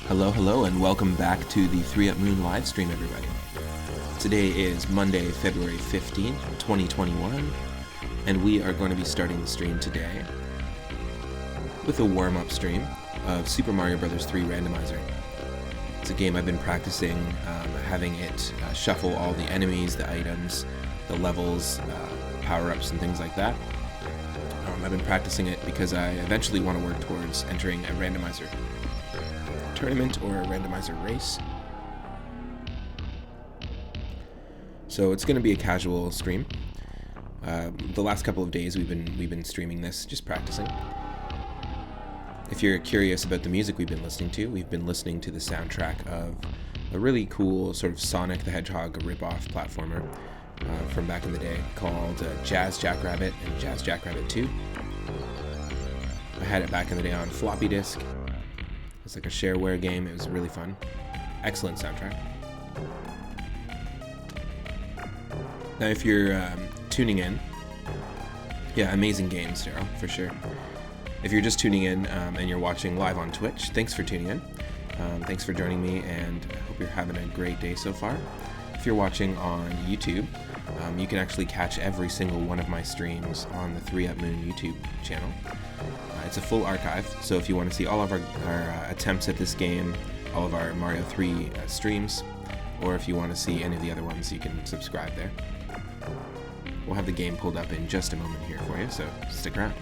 Hello, and welcome back to the 3 Up Moon live stream, everybody. Today is Monday, February 15th, 2021, and we are going to be starting the stream today with a warm-up stream of Super Mario Bros. 3 Randomizer. It's a game I've been practicing, having it shuffle all the enemies, the items, the levels, power-ups, and things like that. I've been practicing it because I eventually want to work towards entering a randomizer tournament or a randomizer race. So it's going to be a casual stream. The last couple of days we've been streaming this, just practicing. If you're curious about the music we've been listening to the soundtrack of a really cool sort of Sonic the Hedgehog ripoff platformer from back in the day called Jazz Jackrabbit and Jazz Jackrabbit 2. I had it back in the day on floppy disk. It's like a shareware game. It was really fun. Excellent soundtrack. Now, if you're tuning in, yeah, amazing games, Daryl, for sure. If you're just tuning in and you're watching live on Twitch, thanks for tuning in. Thanks for joining me, and I hope you're having a great day so far. If you're watching on YouTube, you can actually catch every single one of my streams on the 3 Up Moon YouTube channel. It's a full archive, so if you want to see all of our attempts at this game, all of our Mario 3 streams, or if you want to see any of the other ones, you can subscribe there. We'll have the game pulled up in just a moment here for you, so stick around.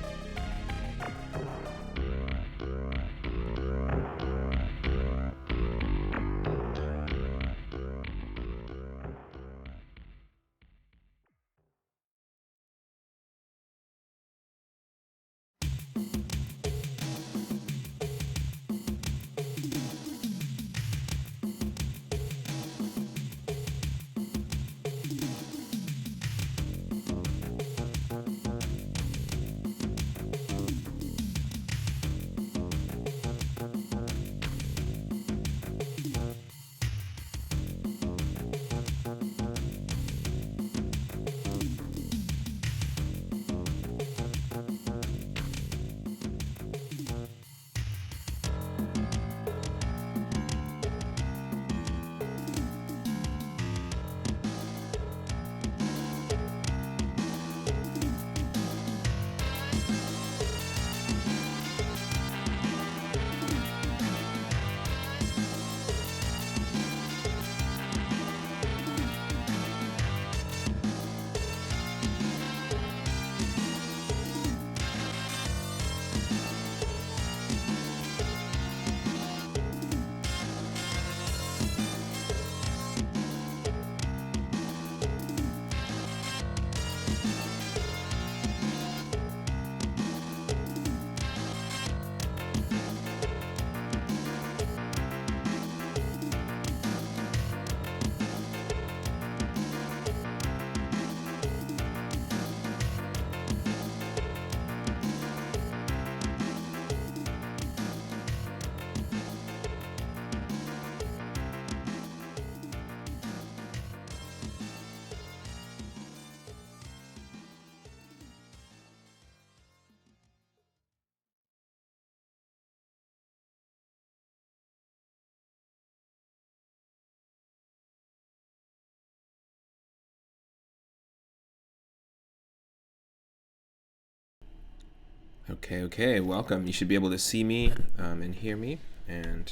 Okay, welcome. You should be able to see me and hear me, and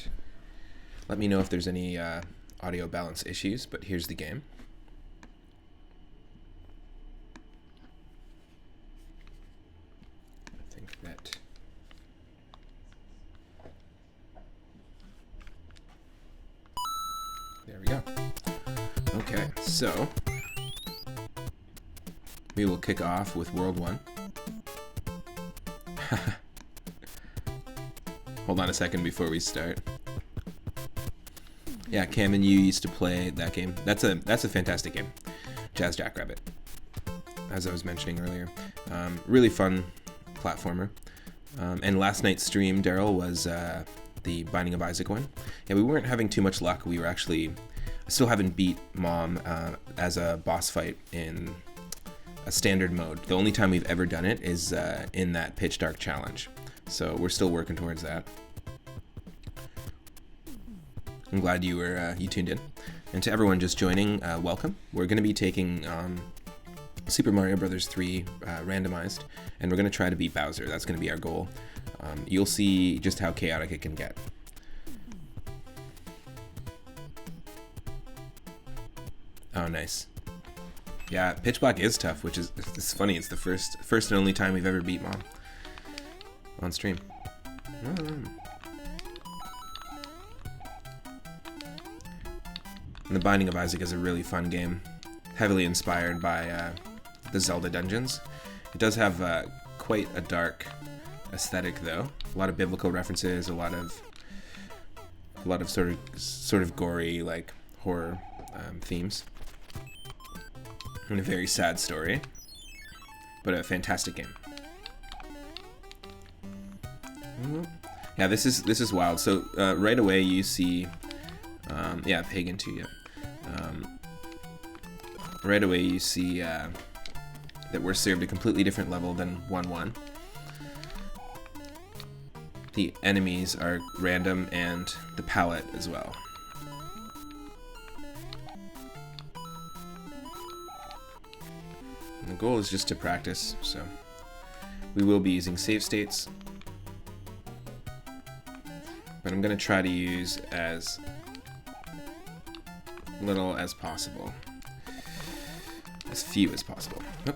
let me know if there's any audio balance issues, but here's the game. I think that... There we go. Okay, so we will kick off with World 1. Hold on a second before we start. Yeah, Cam and you used to play that game. That's a fantastic game. Jazz Jackrabbit, as I was mentioning earlier. Really fun platformer. And last night's stream, Daryl, was the Binding of Isaac one. Yeah, we weren't having too much luck. We were actually... I still haven't beat Mom as a boss fight in a standard mode. The only time we've ever done it is in that Pitch Dark challenge. So we're still working towards that. I'm glad you tuned in. And to everyone just joining, welcome. We're going to be taking Super Mario Bros. 3 Randomized, and we're going to try to beat Bowser. That's going to be our goal. You'll see just how chaotic it can get. Oh, nice. Yeah, Pitch Black is tough, which is it's funny. It's the first and only time we've ever beat Mom on stream. And The Binding of Isaac is a really fun game, heavily inspired by the Zelda dungeons. It does have quite a dark aesthetic, though. A lot of biblical references, a lot of sort of gory, like horror themes, and a very sad story, but a fantastic game. Yeah, this is wild. So right away you see, yeah, Pagan 2, yeah. Right away you see that we're served a completely different level than 1-1. The enemies are random and the palette as well. And the goal is just to practice, so we will be using save states, but I'm going to try to use as little as possible, as few as possible. Oh.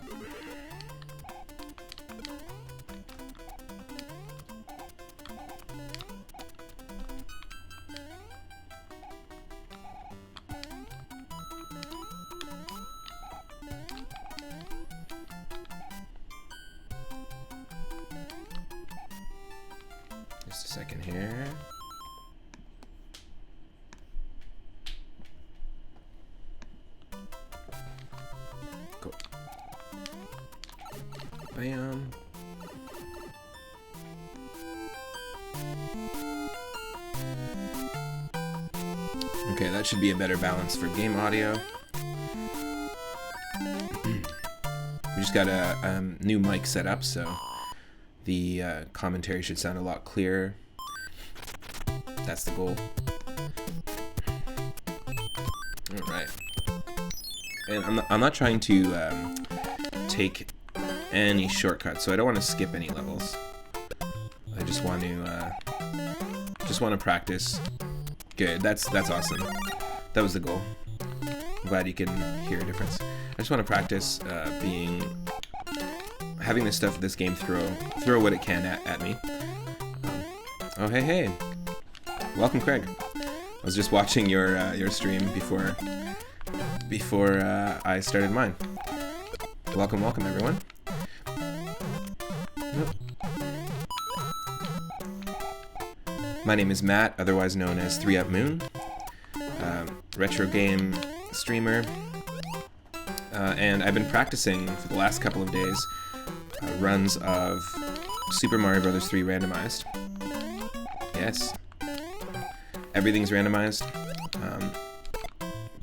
Just a second here. Cool. Bam. Okay, that should be a better balance for game audio. We just got a new mic set up, so the commentary should sound a lot clearer. That's the goal. All right. And I'm not trying to take any shortcuts, so I don't want to skip any levels. I just want to practice. Good. That's awesome. That was the goal. I'm glad you can hear a difference. I just want to practice having this game throw what it can at me. Oh hey, welcome Craig. I was just watching your stream before I started mine. Welcome everyone. My name is Matt, otherwise known as 3up Moon, retro game streamer, and I've been practicing for the last couple of days runs of Super Mario Bros. 3 Randomized. Yes, everything's randomized,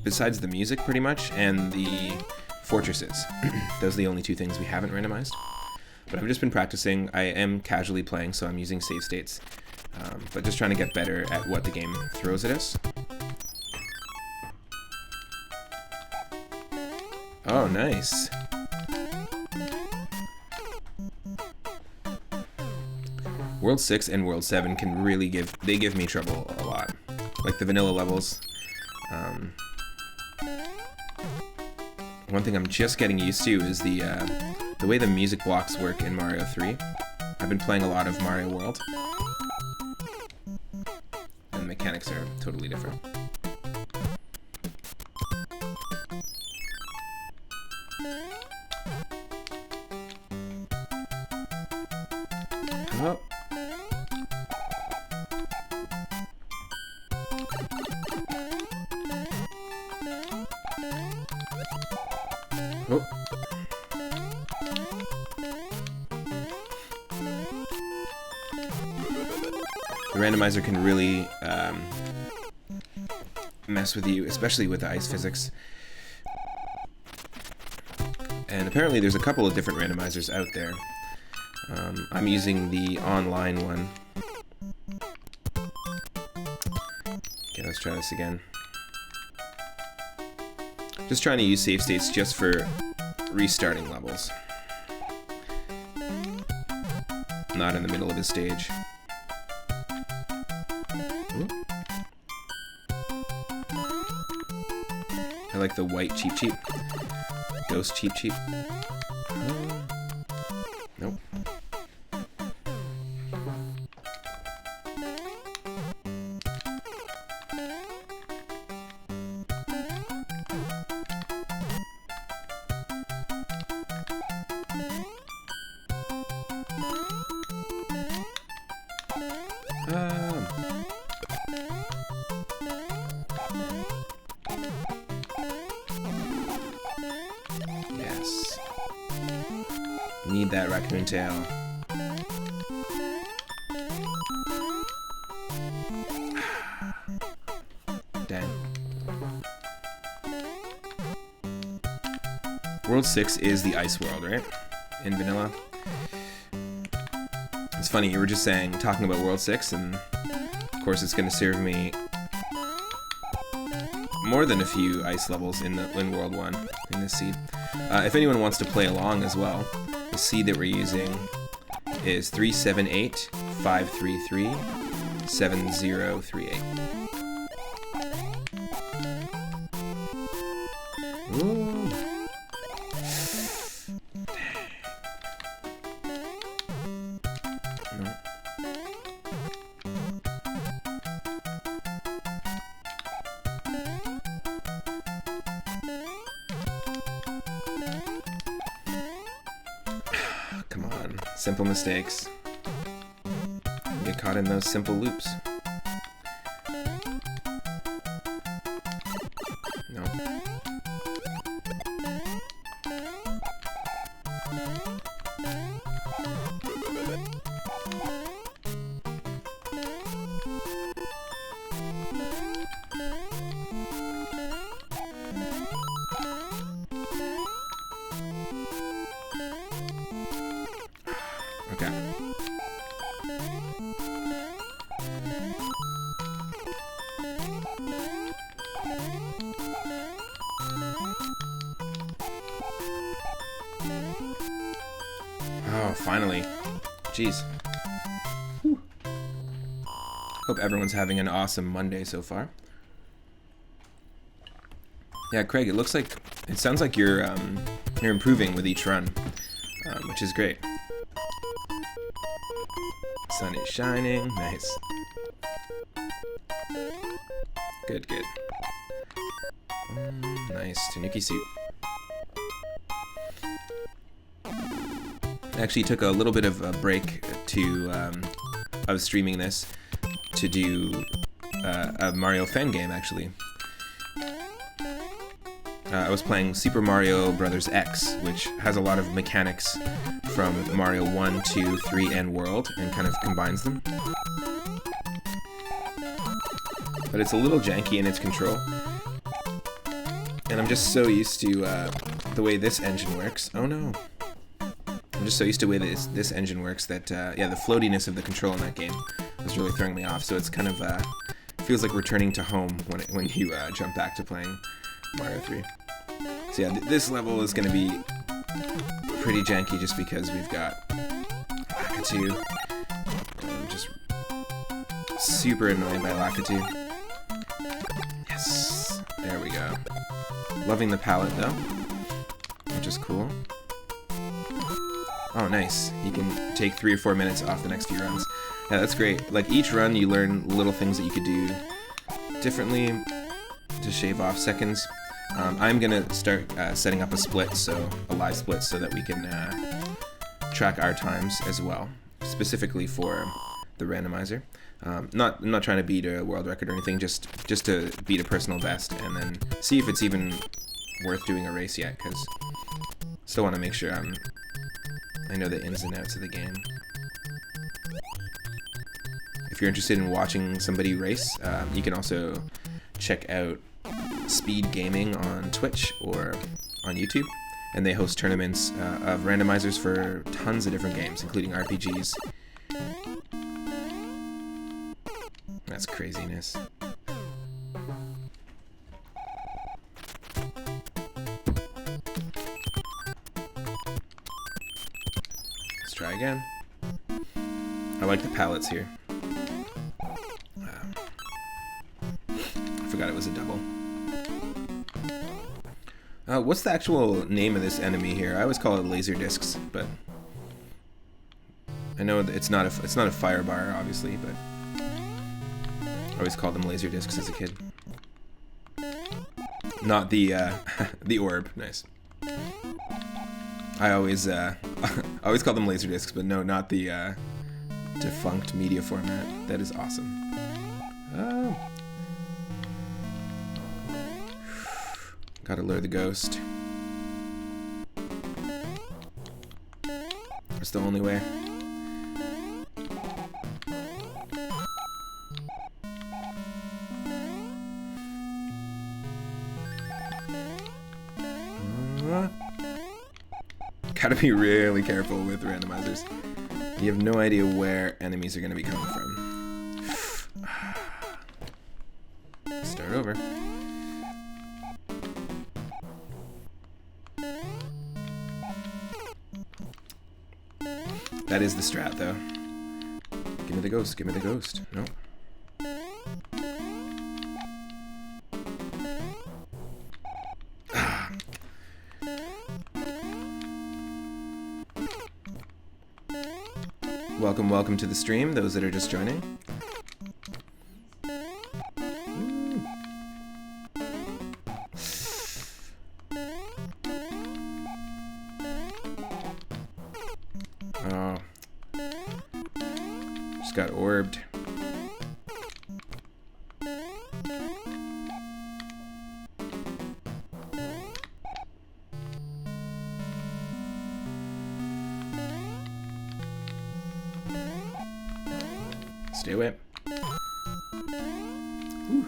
besides the music pretty much, and the fortresses. Those are the only two things we haven't randomized. But I've just been practicing. I am casually playing, so I'm using save states, but just trying to get better at what the game throws at us. Oh, nice. World 6 and World 7 can really give me trouble a lot. Like the vanilla levels. One thing I'm just getting used to is the way the music blocks work in Mario 3. I've been playing a lot of Mario World, and the mechanics are totally different. Oh. Oh. The randomizer can really mess with you, especially with the ice physics. And apparently there's a couple of different randomizers out there. I'm using the online one. Okay, let's try this again. Just trying to use save states just for restarting levels. Not in the middle of a stage. Ooh. I like the white cheap cheap. Ghost cheap cheap. Nope. Yes. Need that raccoon tail. Dang. World 6 is the ice world, right? In vanilla. It's funny, you were just talking about World 6, and of course it's going to serve me more than a few ice levels in World 1, in this seed. If anyone wants to play along as well, the seed that we're using is 378-533-7038. Ooh. Come on, simple mistakes. Get caught in those simple loops. No. Okay. Oh, finally. Jeez. Whew. Hope everyone's having an awesome Monday so far. Yeah, Craig, it sounds like you're improving with each run, which is great. Sun is shining. Nice. Good, good. Nice. Tanuki suit. I actually took a little bit of a break to, I was streaming this to do a Mario fan game, actually. I was playing Super Mario Bros. X, which has a lot of mechanics from Mario 1, 2, 3, and World, and kind of combines them. But it's a little janky in its control. And I'm just so used to the way this engine works. Oh no. I'm just so used to the way this engine works that, yeah, the floatiness of the control in that game was really throwing me off. So it's kind of, feels like returning to home when you jump back to playing Mario 3. So yeah, this level is going to be pretty janky just because we've got Lakitu. I'm just super annoyed by Lakitu. Yes, there we go. Loving the palette though, which is cool. Oh, nice. You can take 3 or 4 minutes off the next few runs. Yeah, that's great. Like each run, you learn little things that you could do differently to shave off seconds. I'm gonna start setting up a live split, so that we can track our times as well, specifically for the randomizer. I'm not trying to beat a world record or anything, just to beat a personal best, and then see if it's even worth doing a race yet, because still want to make sure I know the ins and outs of the game. If you're interested in watching somebody race, you can also check out Speed Gaming on Twitch or on YouTube, and they host tournaments of randomizers for tons of different games, including RPGs. That's craziness. again. I like the palettes here. I forgot it was a double. What's the actual name of this enemy here? I always call it laser discs, but I know it's not a fire bar, obviously, but I always called them laser discs as a kid. Not the the orb. Nice. I always call them laser discs, but no, not the defunct media format. That is awesome. Oh. Gotta lure the ghost. It's the only way. Gotta be really careful with randomizers. You have no idea where enemies are gonna be coming from. Start over. That is the strat, though. Give me the ghost, give me the ghost. No. Welcome to the stream, those that are just joining. Oh. Just got orbed. Stay away. Whew.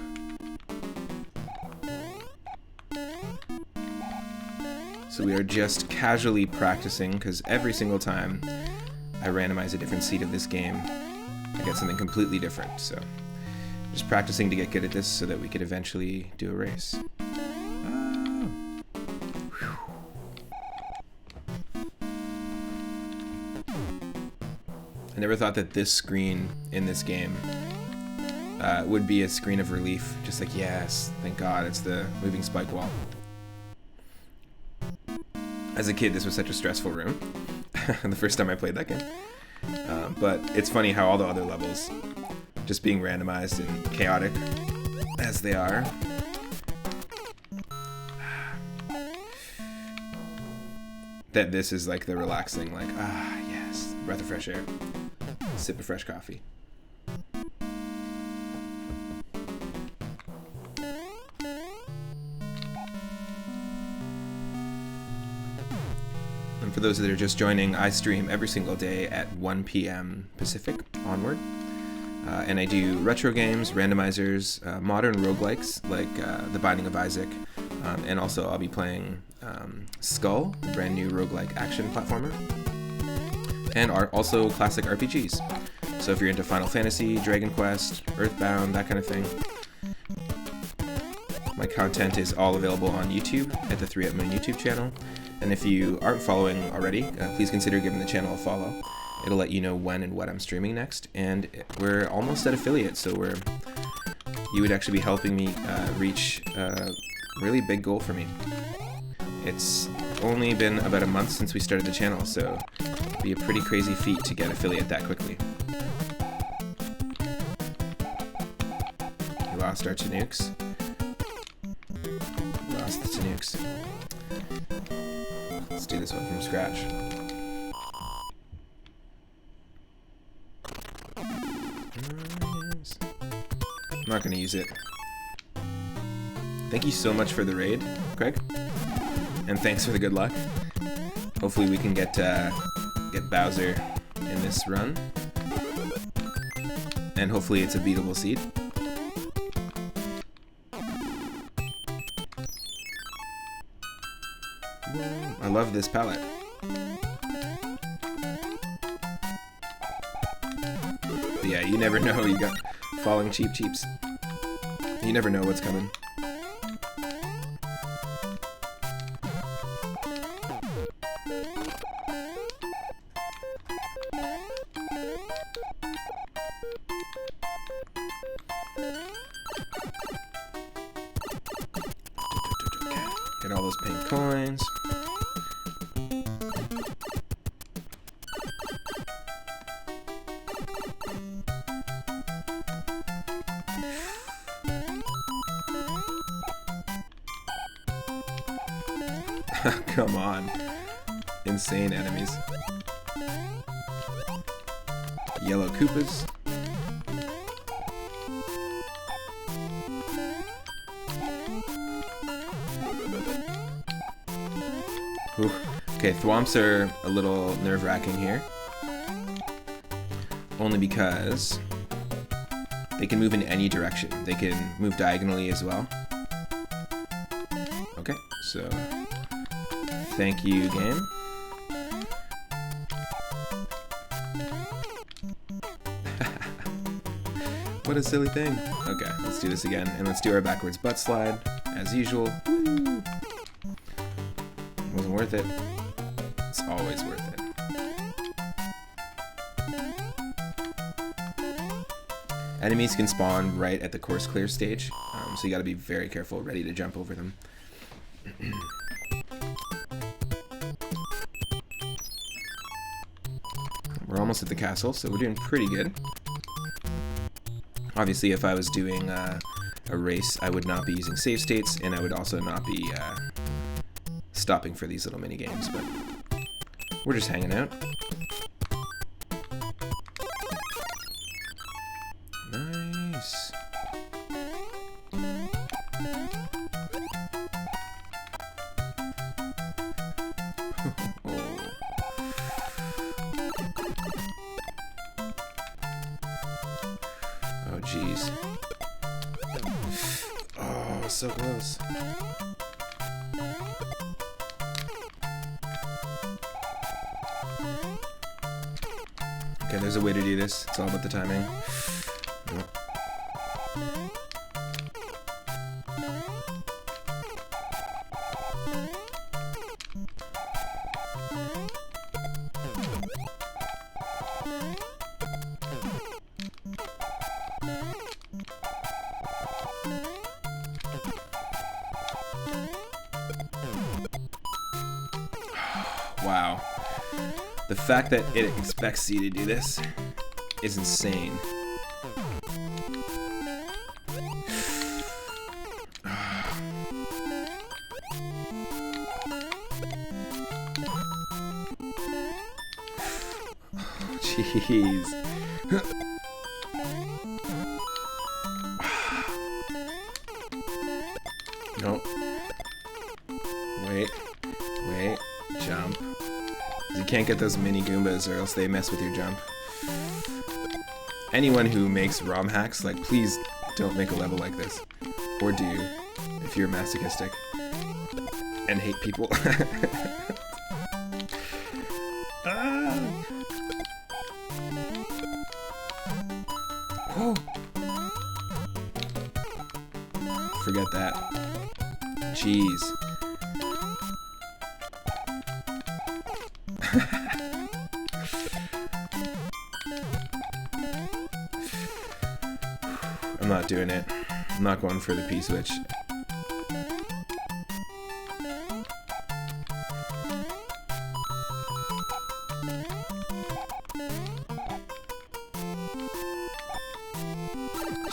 So we are just casually practicing, because every single time I randomize a different seed of this game, I get something completely different. So just practicing to get good at this so that we could eventually do a race. I never thought that this screen in this game would be a screen of relief. Just like, yes, thank God, it's the moving spike wall. As a kid, this was such a stressful room. The first time I played that game. But it's funny how all the other levels, just being randomized and chaotic as they are, that this is like the relaxing, like, ah, yes, breath of fresh air. Sip of fresh coffee. And for those that are just joining, I stream every single day at 1 p.m. Pacific onward. And I do retro games, randomizers, modern roguelikes like The Binding of Isaac, and also I'll be playing Skull, the brand new roguelike action platformer. And are also classic RPGs. So if you're into Final Fantasy, Dragon Quest, Earthbound, that kind of thing, my content is all available on YouTube at the 3 Up Moon YouTube channel. And if you aren't following already, please consider giving the channel a follow. It'll let you know when and what I'm streaming next. And we're almost at affiliate, so you would actually be helping me reach a really big goal for me. It's only been about a month since we started the channel, so it'd be a pretty crazy feat to get affiliate that quickly. We lost our Tanukes. We lost the Tanukes. Let's do this one from scratch. I'm not going to use it. Thank you so much for the raid, Craig. And thanks for the good luck. Hopefully we can get Bowser in this run. And hopefully it's a beatable seed. I love this palette. But yeah, you never know. You got falling cheeps. You never know what's coming. those pink coins. Come on. Insane enemies. Yellow Koopas. Ooh. Okay, thwomps are a little nerve-wracking here. Only because they can move in any direction. They can move diagonally as well. Okay, so thank you, game. What a silly thing. Okay, let's do this again, and let's do our backwards butt slide, as usual. Woo! Wasn't worth it. It's always worth it. Enemies can spawn right at the course clear stage, so you gotta be very careful, ready to jump over them. We're almost at the castle, so we're doing pretty good. Obviously, if I was doing a race, I would not be using save states, and I would also not be stopping for these little mini games, but we're just hanging out. Nice. Oh, jeez. Oh, so close. Okay, there's a way to do this. It's all about the timing. Yep. Wow. The fact that it expects you to do this is insane. Jeez. Nope. Wait. Jump. You can't get those mini Goombas or else they mess with your jump. Anyone who makes ROM hacks, like, please don't make a level like this. Or do, if you're masochistic and hate people. Ah. Oh. Forget that. Jeez. I'm not doing it. I'm not going for the P-switch.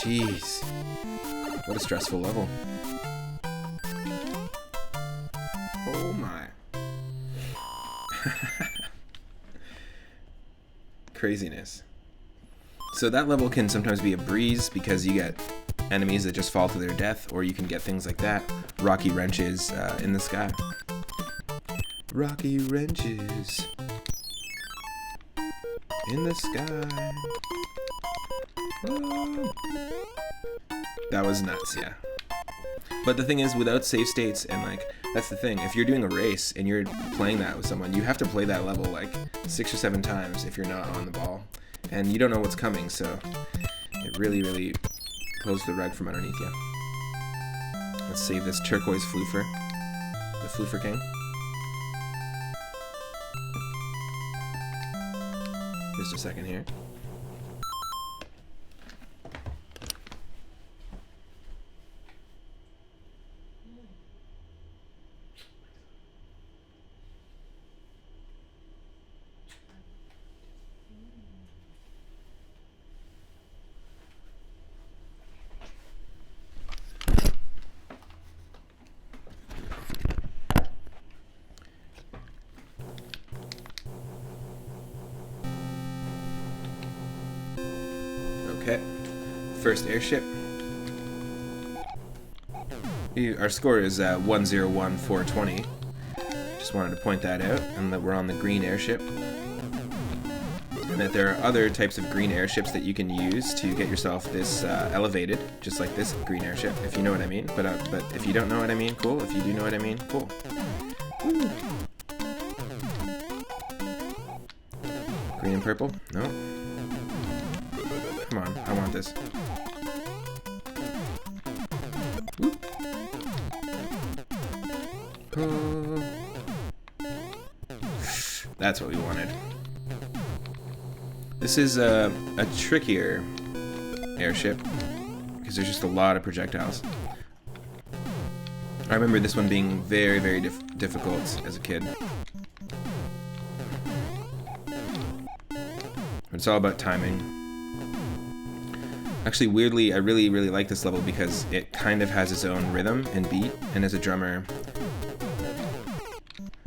Jeez. What a stressful level. Oh my. Craziness. So that level can sometimes be a breeze because you get enemies that just fall to their death, or you can get things like that. Rocky wrenches in the sky. Rocky wrenches in the sky. Whoa. That was nuts, yeah. But the thing is, without save states, and like, that's the thing, if you're doing a race and you're playing that with someone, you have to play that level like 6 or 7 times if you're not on the ball. And you don't know what's coming, so it really, really pulls the rug from underneath you. Let's save this turquoise floofer, the floofer king. Just a second here. first airship. Our score is 101,420. Just wanted to point that out, and that we're on the green airship. And that there are other types of green airships that you can use to get yourself this elevated, just like this green airship, if you know what I mean. But if you don't know what I mean, cool. If you do know what I mean, cool. Woo. Green and purple? No. Come on, I want this. Whoop. That's what we wanted. This is a trickier airship because there's just a lot of projectiles. I remember this one being very, very difficult as a kid. But it's all about timing. Actually, weirdly, I really, really like this level because it kind of has its own rhythm and beat, and as a drummer,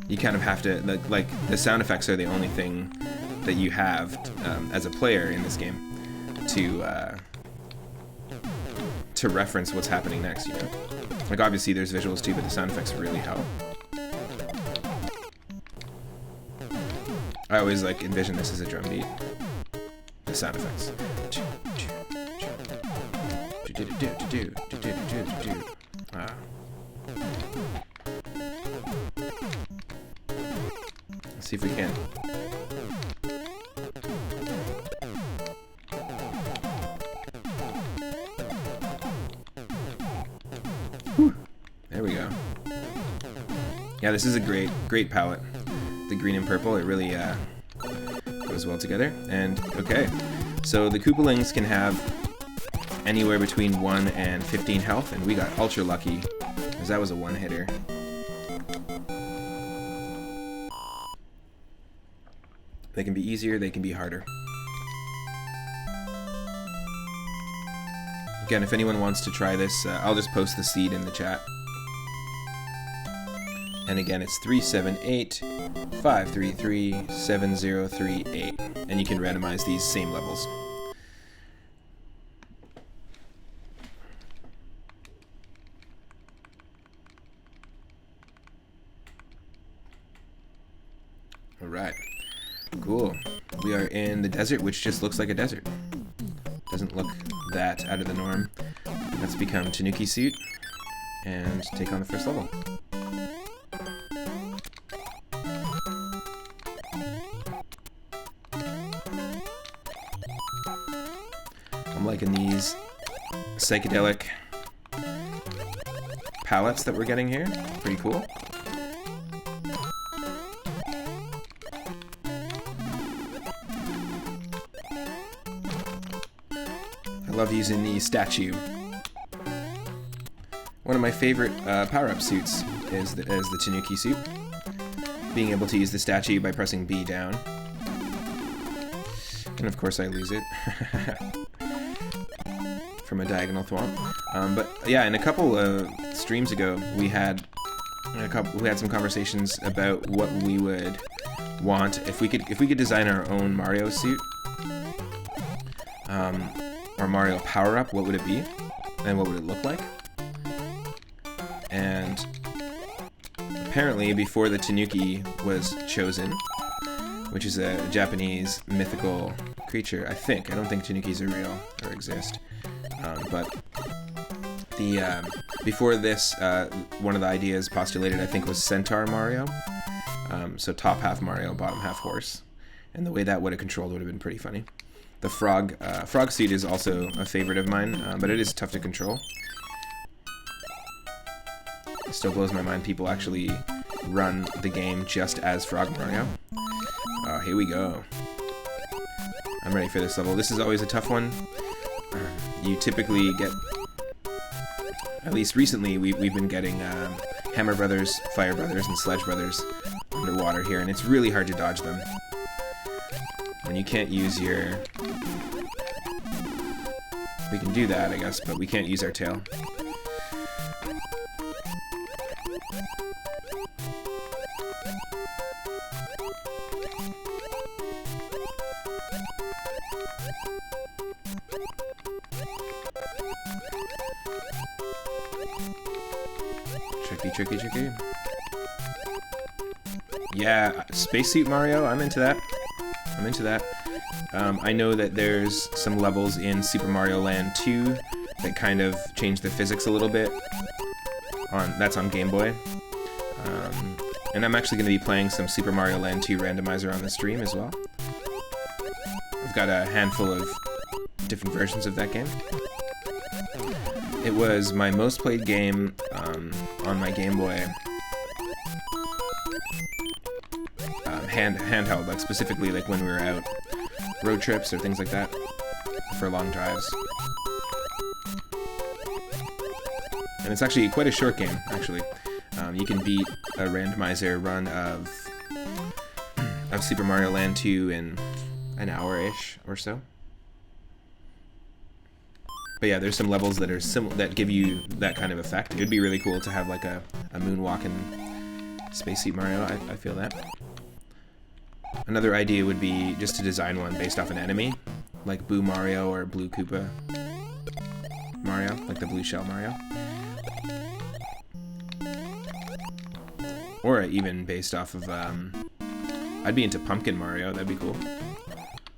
you kind of have to, like the sound effects are the only thing that you have as a player in this game to reference what's happening next, you know? Like, obviously there's visuals too, but the sound effects really help. I always like envision this as a drum beat. The sound effects. Ah. Let's see if we can. Whew. There we go. Yeah, this is a great palette. The green and purple, it really goes well together. And okay, so the Koopalings can have anywhere between 1 and 15 health, and we got ultra lucky because that was a one-hitter. They can be easier, they can be harder. Again, if anyone wants to try this, I'll just post the seed in the chat. And again, it's 378-533-7038. And you can randomize these same levels. Alright. Cool. We are in the desert, which just looks like a desert. Doesn't look that out of the norm. Let's become Tanuki suit and take on the first level. I'm liking these psychedelic palettes that we're getting here. Pretty cool. I love using the statue. One of my favorite power-up suits is the Tanuki suit. Being able to use the statue by pressing B down. And of course I lose it. From a diagonal thwomp. But yeah, in a couple streams ago, we had some conversations about what we would want if we could design our own Mario suit, or Mario power-up. What would it be, and what would it look like? And apparently, before the Tanuki was chosen, which is a Japanese mythical creature, I don't think Tanukis are real or exist. But before this, one of the ideas postulated, I think, was Centaur Mario. So top half Mario, bottom half horse. And the way that would have controlled would have been pretty funny. The frog suit is also a favorite of mine, but it is tough to control. It still blows my mind people actually run the game just as Frog Mario. Here we go. I'm ready for this level. This is always a tough one. You typically get, at least recently, we've been getting Hammer Brothers, Fire Brothers, and Sledge Brothers underwater here, and it's really hard to dodge them. And you can't use your... We can do that, I guess, but we can't use our tail. Tricky, tricky, tricky. Yeah, Spacesuit Mario, I'm into that. I'm into that. I know that there's some levels in Super Mario Land 2 that kind of change the physics a little bit. That's on Game Boy. And I'm actually going to be playing some Super Mario Land 2 Randomizer on the stream as well. I've got a handful of different versions of that game. It was my most played game on my Game Boy. Handheld, like specifically like when we were out road trips or things like that for long drives. And it's actually quite a short game, actually. You can beat a randomizer run of Super Mario Land 2 in an hour-ish or so. But yeah, there's some levels that are that give you that kind of effect. It would be really cool to have like a moonwalking Spacesuit Mario. I feel that. Another idea would be just to design one based off an enemy, like Blue Mario or Blue Koopa Mario, like the Blue Shell Mario. Or even based off of, I'd be into Pumpkin Mario, that'd be cool.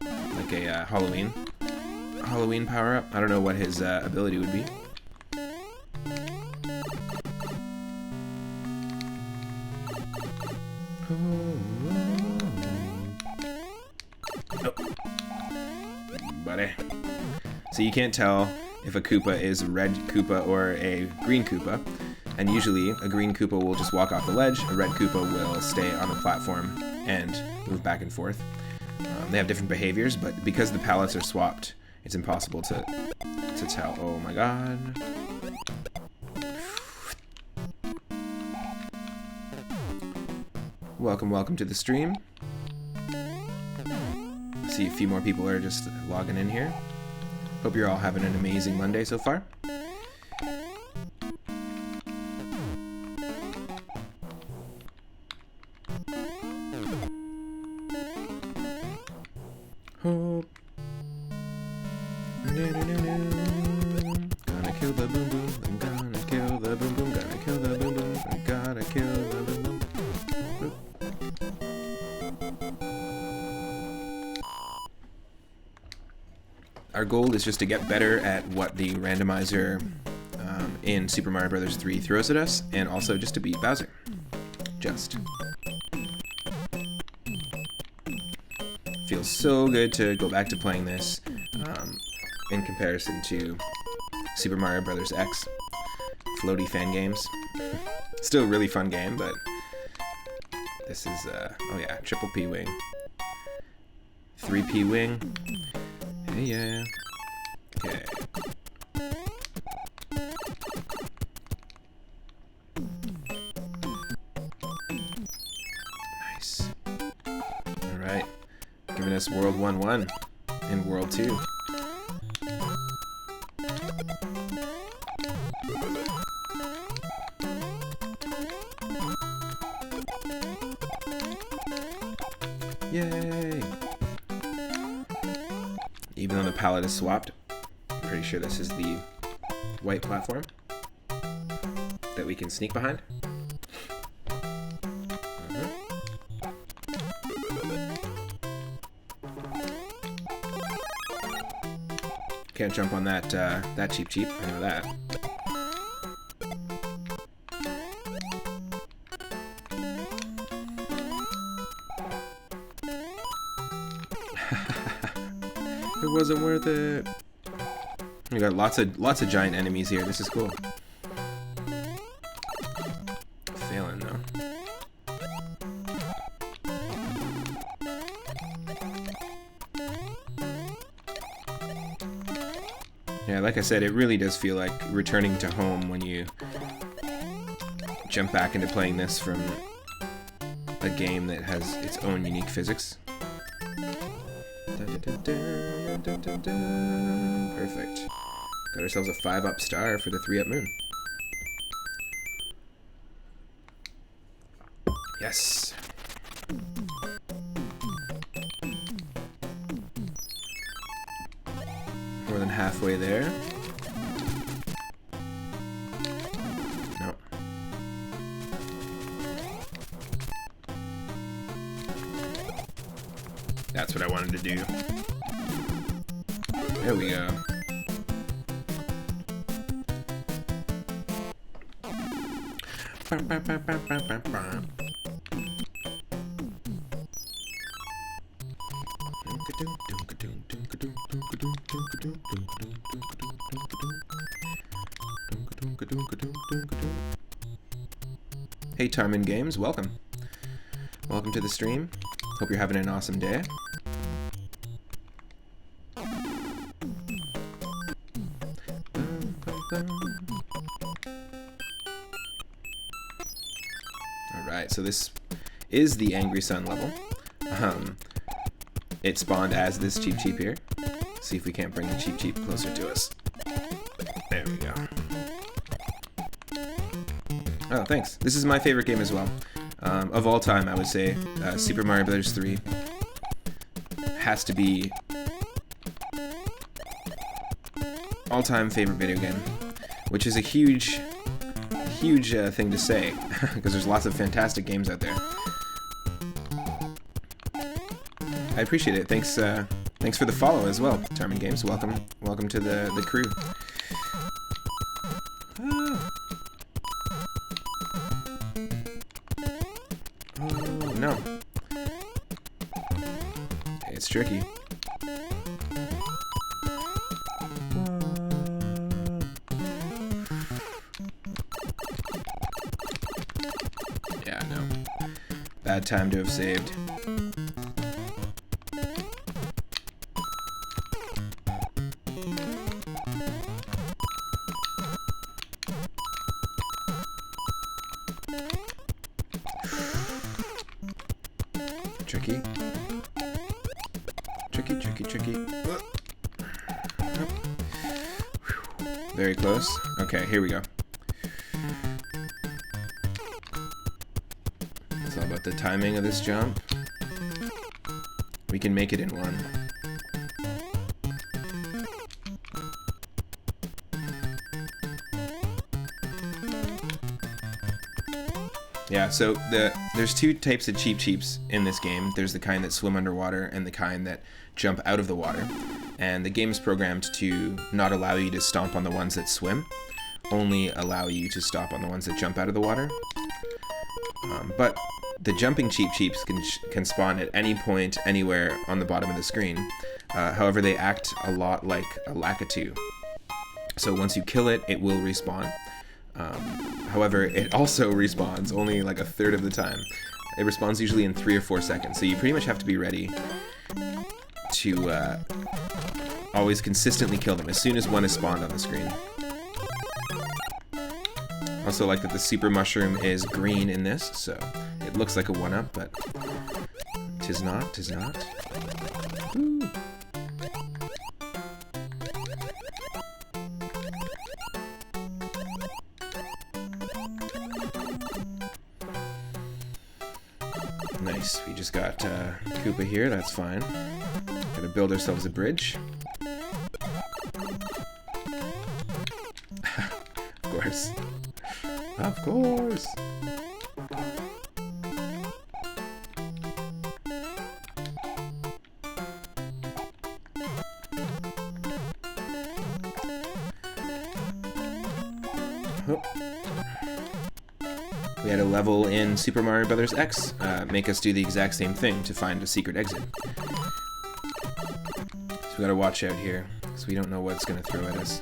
Like a Halloween power-up. I don't know what his ability would be. Buddy. So you can't tell if a Koopa is a red Koopa or a green Koopa, and usually a green Koopa will just walk off the ledge, a red Koopa will stay on the platform and move back and forth. They have different behaviors, but because the palettes are swapped, it's impossible to tell. Oh my god. Welcome to the stream. See a few more people are just logging in here. Hope you're all having an amazing Monday so far. Hope. Gonna kill the boom boom. I'm gonna kill the boom boom. Gonna kill the boom boom. I gotta kill the boom boom. Our goal is just to get better at what the randomizer in Super Mario Bros. 3 throws at us, and also just to beat Bowser. Just. Feels so good to go back to playing this in comparison to Super Mario Bros. X. Floaty fan games. Still a really fun game, but this is, oh yeah, triple P wing. 3P wing. Hey, yeah. Okay. Nice. Alright. Giving us World 1-1 in World 2. Yay! Even though the palette is swapped, I'm pretty sure this is the white platform that we can sneak behind. Can't jump on that that cheap. I know that. It wasn't worth it. We got lots of giant enemies here. This is cool. Failing though. Yeah, like I said, it really does feel like returning to home when you jump back into playing this from a game that has its own unique physics. Perfect. Got ourselves a 5-up star for the 3-up moon. Yes. More than halfway there. That's what I wanted to do. There we go. Hey Tarmin Games, welcome. Welcome to the stream. Hope you're having an awesome day. Alright, so this is the Angry Sun level. It spawned as this Cheep Cheep here. See if we can't bring the Cheep Cheep closer to us. There we go. Oh, thanks. This is my favorite game as well. Of all time, I would say Super Mario Bros. 3 has to be all-time favorite video game, which is a huge thing to say, because there's lots of fantastic games out there. I appreciate it. Thanks for the follow as well, Tarmin Games. Welcome to the crew. Oh no, it's tricky. Yeah, no. Bad time to have saved. Tricky. Tricky. Very close. Okay, here we go. It's all about the timing of this jump. We can make it in one. Yeah, so there's two types of Cheep Cheeps in this game. There's the kind that swim underwater and the kind that jump out of the water. And the game is programmed to not allow you to stomp on the ones that swim, only allow you to stop on the ones that jump out of the water. But the jumping Cheep Cheeps can spawn at any point, anywhere on the bottom of the screen. However, they act a lot like a Lakitu. So once you kill it, it will respawn. However, it also respawns only like a third of the time. It respawns usually in 3 or 4 seconds, so you pretty much have to be ready to always consistently kill them as soon as one is spawned on the screen. Also like that the super mushroom is green in this, so it looks like a 1-up, but tis not. Ooh. Nice, we just got Koopa here, that's fine. Gonna build ourselves a bridge. Of course. Of course! Oh. We had a level in Super Mario Bros. X make us do the exact same thing to find a secret exit. So we gotta watch out here, because we don't know what it's gonna throw at us.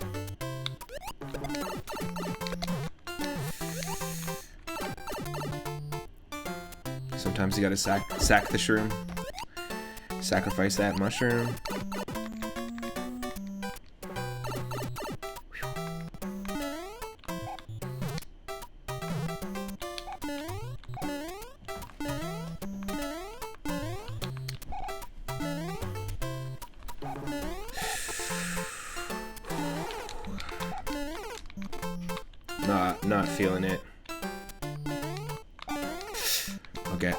Sometimes you gotta sack the shroom. Sacrifice that mushroom. Not feeling it. Okay.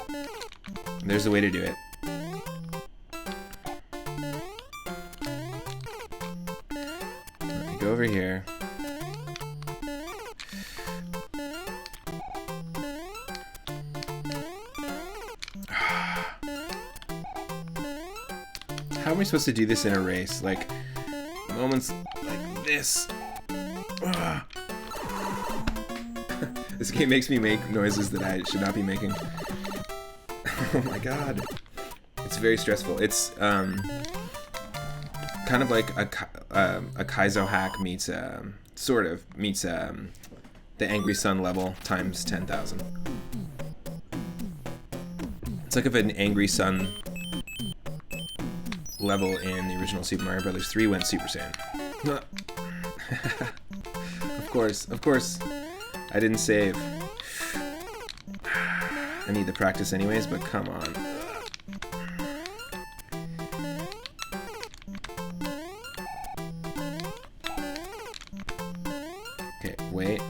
There's a way to do it. Let me go over here. How am I supposed to do this in a race? Like, moments like this. Ugh. This game makes me make noises that I should not be making. Oh my god. It's very stressful. It's kind of like a Kaizo hack meets, sort of, meets the Angry Sun level times 10,000. It's like if an Angry Sun level in the original Super Mario Bros. 3 went Super Saiyan. Of course. I didn't save. I need the practice anyways, but come on. Okay, wait.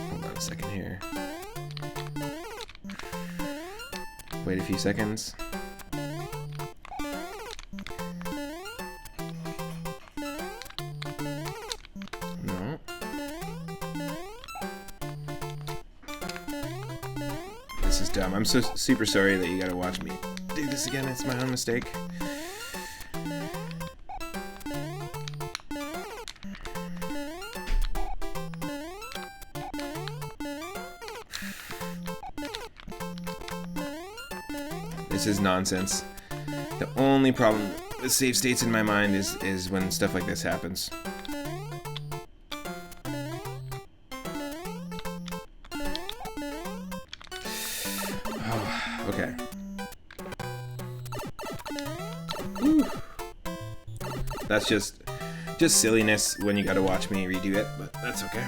Hold on a second here. Wait a few seconds. No. This is dumb. I'm so super sorry that you gotta watch me do this again. It's my own mistake. This is nonsense. The only problem with save states in my mind is when stuff like this happens. Oh, okay. Whew. That's just silliness when you gotta watch me redo it, but that's okay.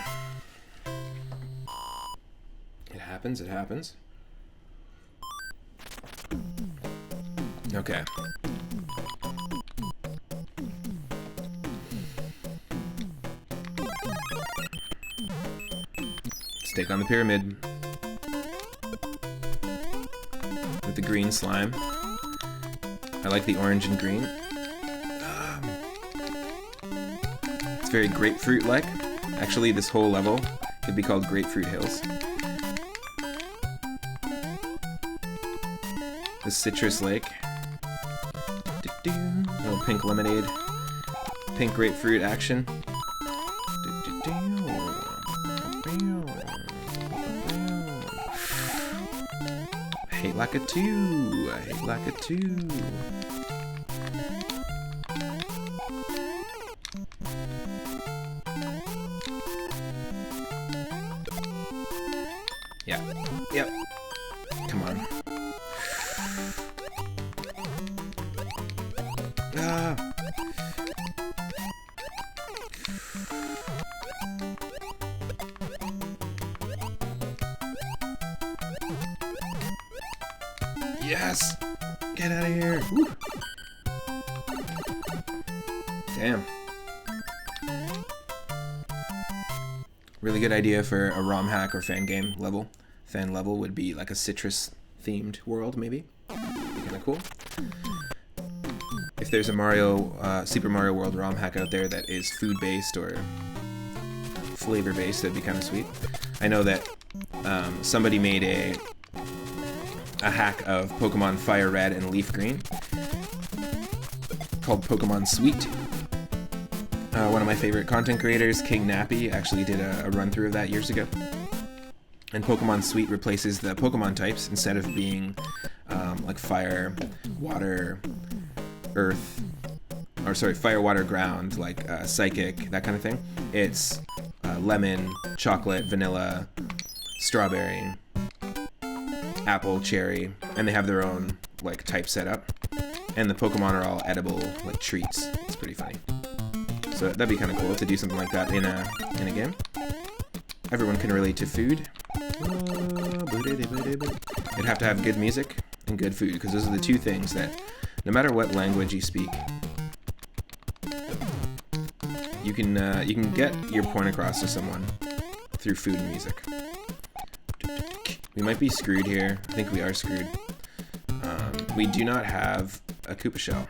It happens, it happens. Okay. Let's take on the pyramid with the green slime. I like the orange and green. It's very grapefruit-like. Actually, this whole level could be called Grapefruit Hills. The citrus lake. Little pink lemonade. Pink grapefruit action. I hate like a 2. I hate like a 2. Yeah. Yep. Come on. Ah. Yes! Get out of here! Woo. Damn. Really good idea for a ROM hack or fan game level. Fan level would be like a citrus themed world, maybe. Be kind of cool. If there's a Super Mario World ROM hack out there that is food-based or flavor-based, that'd be kind of sweet. I know that somebody made a hack of Pokemon Fire Red and Leaf Green called Pokemon Sweet. One of my favorite content creators, King Nappy, actually did a run-through of that years ago. And Pokemon Sweet replaces the Pokemon types. Instead of being like fire, water, earth, or sorry, fire, water, ground, like psychic, that kind of thing. It's lemon, chocolate, vanilla, strawberry, apple, cherry, and they have their own like type setup. And the Pokemon are all edible, like treats. It's pretty funny. So that'd be kind of cool to do something like that in a game. Everyone can relate to food. You'd have to have good music and good food, because those are the two things that, no matter what language you speak, you can get your point across to someone through food and music. We might be screwed here. I think we are screwed. We do not have a Koopa shell.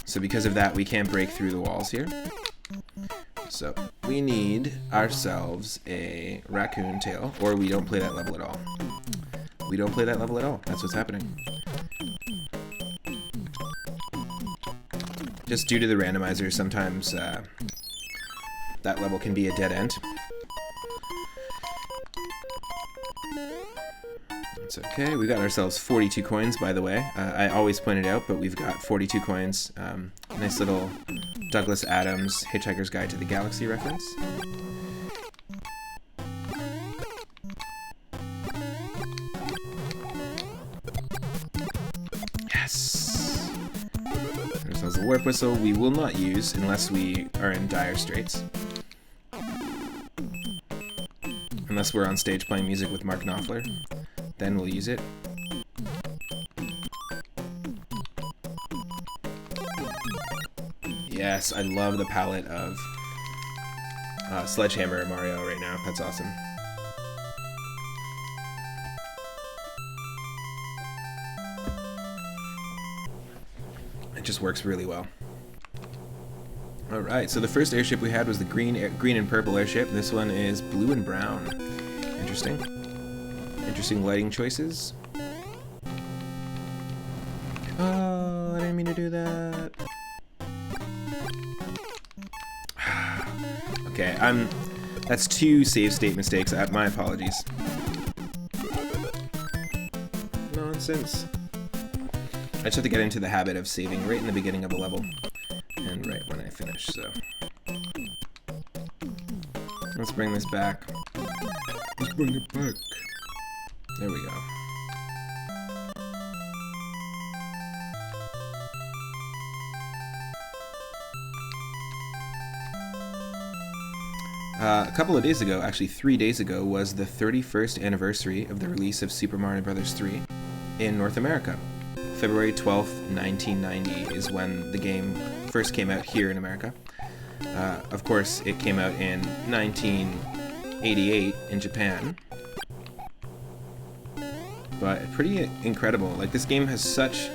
So because of that, we can't break through the walls here. So we need ourselves a raccoon tail, or we don't play that level at all. We don't play that level at all. That's what's happening. Just due to the randomizer, sometimes that level can be a dead end. It's okay. We got ourselves 42 coins, by the way. I always point it out, but we've got 42 coins. Nice little Douglas Adams Hitchhiker's Guide to the Galaxy reference. Yes! There's ourselves a warp whistle we will not use unless we are in dire straits. Unless we're on stage playing music with Mark Knopfler. Then we'll use it. Yes, I love the palette of Sledgehammer Mario right now. That's awesome. It just works really well. Alright, so the first airship we had was the green and purple airship. This one is blue and brown. Interesting. Interesting lighting choices. Oh, I didn't mean to do that. Okay, that's 2 save state mistakes. My apologies. Nonsense. I just have to get into the habit of saving right in the beginning of a level. And right when I finish, so. Let's bring this back. Let's bring it back. There we go. A couple of days ago, actually 3 days ago, was the 31st anniversary of the release of Super Mario Bros. 3 in North America. February 12th, 1990 is when the game first came out here in America. Of course, it came out in 1988 in Japan. But pretty incredible. Like, this game has such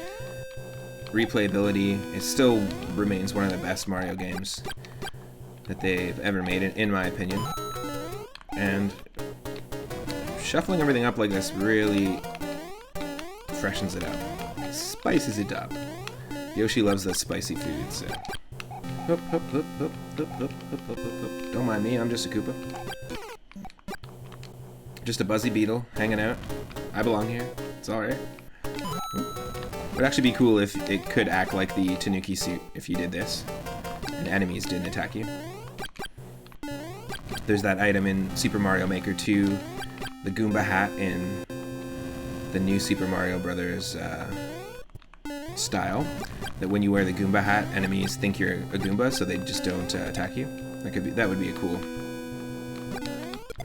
replayability. It still remains one of the best Mario games that they've ever made, in my opinion. And shuffling everything up like this really freshens it up. Spices it up. Yoshi loves the spicy food, so. Hup, hup, hup, hup, hup, hup, hup, hup, hup. Don't mind me, I'm just a Koopa. Just a buzzy beetle hanging out. I belong here. It's alright. It would actually be cool if it could act like the Tanuki suit if you did this, and enemies didn't attack you. There's that item in Super Mario Maker 2, the Goomba hat in the new Super Mario Brothers style, that when you wear the Goomba hat, enemies think you're a Goomba, so they just don't attack you. That would be a cool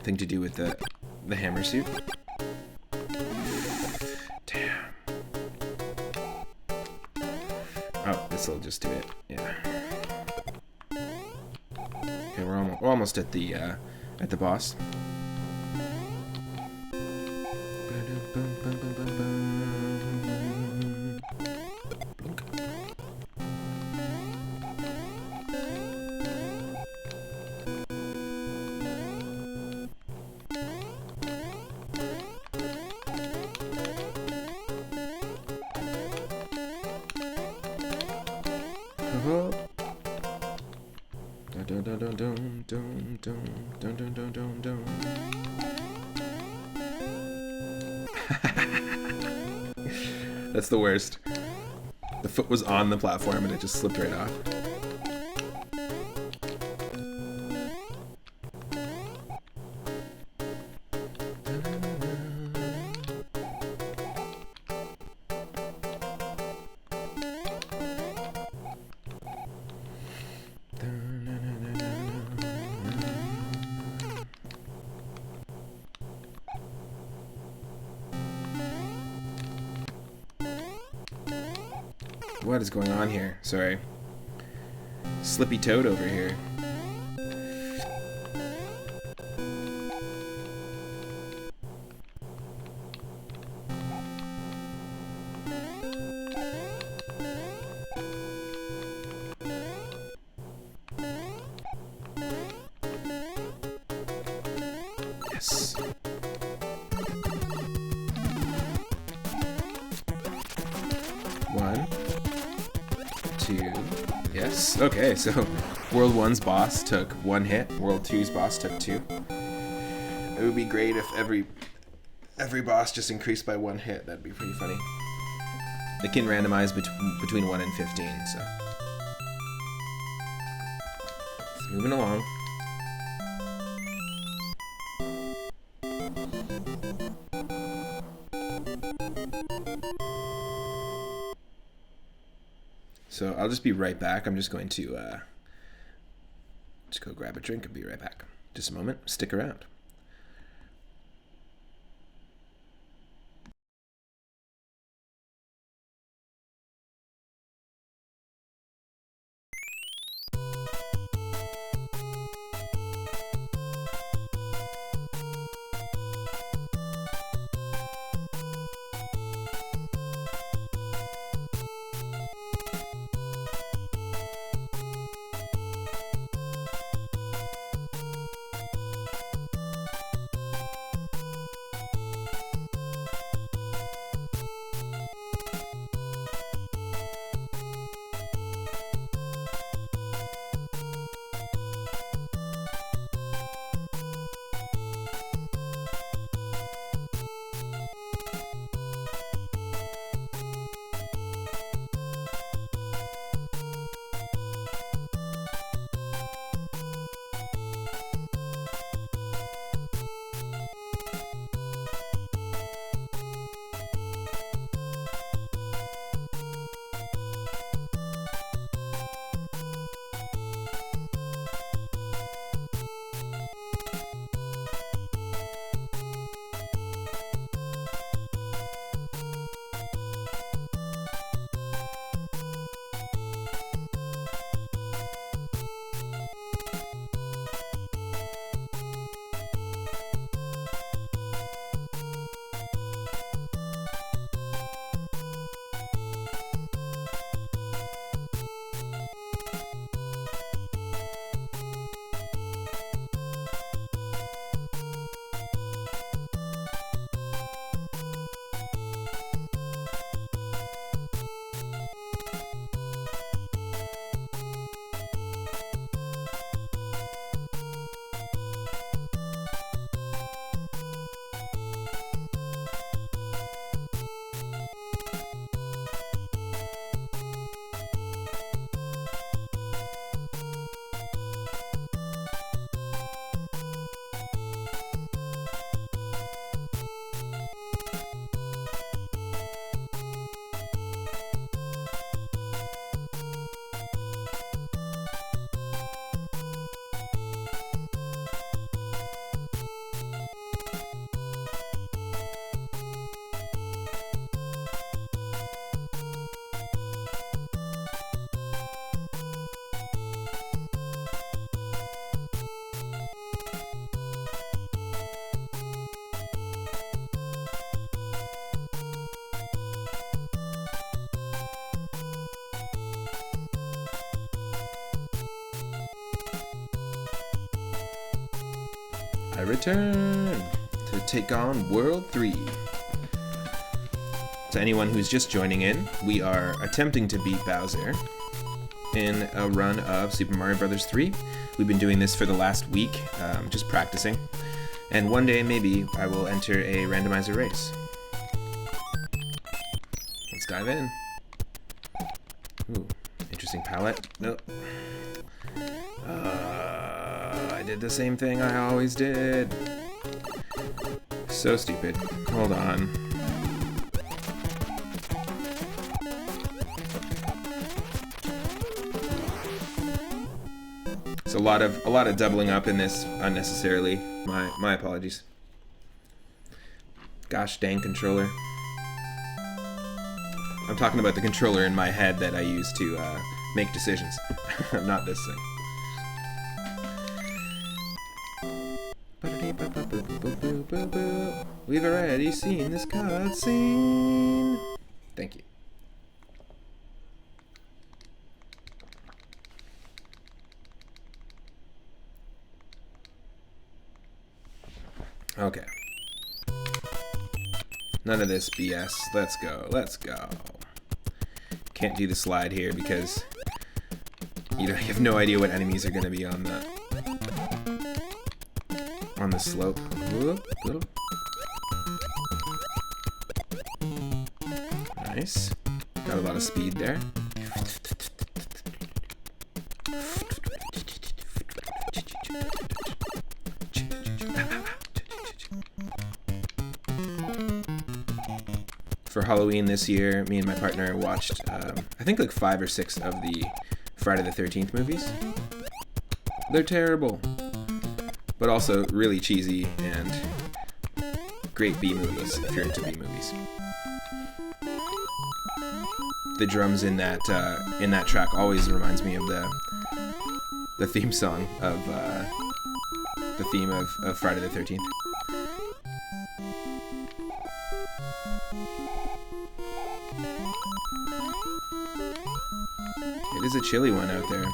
thing to do with the hammer suit. Damn. Oh, this'll just do it. Yeah. Okay, we're almost at the boss. That's the worst. The foot was on the platform and it just slipped right off. What is going on here? Sorry. Slippy Toad over here. Yes. Okay, so World 1's boss took 1 hit. World 2's boss took 2. It would be great if every boss just increased by 1 hit. That'd be pretty funny. It can randomize between 1 and 15, so. It's moving along. So I'll just be right back. I'm just going to just go grab a drink and be right back. Just a moment. Stick around. I return to take on World 3. To anyone who's just joining in, we are attempting to beat Bowser in a run of Super Mario Bros. 3. We've been doing this for the last week, just practicing. And one day, maybe, I will enter a randomizer race. Let's dive in. Ooh, interesting palette. Nope. I did the same thing I always did. So stupid. Hold on. It's a lot of doubling up in this unnecessarily. My apologies. Gosh dang controller. I'm talking about the controller in my head that I use to make decisions, not this thing. We've already seen this cutscene. Thank you. Okay. None of this BS. Let's go. Let's go. Can't do the slide here because You have no idea what enemies are going to be on the slope. Whoop, whoop. Nice. Got a lot of speed there. For Halloween this year, me and my partner watched, I think like 5 or 6 of the Friday the 13th movies. They're terrible, but also really cheesy and great B movies if you're into B movies. The drums in that track always reminds me of the theme song of the theme of Friday the 13th. It is a chilly one out there.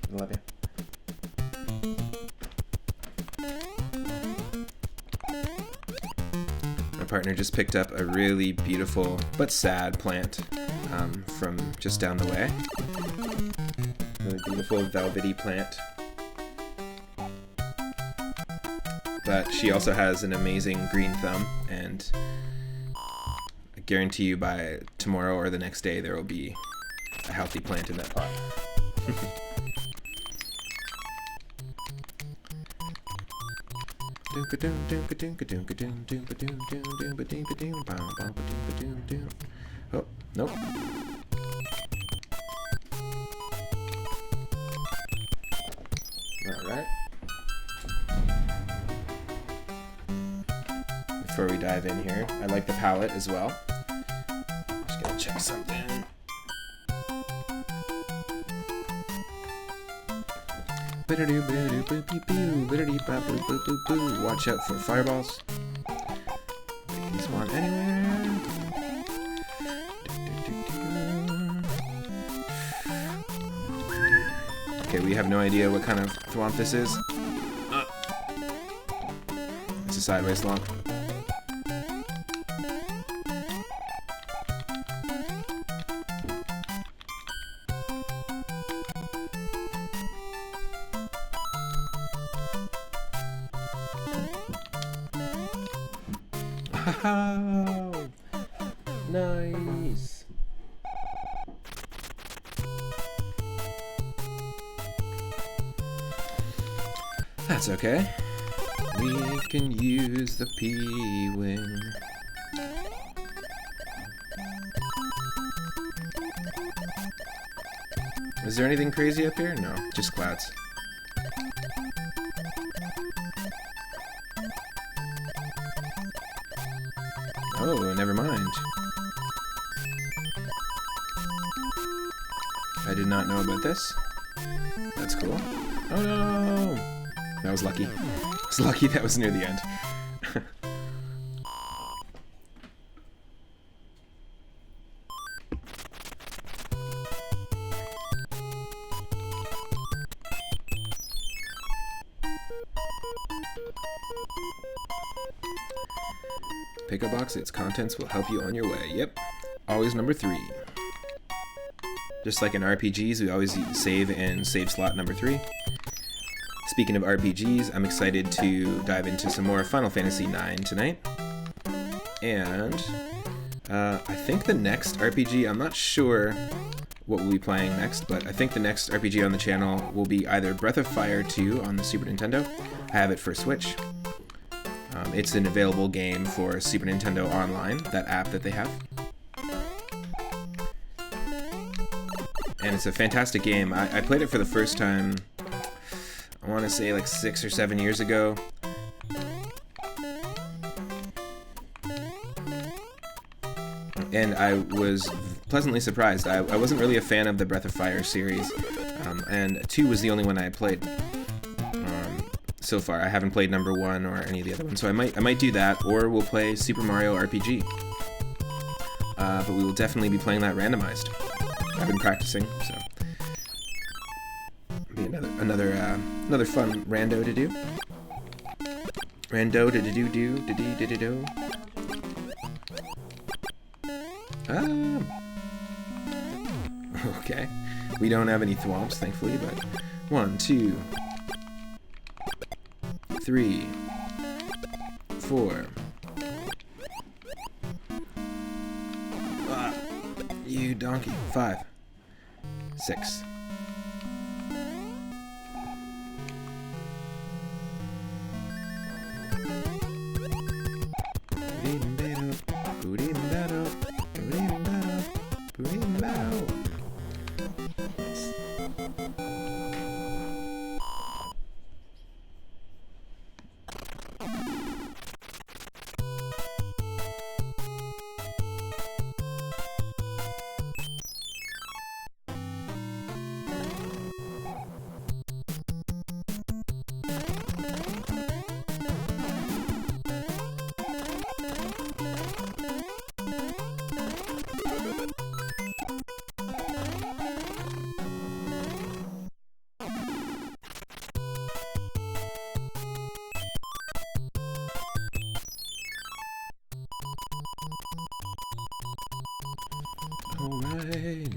I love you. My partner just picked up a really beautiful but sad plant from just down the way. Really beautiful velvety plant. But she also has an amazing green thumb, and I guarantee you by tomorrow or the next day there will be a healthy plant in that pot. Oh, nope. Alright. Before we dive in here, I like the palette as well. Just gonna check something. Watch out for fireballs. They can spawn anywhere. Okay, we have no idea what kind of thwomp this is. It's a sideways thwomp. Wow! Nice! That's okay. We can use the P-Wing. Is there anything crazy up here? No, just clouds. Oh, never mind. I did not know about this. That's cool. Oh no! That was lucky. I was lucky that was near the end. Pick a box, its contents will help you on your way. Yep. Always number 3. Just like in RPGs, we always save in save slot number 3. Speaking of RPGs, I'm excited to dive into some more Final Fantasy IX tonight. And I think the next RPG, I'm not sure what we'll be playing next, but I think the next RPG on the channel will be either Breath of Fire 2 on the Super Nintendo. I have it for Switch. It's an available game for Super Nintendo Online, that app that they have. And it's a fantastic game. I played it for the first time, I want to say like 6 or 7 years ago. And I was pleasantly surprised. I wasn't really a fan of the Breath of Fire series, and 2 was the only one I had played. So far, I haven't played number 1 or any of the other ones, so I might do that, or we'll play Super Mario RPG. But we will definitely be playing that randomized. I've been practicing, so be another fun rando to do. Rando to do. Okay. We don't have any thwomps, thankfully, but 1, 2, 3, 4. You donkey. 5, 6. Alright.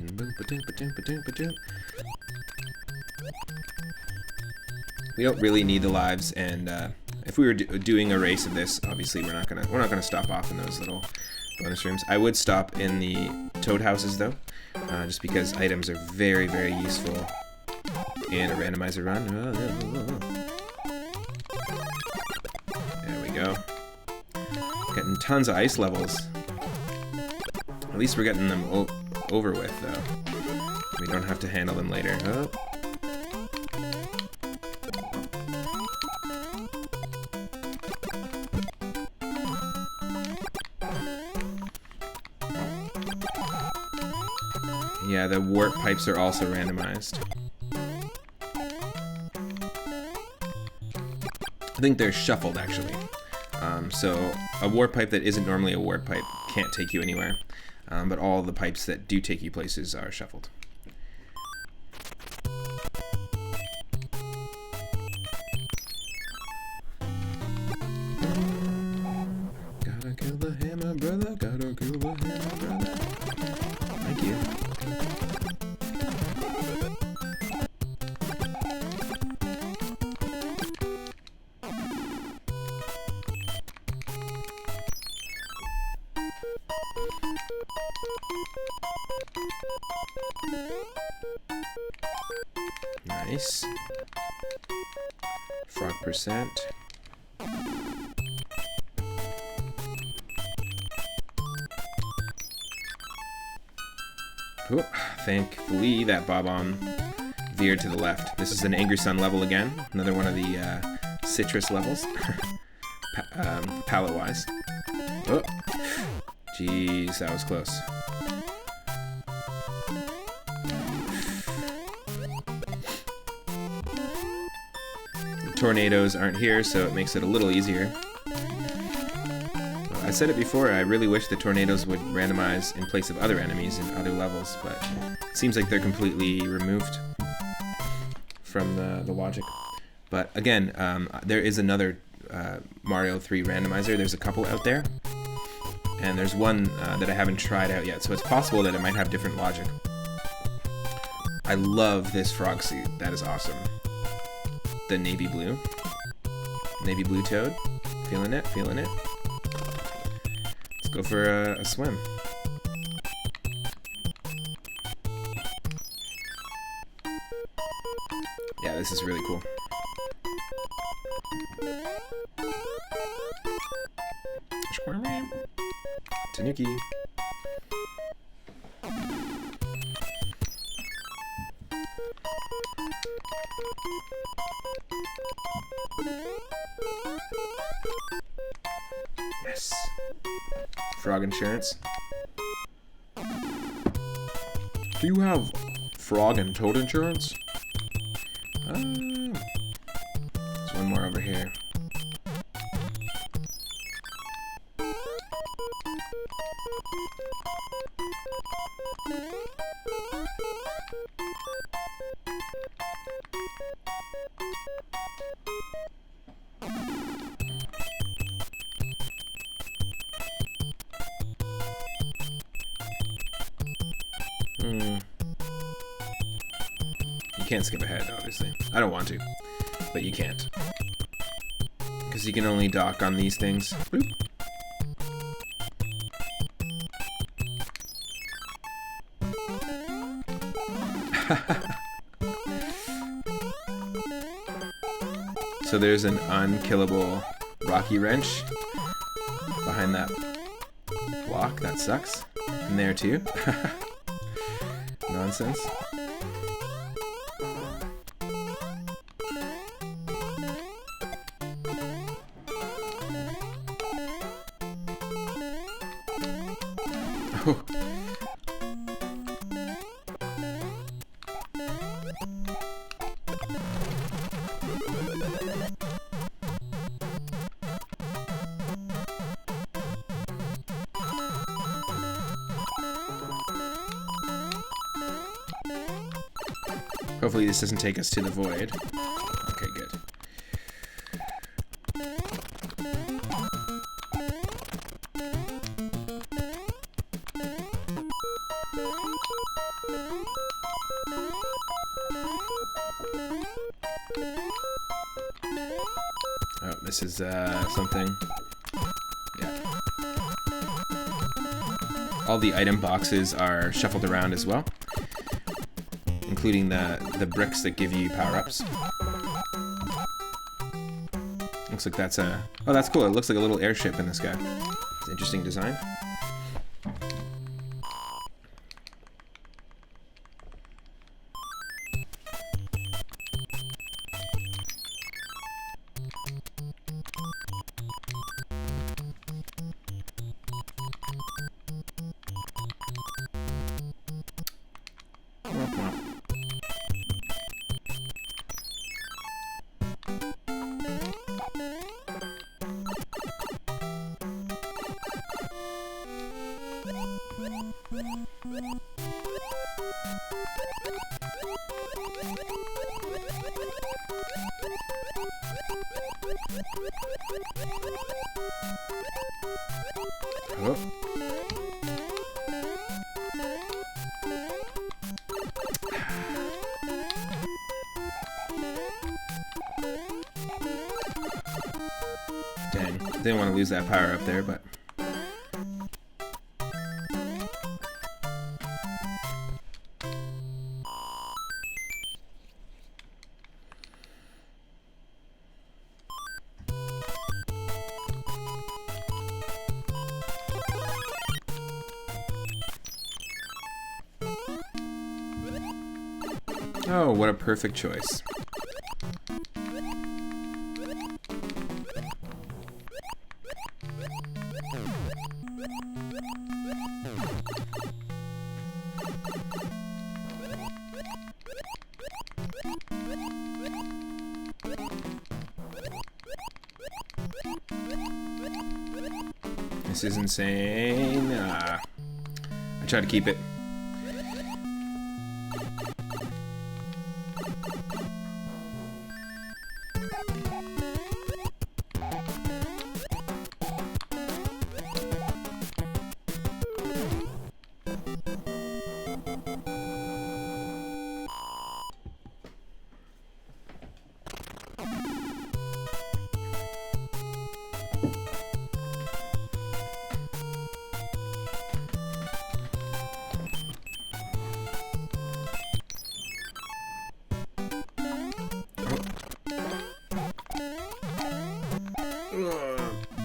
We don't really need the lives, and if we were doing a race of this, obviously we're not gonna stop off in those little bonus rooms. I would stop in the toad houses though, just because items are very, very useful in a randomizer run. There we go. Getting tons of ice levels. At least we're getting them over with, though. We don't have to handle them later. Oh. Yeah, the warp pipes are also randomized. I think they're shuffled, actually. So a warp pipe that isn't normally a warp pipe can't take you anywhere. But all the pipes that do take you places are shuffled. Gotta kill the hammer, brother. Gotta kill the hammer, brother. Thank you. Nice. Frog percent. Oh, thankfully that bob-omb veered to the left. This is an Angry Sun level again. Another one of the citrus levels. Palette-wise. Oh, jeez, that was close. Tornadoes aren't here, so it makes it a little easier. I said it before, I really wish the tornadoes would randomize in place of other enemies in other levels, but it seems like they're completely removed from the logic. But again, there is another Mario 3 randomizer. There's a couple out there, and there's one that I haven't tried out yet, so it's possible that it might have different logic. I love this frog suit. That is awesome. The navy blue toad. Feeling it, feeling it. Let's go for a swim. Yeah, this is really cool. Tanuki. Yes. Frog insurance. Do you have frog and toad insurance? There's one more over here. You can't skip ahead, obviously. I don't want to, but you can't. Because you can only dock on these things. Bloop. So there's an unkillable rocky wrench behind that block. That sucks. And there too. Nonsense. Oh. Hopefully this doesn't take us to the void. Okay, good. Oh, this is something. Yeah. All the item boxes are shuffled around as well, including the bricks that give you power-ups. Looks like that's a... Oh, that's cool. It looks like a little airship in the sky. It's an interesting design. Oh. Dang, didn't want to lose that power up there, but... Oh, what a perfect choice. This is insane. I try to keep it.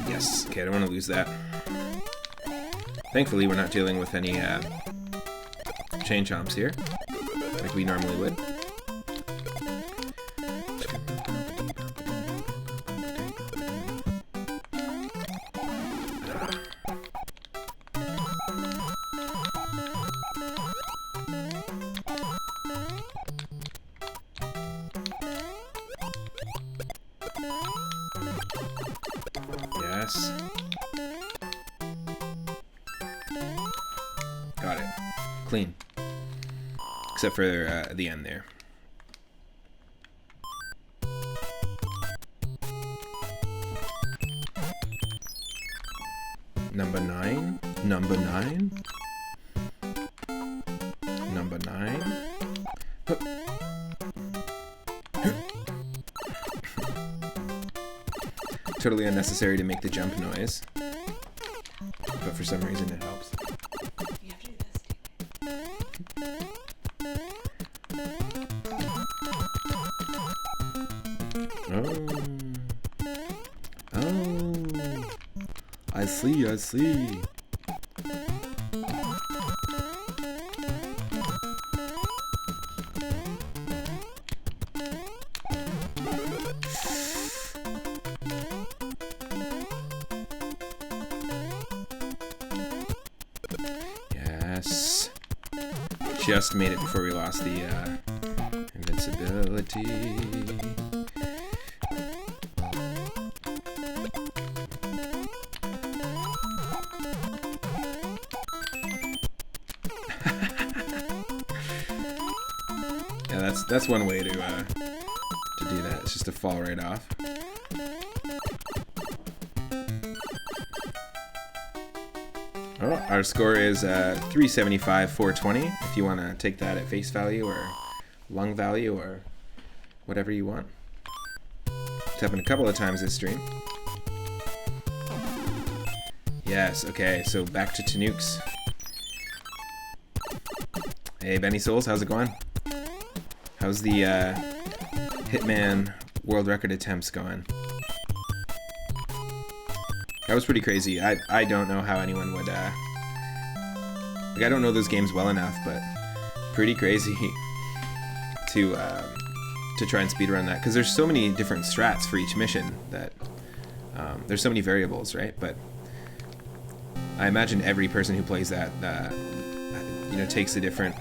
Yes, okay, I don't want to lose that. Thankfully, we're not dealing with any chain chomps here, like we normally would. Yes. Got it. Clean. Except for the end there. Number 9? Number 9? number 9. Totally unnecessary to make the jump noise, but for some reason it helps. You have to do this. Oh, I see, I see. Yes. Just made it before we lost the invincibility. Yeah, that's one way to do that. It's just to fall right off. Oh, our score is 375, 420. If you want to take that at face value or lung value or whatever you want. It's happened a couple of times this stream. Yes, okay, so back to Tanukes. Hey, Benny Souls, how's it going? How's the Hitman world record attempts going? That was pretty crazy. I don't know how anyone would, like, I don't know those games well enough, but pretty crazy to try and speedrun that, because there's so many different strats for each mission that there's so many variables, right? But I imagine every person who plays that, you know, takes a different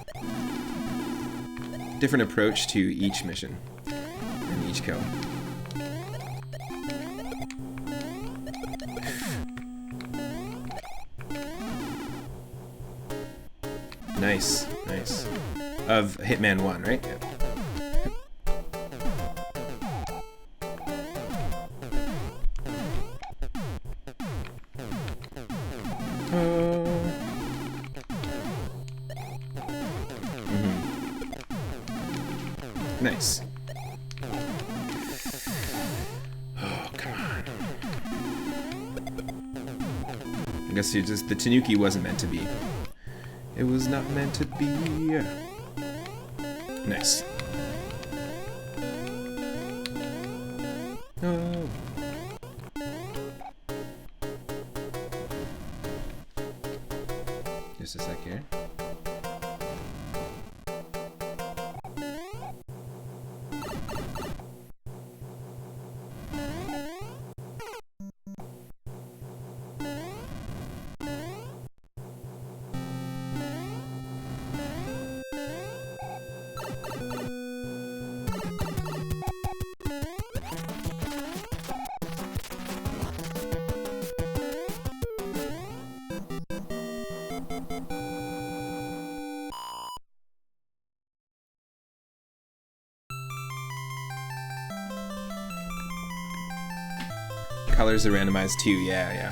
approach to each mission and each kill. Nice, nice. Of Hitman 1, right? Yep. Nice. Oh, come on. I guess you just, the Tanuki wasn't meant to be. It was not meant to be. Nice. Oh. Just a sec here. Colors are randomized too, yeah.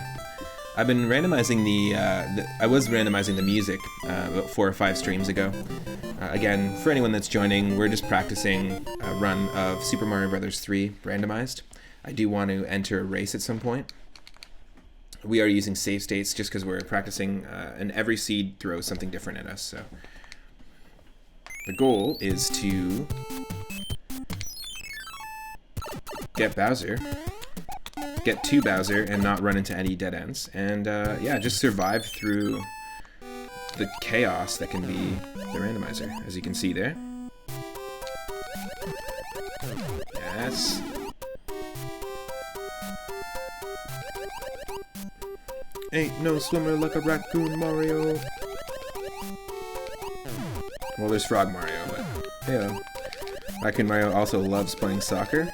I've been randomizing I was randomizing the music about 4 or 5 streams ago. Again, for anyone that's joining, we're just practicing a run of Super Mario Bros. 3 Randomized. I do want to enter a race at some point. We are using save states just because we're practicing, and every seed throws something different at us, so. The goal is to get Bowser, get to Bowser and not run into any dead ends, and yeah, just survive through the chaos that can be the randomizer, as you can see there. Yes. Ain't no swimmer like a raccoon Mario. Well, there's Frog Mario, but yeah. Raccoon Mario also loves playing soccer.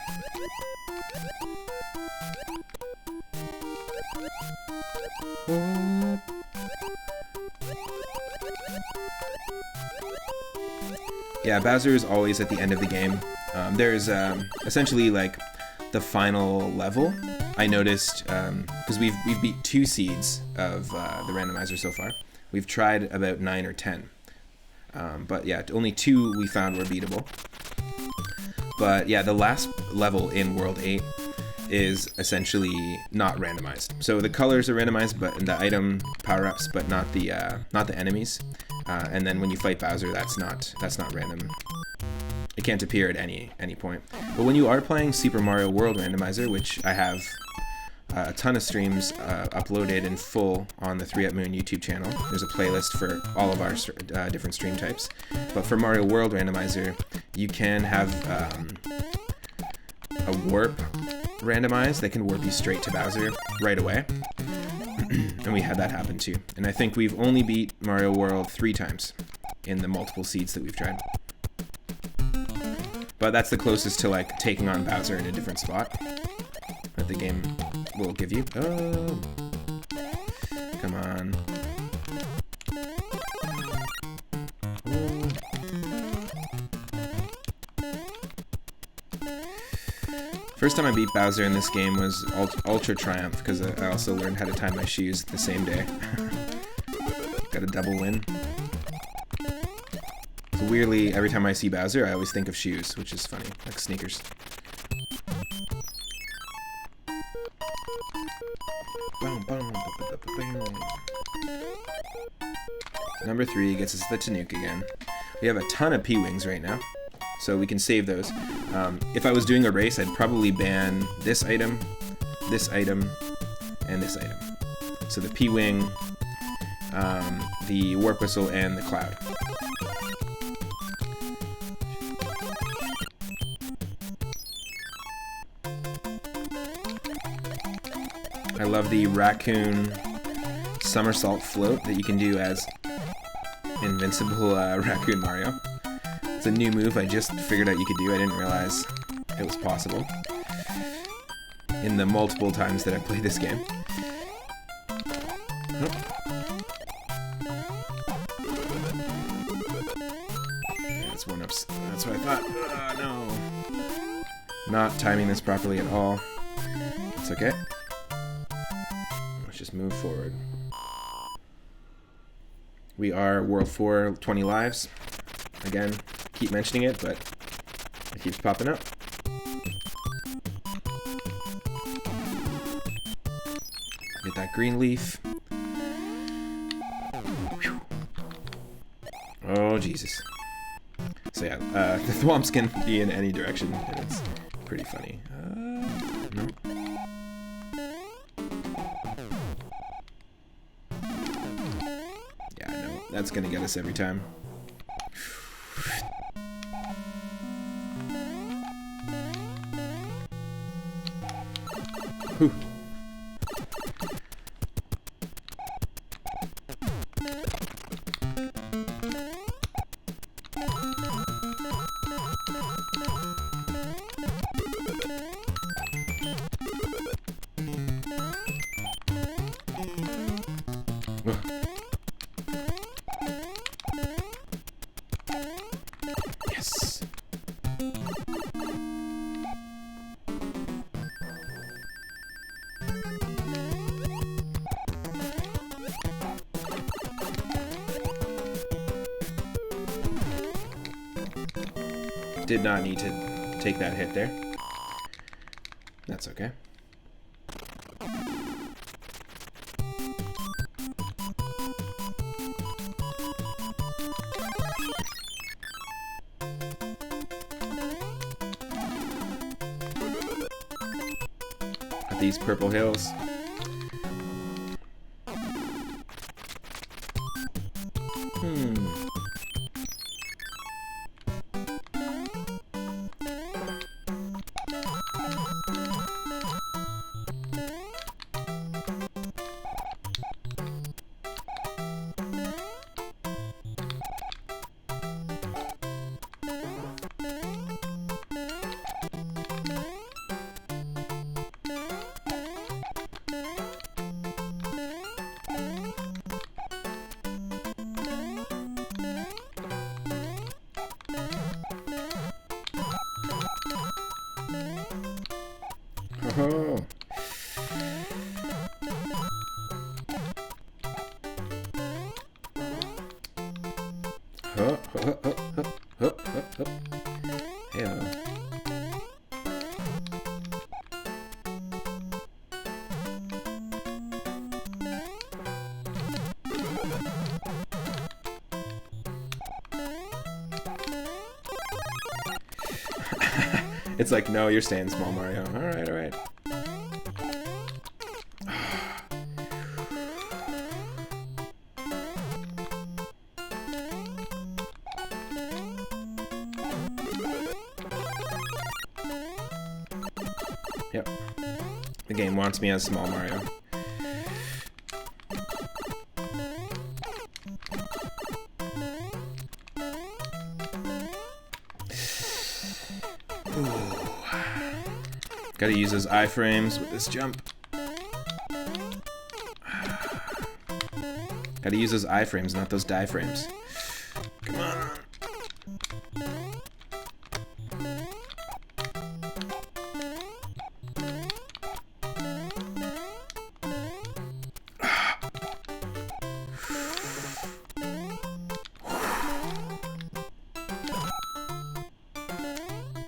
Yeah, Bowser is always at the end of the game. There's essentially like the final level. I noticed because we've beat 2 seeds of the randomizer so far. We've tried about 9 or 10. But yeah, only 2 we found were beatable. But yeah, the last level in World 8 is essentially not randomized. So the colors are randomized, but the item power-ups, but not the enemies. And then when you fight Bowser, that's not random. It can't appear at any point. But when you are playing Super Mario World Randomizer, which I have a ton of streams uploaded in full on the 3 Up Moon YouTube channel. There's a playlist for all of our different stream types. But for Mario World Randomizer, you can have a warp randomized that can warp you straight to Bowser right away. And we had that happen too. And I think we've only beat Mario World 3 times in the multiple seeds that we've tried. But that's the closest to like taking on Bowser in a different spot that the game will give you. Oh, come on. Oh. First time I beat Bowser in this game was Ultra Triumph, because I also learned how to tie my shoes the same day. Got a double win. So weirdly, every time I see Bowser, I always think of shoes, which is funny, like sneakers. Number 3 gets us the Tanuki again. We have a ton of P-Wings right now, so we can save those. If I was doing a race, I'd probably ban this item, and this item. So the P-Wing, the Warp Whistle, and the Cloud. I love the raccoon somersault float that you can do as Invincible Raccoon Mario. It's a new move I just figured out you could do. I didn't realize it was possible in the multiple times that I played this game. Oh. That's 1-ups. That's what I thought. No. Not timing this properly at all. It's okay. Let's just move forward. We are World 4, 20 lives. Again, keep mentioning it, but it keeps popping up. Get that green leaf. Whew. Oh, Jesus. So yeah, the thwomps can be in any direction, and it's pretty funny. No. That's gonna get us every time. Whew. Yes. Did not need to take that hit there. That's okay. At these purple hills. Oh. Hey-oh. It's like, no, you're staying small, Mario. Alright, alright. Yep. The game wants me as small Mario. Gotta use those iframes with this jump. Gotta use those iframes, not those die frames. Come on.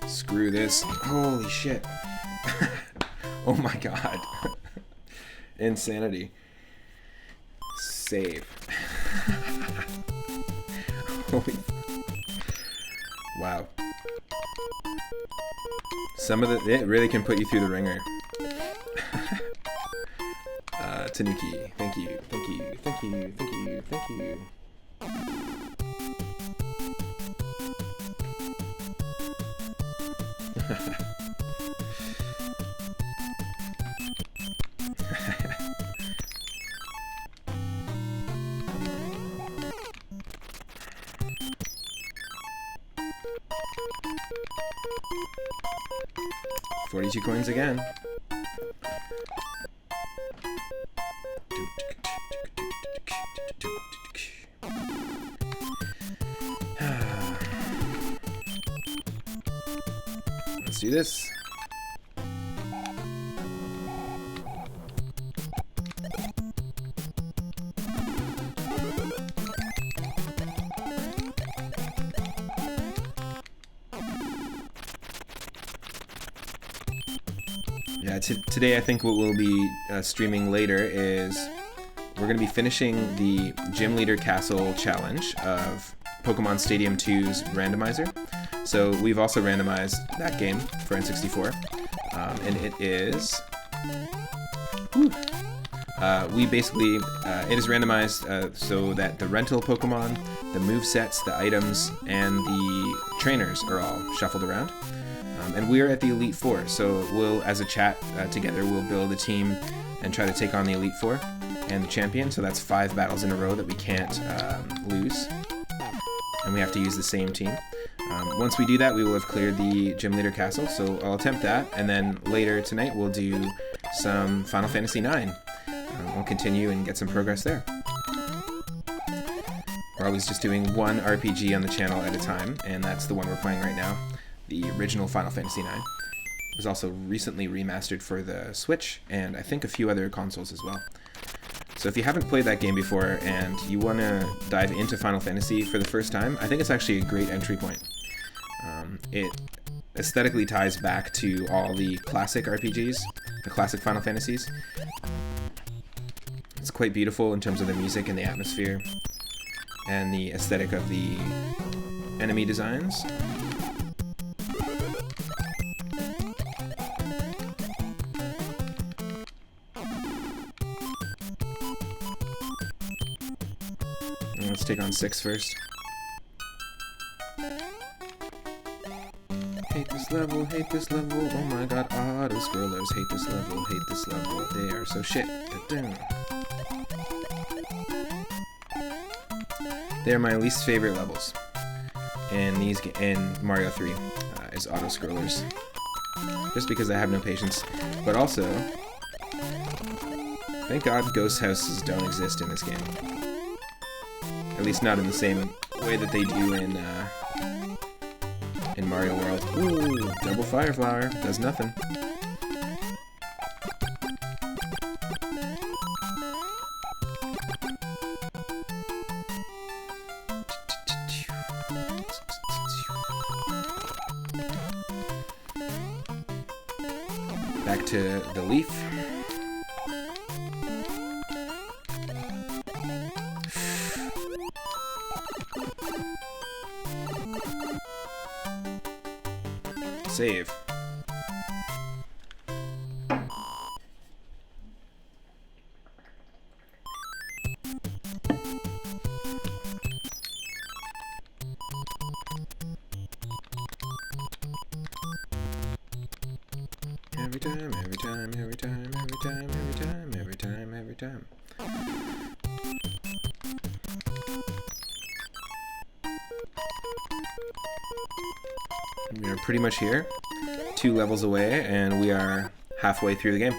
Screw this. Holy shit. Oh my god. Insanity. Save. Holy. Wow. Some of it really can put you through the ringer. Tanuki, thank you, thank you, thank you, thank you, thank you. $42 coins again. Let's do this. Yeah, today I think what we'll be streaming later is we're going to be finishing the Gym Leader Castle challenge of Pokemon Stadium 2's Randomizer. So we've also randomized that game for N64, and it is... we basically... it is randomized so that the rental Pokemon, the movesets, the items, and the trainers are all shuffled around. And we're at the Elite Four, so we'll, as a chat together, we'll build a team and try to take on the Elite Four and the champion. So that's 5 battles in a row that we can't lose, and we have to use the same team. Once we do that, we will have cleared the Gym Leader Castle, so I'll attempt that, and then later tonight we'll do some Final Fantasy IX. We'll continue and get some progress there. We're always just doing one RPG on the channel at a time, and that's the one we're playing right now. The original Final Fantasy IX. It was also recently remastered for the Switch, and I think a few other consoles as well. So if you haven't played that game before, and you want to dive into Final Fantasy for the first time, I think it's actually a great entry point. It aesthetically ties back to all the classic RPGs, the classic Final Fantasies. It's quite beautiful in terms of the music and the atmosphere, and the aesthetic of the enemy designs. Let's take on 6 first. Hate this level, hate this level. Oh my god, auto scrollers. Hate this level, hate this level. They are so shit. They're my least favorite levels. And in Mario 3 is auto scrollers. Just because I have no patience. But also, thank god ghost houses don't exist in this game. At least not in the same way that they do in Mario World. Ooh, double fire flower. Does nothing. Back to the leaf. Save. Every time, every time, every time, every time, every time, every time, every time. We are pretty much here, 2 levels away, and we are halfway through the game.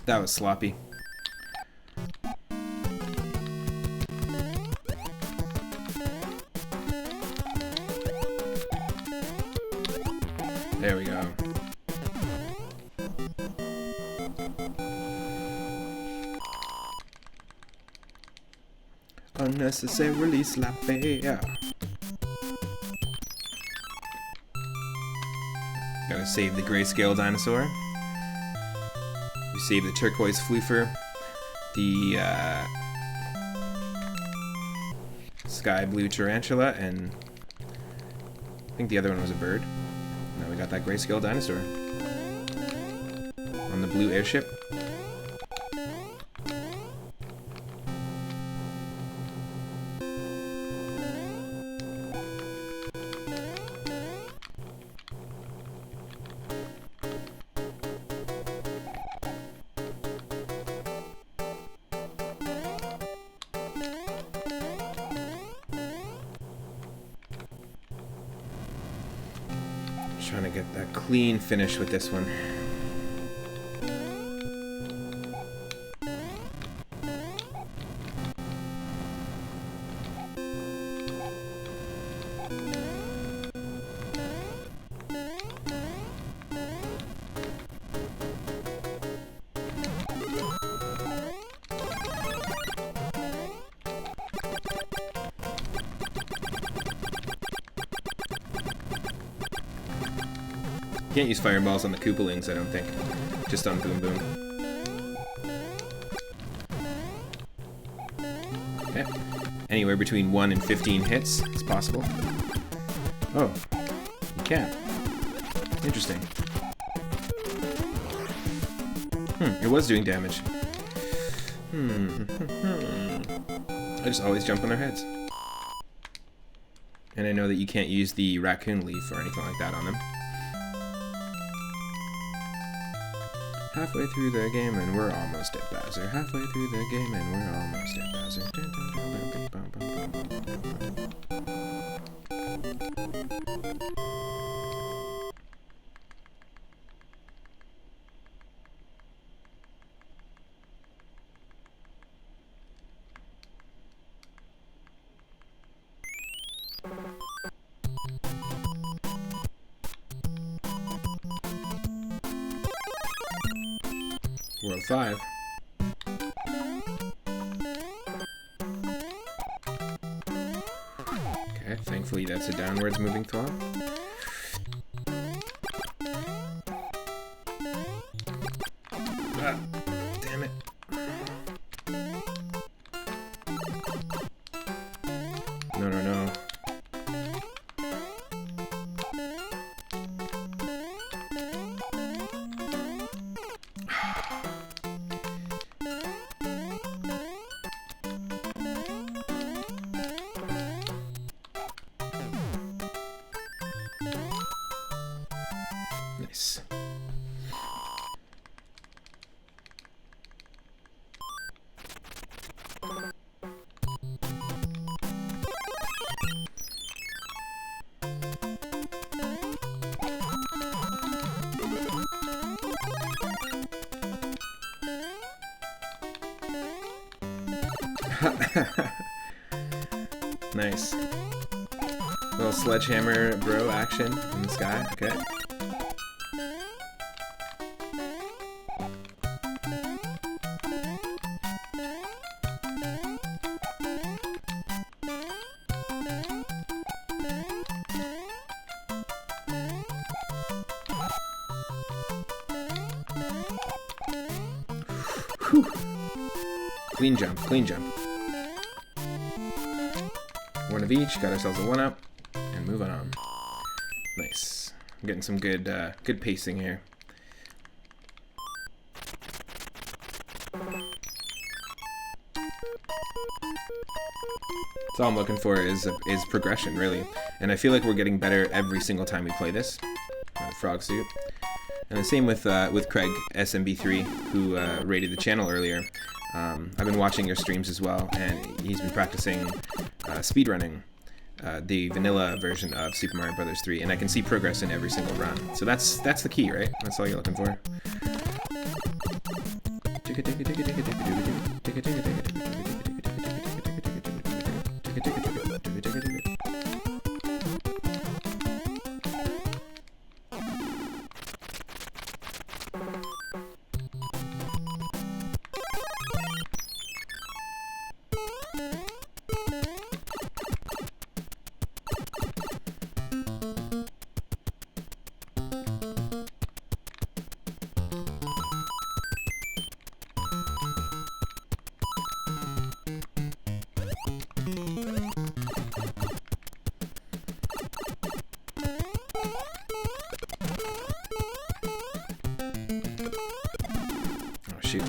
That was sloppy. There we go. Unnecessarily sloppy. Yeah. Gotta save the grayscale dinosaur. We save the turquoise floofer, the sky blue tarantula, and I think the other one was a bird. Now we got that grayscale dinosaur on the blue airship. Trying to get that clean finish with this one. Can't use fireballs on the Koopalings, I don't think. Just on Boom Boom. Okay. Anywhere between 1 and 15 hits is possible. Oh, you can. Interesting. It was doing damage. I just always jump on their heads. And I know that you can't use the raccoon leaf or anything like that on them. Halfway through the game and we're almost at Bowser. Halfway through the game and we're almost at Bowser. World 5. Okay, thankfully that's a downwards moving throw. Ah, damn it. No, no, no. Nice. Nice. Little sledgehammer bro action in the sky. Okay. Whew. Clean jump, clean jump. One of each, got ourselves a 1-up, and moving on. Nice. I'm getting some good good pacing here. That's all I'm looking for is progression, really. And I feel like we're getting better every single time we play this. Frog suit. And the same with Craig, SMB3, who rated the channel earlier. I've been watching your streams as well, and he's been practicing speedrunning the vanilla version of Super Mario Bros. 3, and I can see progress in every single run. So that's the key, right? That's all you're looking for. Shoot.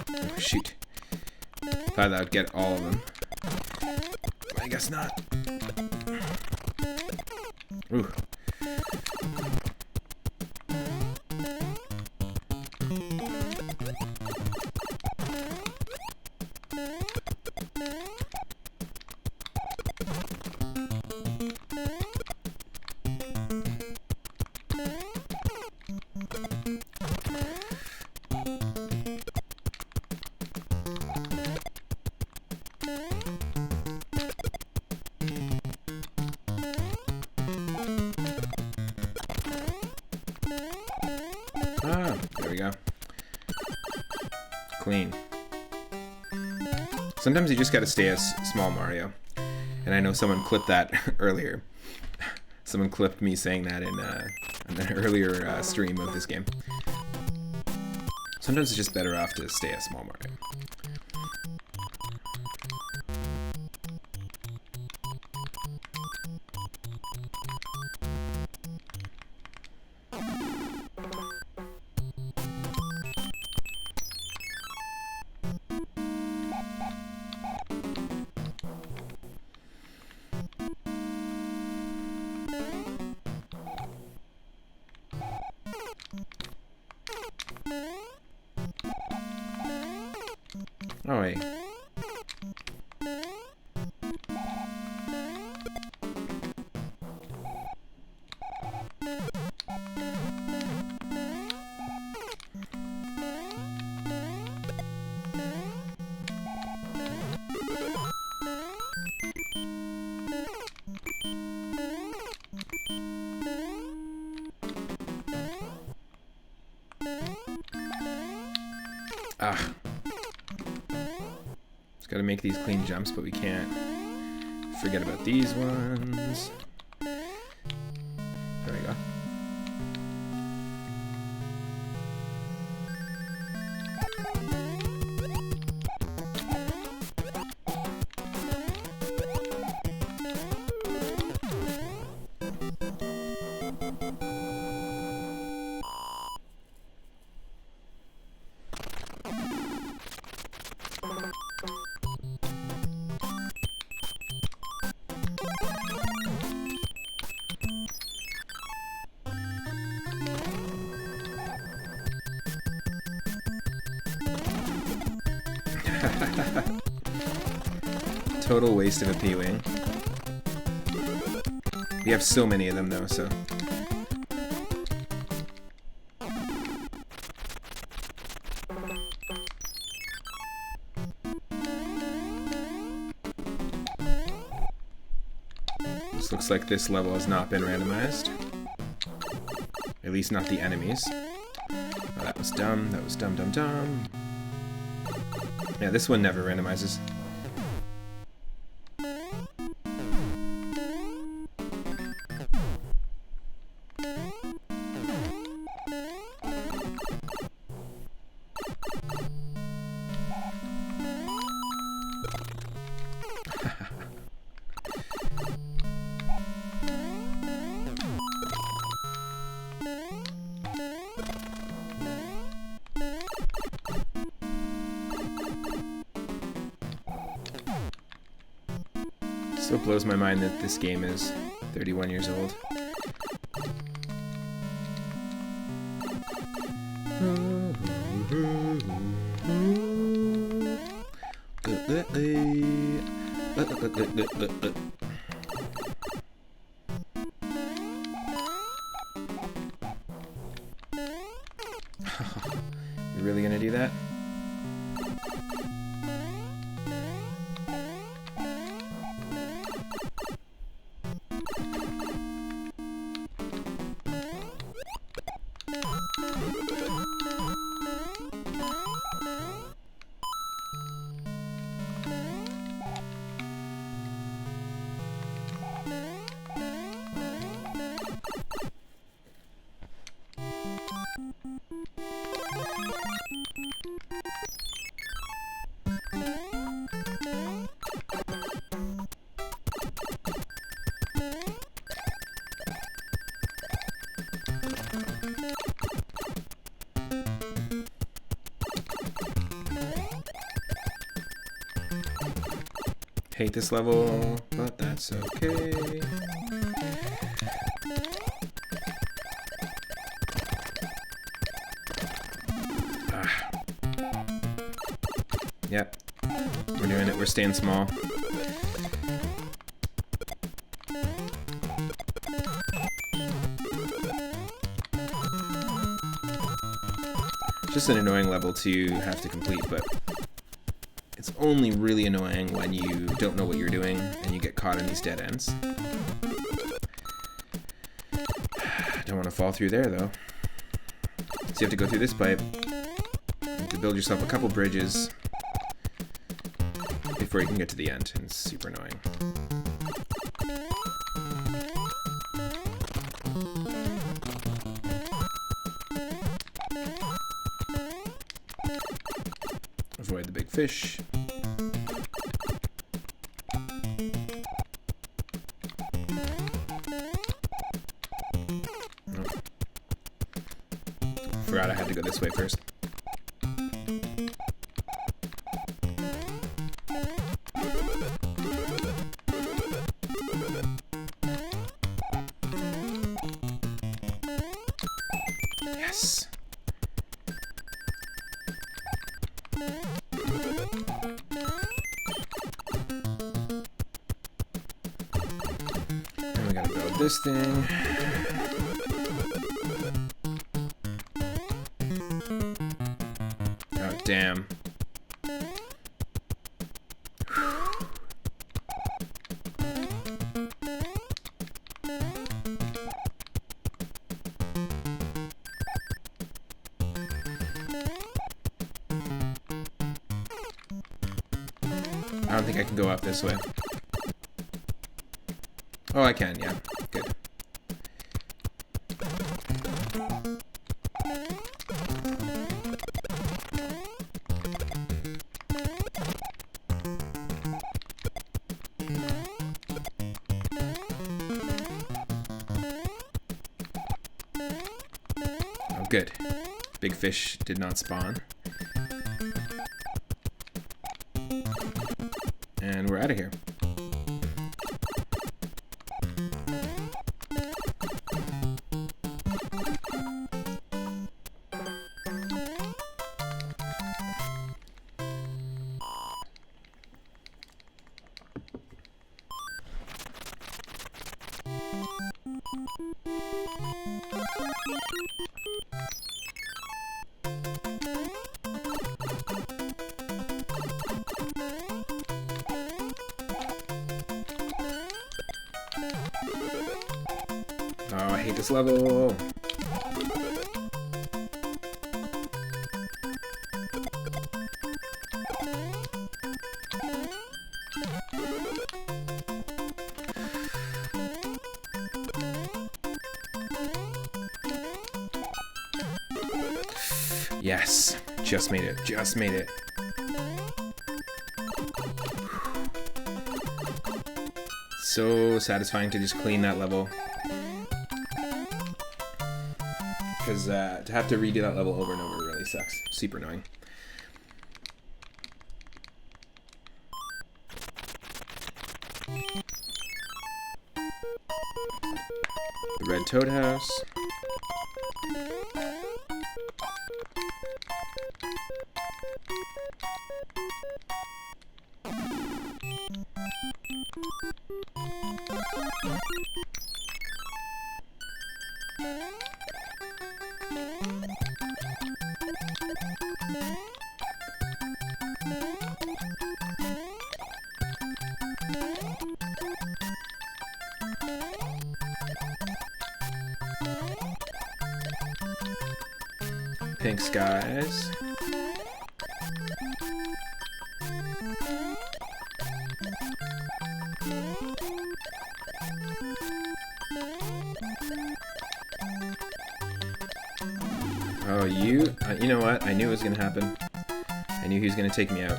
Oh, shoot. Thought that would get all of them. I guess not. Ooh. Ah, there we go. Clean. Sometimes you just gotta stay as small Mario. And I know someone clipped that earlier. Someone clipped me saying that in an earlier stream of this game. Sometimes it's just better off to stay a small Mario. Oh wait. Ah. Just gotta make these clean jumps, but we can't forget about these ones. There we go. Total waste of a P-Wing. We have so many of them though, so... This looks like this level has not been randomized. At least not the enemies. Oh, that was dumb. That was dumb. Yeah, this one never randomizes. Still blows my mind that this game is 31 years old. You're really gonna do that? Hate this level, but that's okay. Yep, we're doing it. We're staying small. Just an annoying level to have to complete, but it's only really annoying when you don't know what you're doing and you get caught in these dead ends. Don't want to fall through there though. So you have to go through this pipe. You have to build yourself a couple bridges before you can get to the end, and it's super annoying. Avoid the big fish. Oh. Forgot I had to go this way first. Yes. And we gotta build this thing. Oh, damn. I don't think I can go up this way. Oh, I can, yeah. Good. Oh, good. Big fish did not spawn. And we're out of here. Oh, I hate this level. Yes, just made it, just made it. So satisfying to just clean that level. Because to have to redo that level over and over really sucks. Super annoying. The Red Toad House. Pink skies. Oh, you know what? I knew it was gonna happen. I knew he was gonna take me out.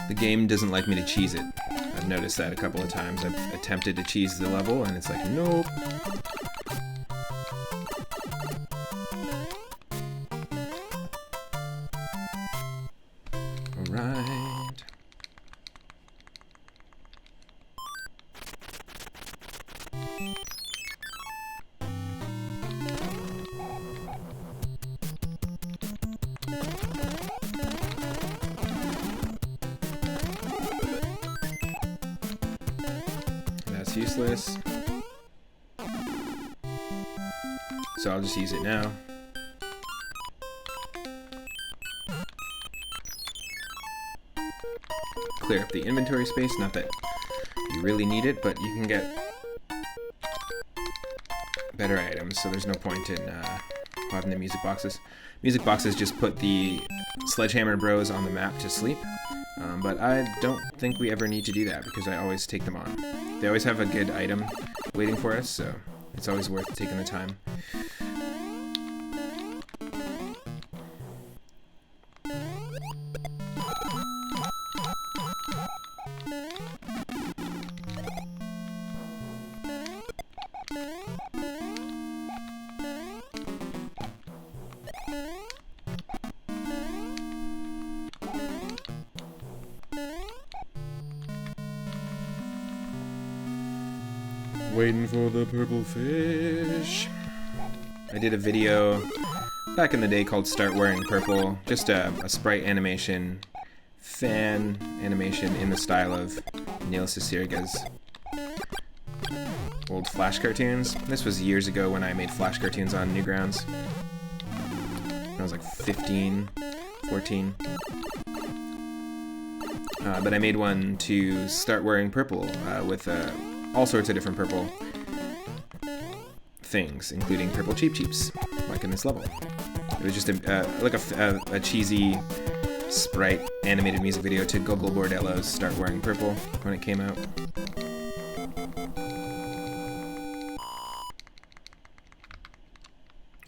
The game doesn't like me to cheese it. I've noticed that a couple of times. I've attempted to cheese the level, and it's like, nope. Alright. That's useless. So I'll just use it now. Clear up the inventory space, not that you really need it, but you can get better items, so there's no point in having the music boxes. Music boxes just put the Sledgehammer Bros on the map to sleep, but I don't think we ever need to do that because I always take them on. They always have a good item waiting for us, so it's always worth taking the time. Waiting for the purple fish. I did a video back in the day called Start Wearing Purple. Just a sprite animation, fan animation in the style of Neil Cicierga's old Flash cartoons. This was years ago when I made Flash cartoons on Newgrounds. I was like 15, 14. But I made one to Start Wearing Purple with all sorts of different purple things, including purple Cheep Cheeps, like in this level. It was just like a cheesy sprite animated music video to Gogol Bordello's Start Wearing Purple when it came out.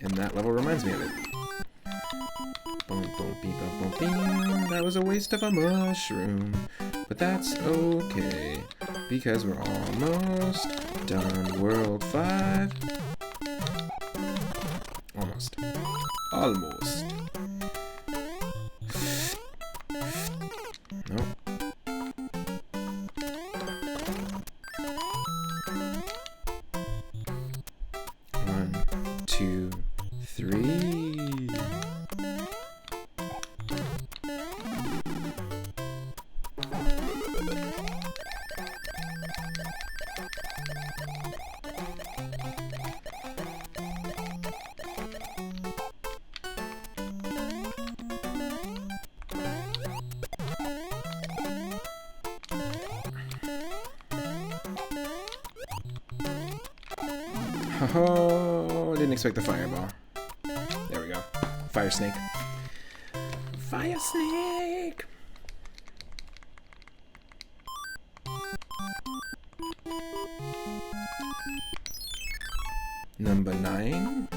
And that level reminds me of it. Boom, boom, beep, boom, boom, that was a waste of a mushroom, but that's okay, because we're almost done World 5. Almost. Almost. Nope. One, two, three. Oh, didn't expect the fireball. There we go. Fire snake. Fire snake! Number 9.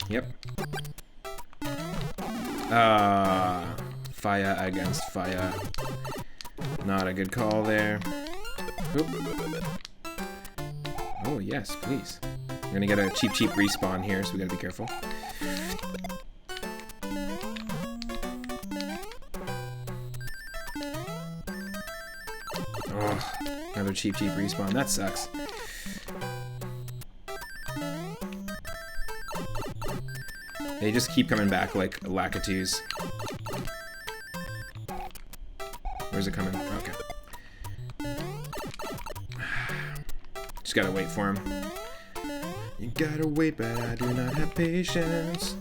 Yep. Fire against fire. Not a good call there. Oop. Oh, yes, please. We're gonna get a cheap respawn here, so we gotta be careful. Oh, another cheap respawn. That sucks. They just keep coming back like lakitus. Where's it coming? Okay. Just gotta wait for him. You gotta wait, but I do not have patience.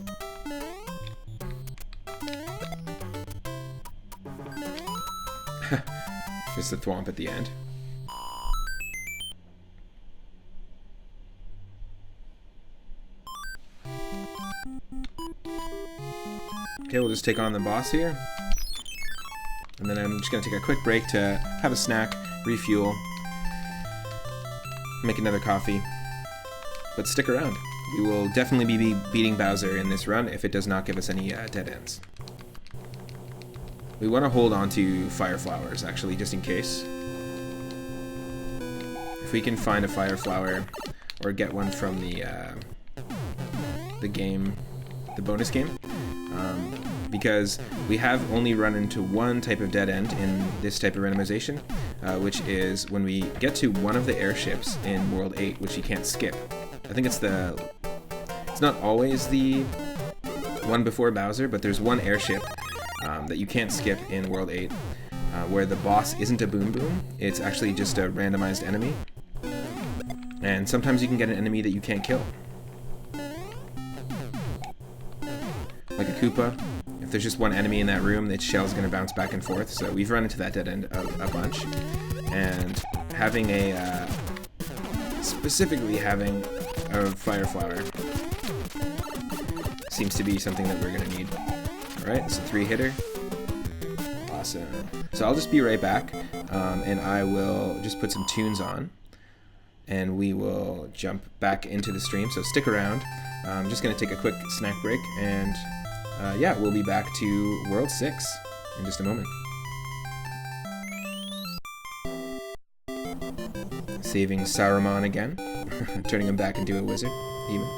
It's the thwomp at the end. Okay, we'll just take on the boss here. And then I'm just going to take a quick break to have a snack, refuel, make another coffee. But stick around. We will definitely be beating Bowser in this run if it does not give us any dead ends. We want to hold on to fire flowers, actually, just in case. If we can find a fire flower or get one from the game, the bonus game. Because we have only run into one type of dead end in this type of randomization, which is when we get to one of the airships in World 8, which you can't skip. I think it's not always the one before Bowser, but there's one airship that you can't skip in World 8, where the boss isn't a Boom Boom, it's actually just a randomized enemy. And sometimes you can get an enemy that you can't kill. Like a Koopa. If there's just one enemy in that room, the shell's going to bounce back and forth. So we've run into that dead end a bunch. And having specifically having a fire flower seems to be something that we're going to need. Alright, it's a 3-hitter. Awesome. So I'll just be right back, and I will just put some tunes on, and we will jump back into the stream. So stick around. I'm just going to take a quick snack break, and yeah, we'll be back to World 6 in just a moment. Saving Saruman again, turning him back into a wizard, even.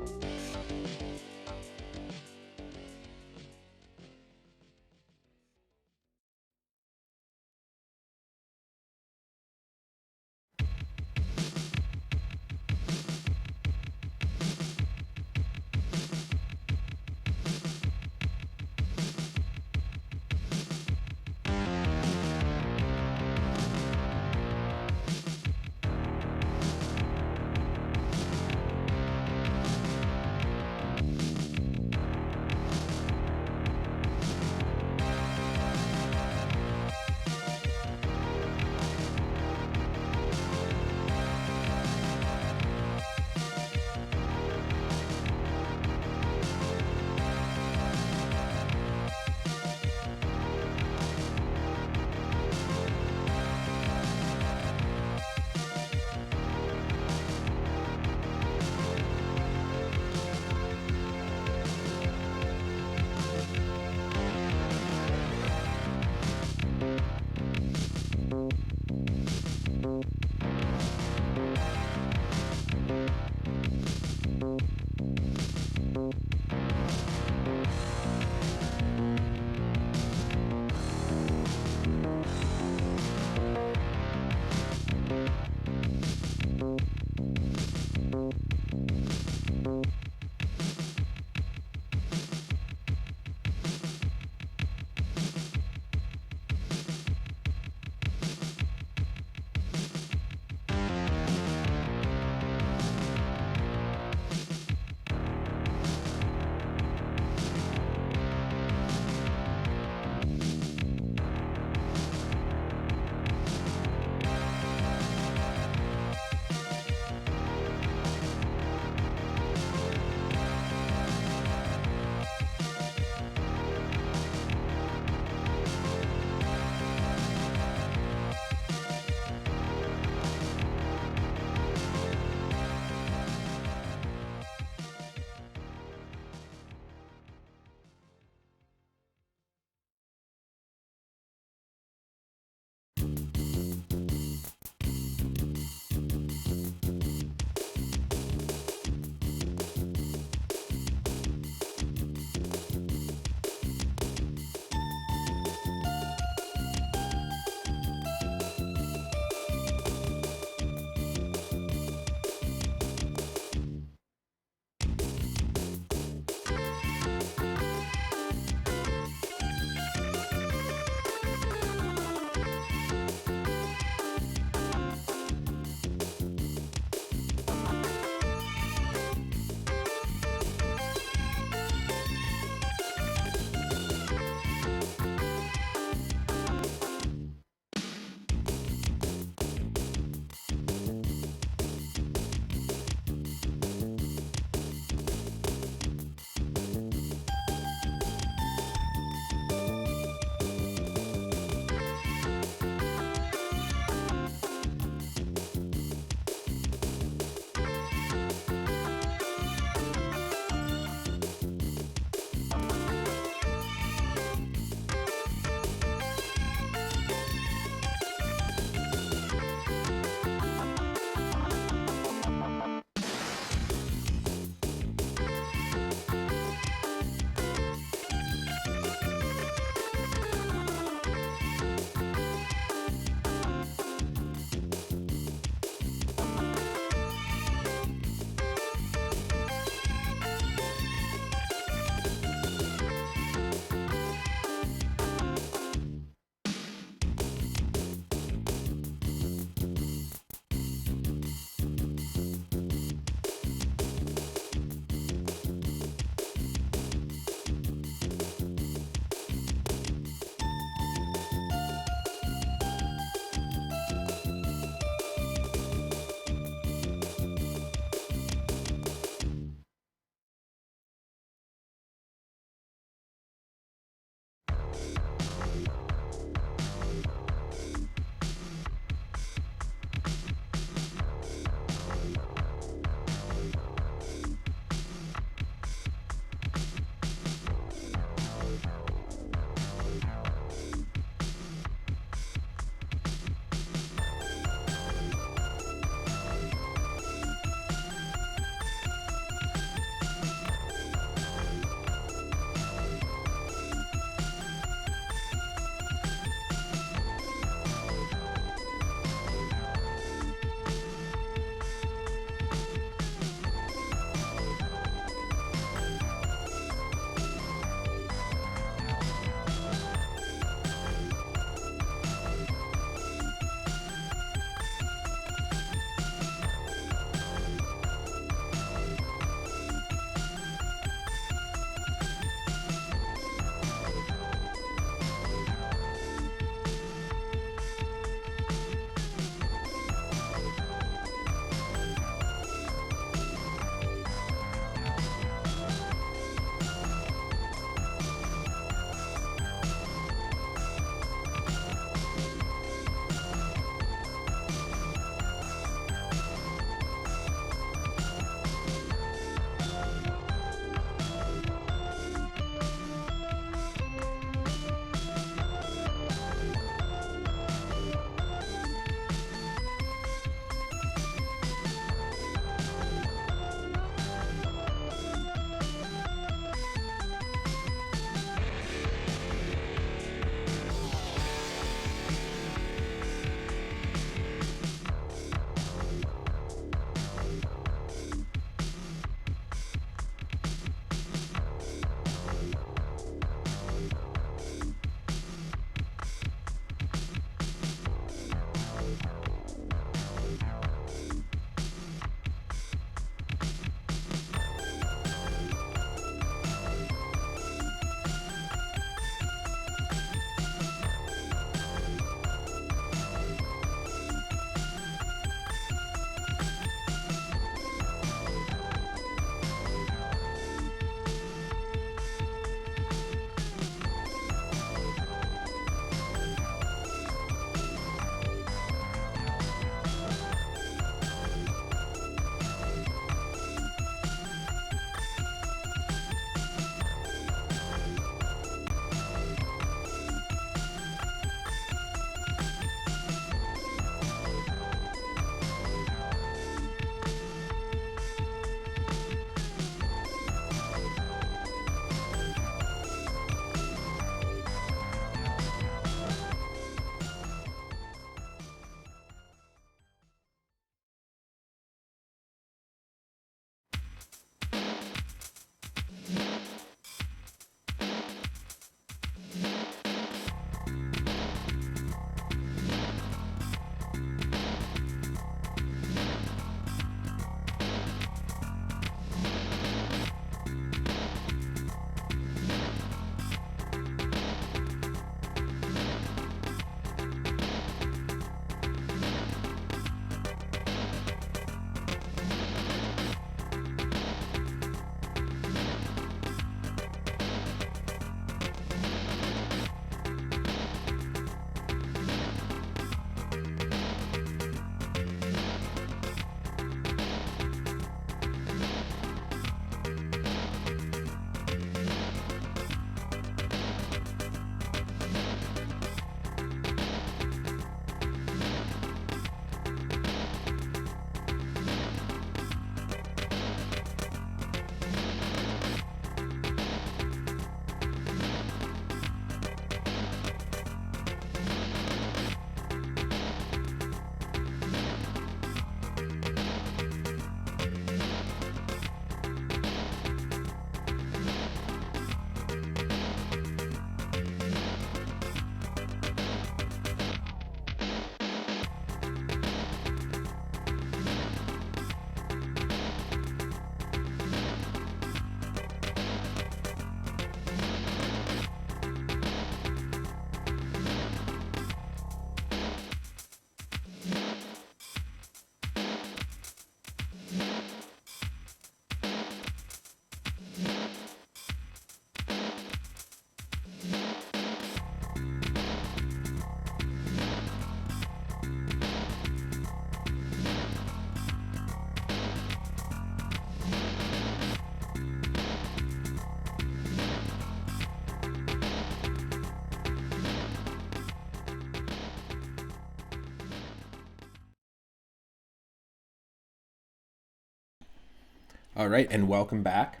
All right, and welcome back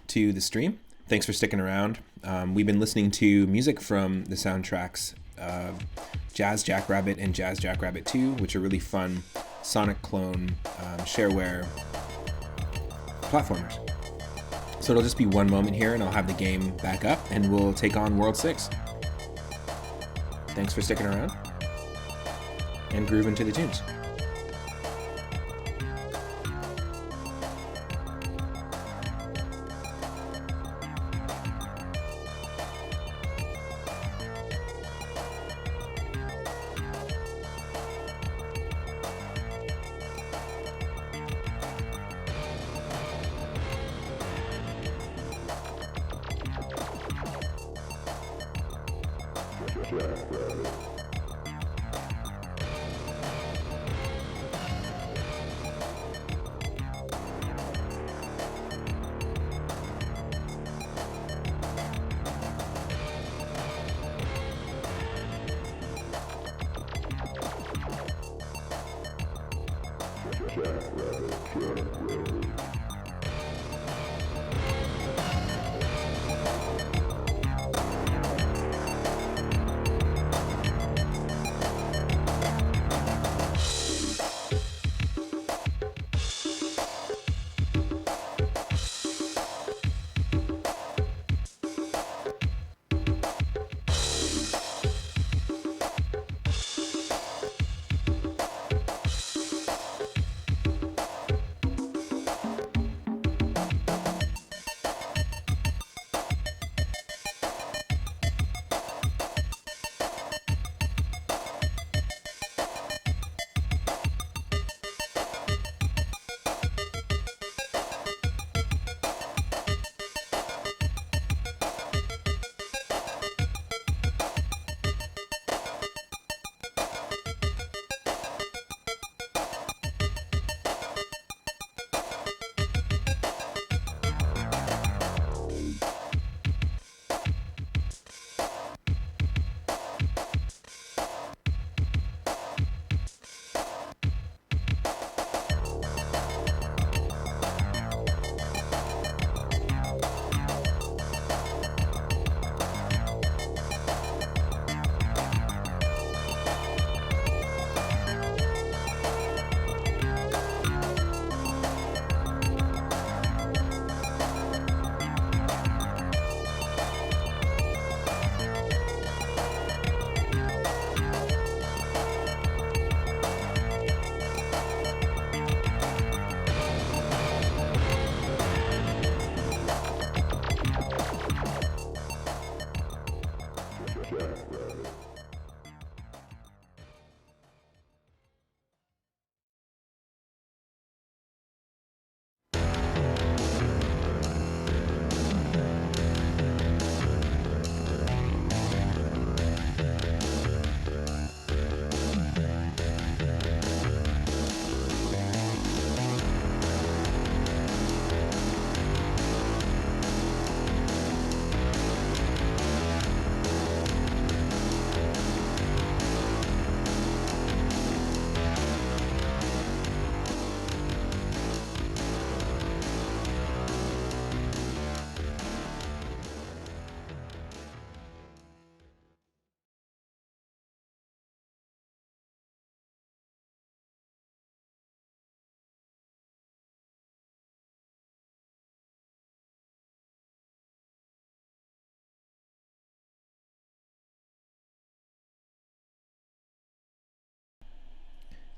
to the stream. Thanks for sticking around. We've been listening to music from the soundtracks Jazz Jackrabbit and Jazz Jackrabbit 2, which are really fun Sonic clone shareware platformers. So it'll just be one moment here and I'll have the game back up and we'll take on World 6. Thanks for sticking around and groove into the tunes.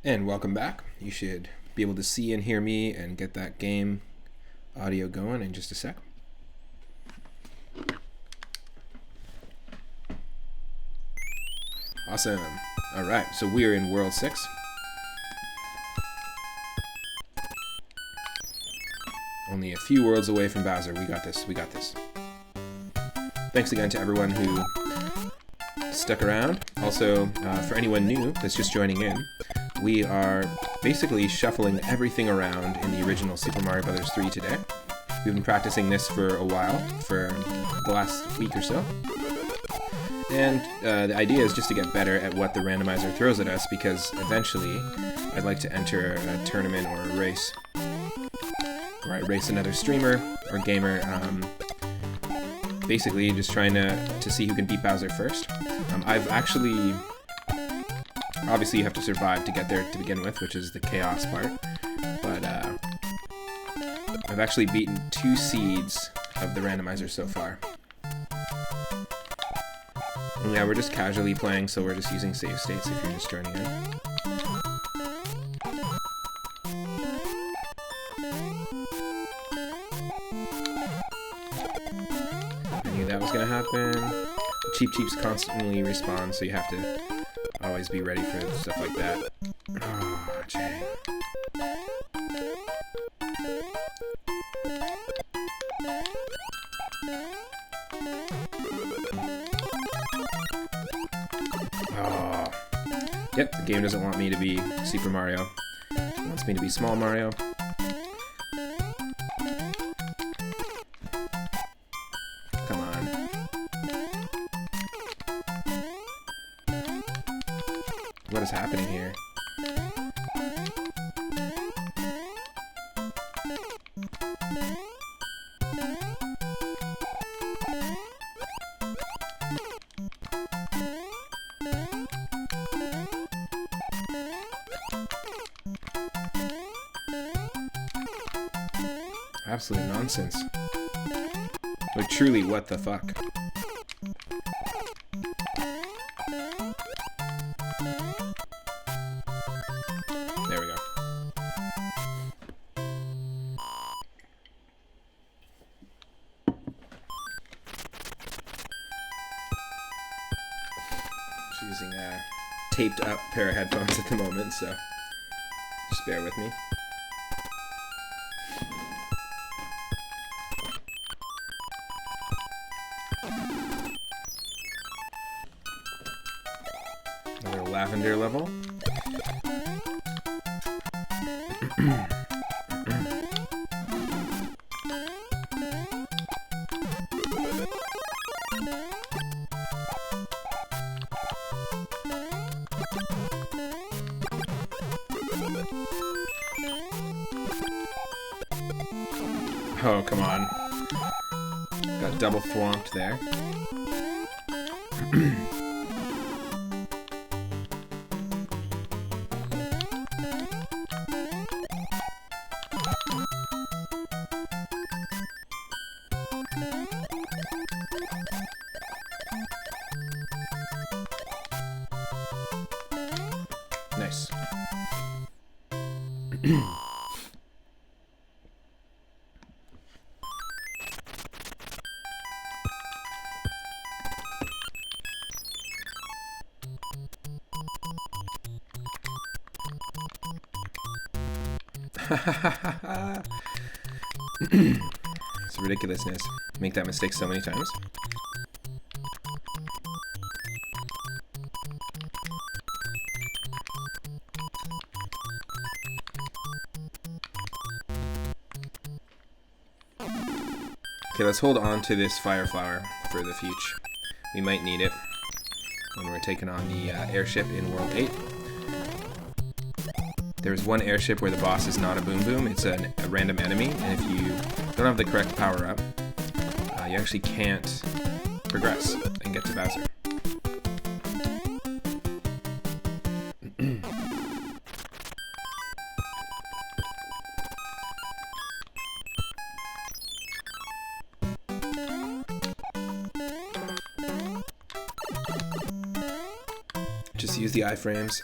And welcome back. You should be able to see and hear me and get that game audio going in just a sec. Awesome. All right, so we're in World 6. Only a few worlds away from Bowser. We got this. We got this. Thanks again to everyone who stuck around. Also, for anyone new that's just joining in, we are basically shuffling everything around in the original Super Mario Bros. 3 today. We've been practicing this for a while, for the last week or so. And the idea is just to get better at what the randomizer throws at us, because eventually I'd like to enter a tournament or a race, where I race another streamer or gamer, basically just trying to see who can beat Bowser first. I've actually... Obviously you have to survive to get there to begin with, which is the chaos part, but I've actually beaten 2 seeds of the randomizer so far. And yeah, we're just casually playing, so we're just using save states if you're just joining in. I knew that was gonna happen. The Cheep Cheeps constantly respawn, so you have to always be ready for stuff like that. Oh, Jay. Oh. Yep, the game doesn't want me to be Super Mario. It wants me to be Small Mario. Come on. What is happening here? Absolute nonsense. Like, truly, what the fuck? There we go. Just using a taped up pair of headphones at the moment, so just bear with me. Another lavender level. Oh, come on. Got double thwomped there. Nice. It's ridiculousness. Make that mistake so many times. Okay, let's hold on to this fire flower for the future. We might need it when we're taking on the airship in World 8. There's one airship where the boss is not a Boom Boom, it's a random enemy, and if you don't have the correct power-up, you actually can't progress and get to Bowser. Just use the iframes.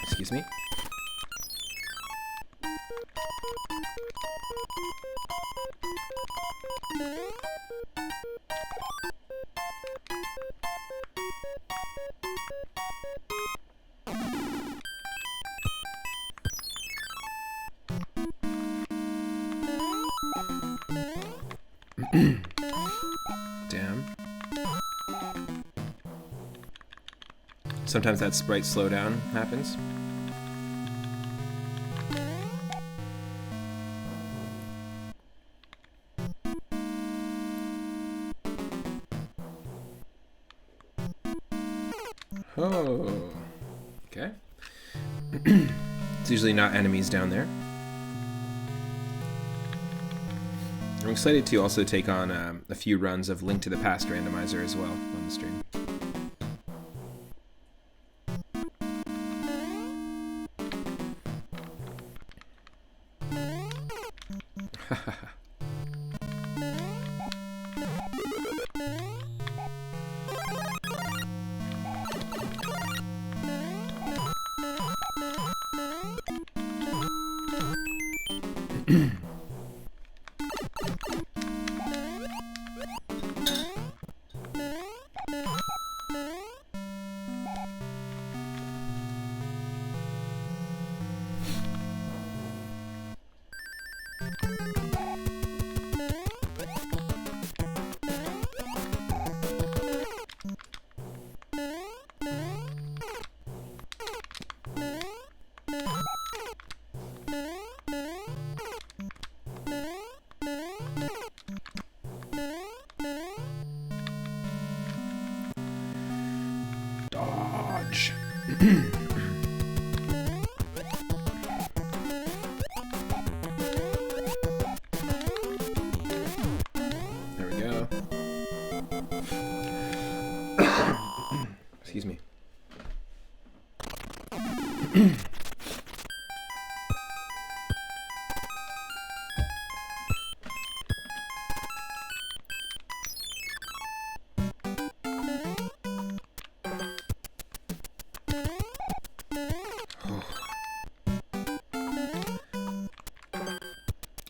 Excuse me. Damn. Sometimes that sprite slowdown happens. Oh, okay. It's usually not enemies down there. I'm excited to also take on a few runs of Link to the Past Randomizer as well on the stream. Dodge. There we go. Excuse me.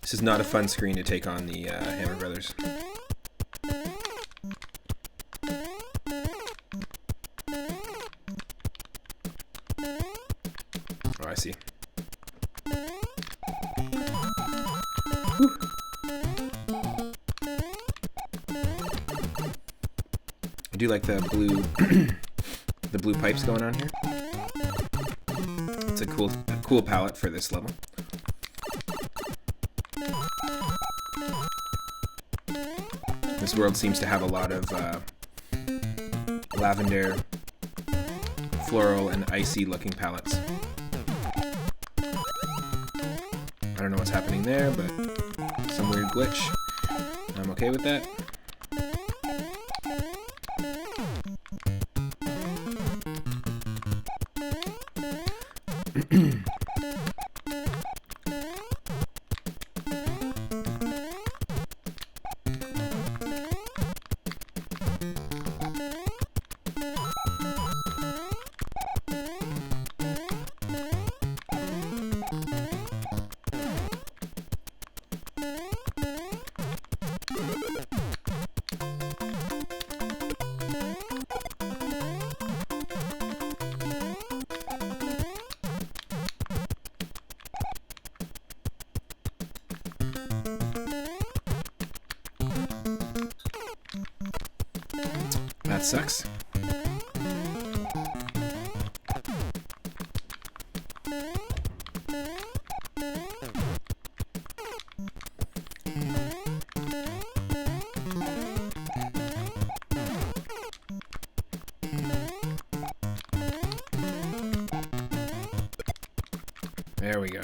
This is not a fun screen to take on the Hammer Brothers. Oh, I see. Whew. I do like the blue, the blue pipes going on here. It's a cool palette for this level. This world seems to have a lot of lavender, floral, and icy looking palettes. I don't know what's happening there, but some weird glitch. I'm okay with that. That sucks. There we go.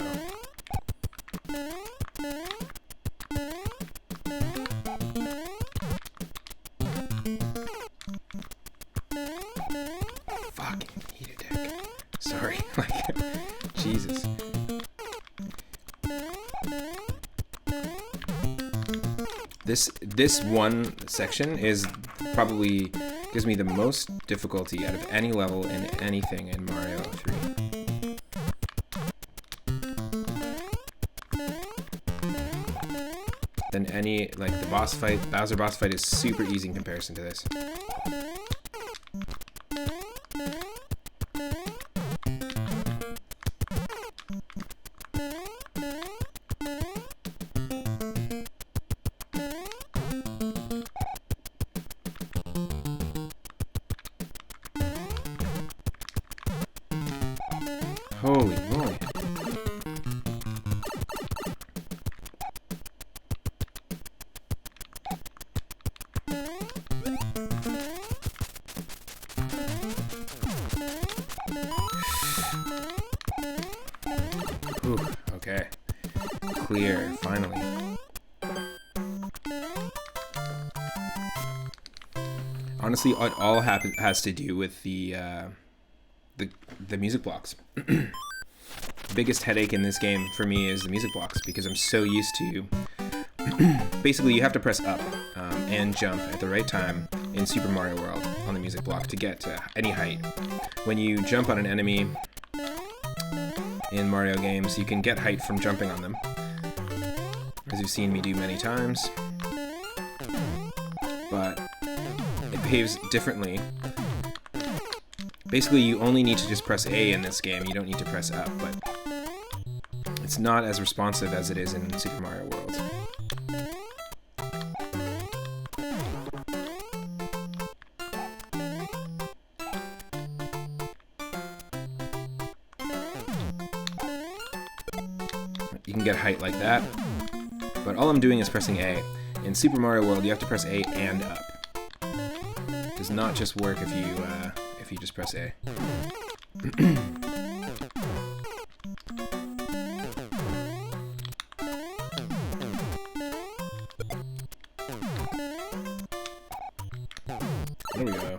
Fucking heated deck. Sorry, like, Jesus. This one section is probably Gives me the most difficulty out of any level in anything in Mario 3. Then any, like the boss fight, Bowser boss fight is super easy in comparison to this. Holy moly. Ooh, okay. Clear, finally. Honestly, it all has to do with the music blocks. The biggest headache in this game for me is the music blocks, because I'm so used to... Basically, you have to press up and jump at the right time in Super Mario World on the music block to get to any height. When you jump on an enemy in Mario games, you can get height from jumping on them, as you've seen me do many times. But it behaves differently. Basically, you only need to just press A in this game. You don't need to press up, but it's not as responsive as it is in Super Mario World. You can get height like that, but all I'm doing is pressing A. In Super Mario World, you have to press A and up. It does not just work if you just press A. There we go.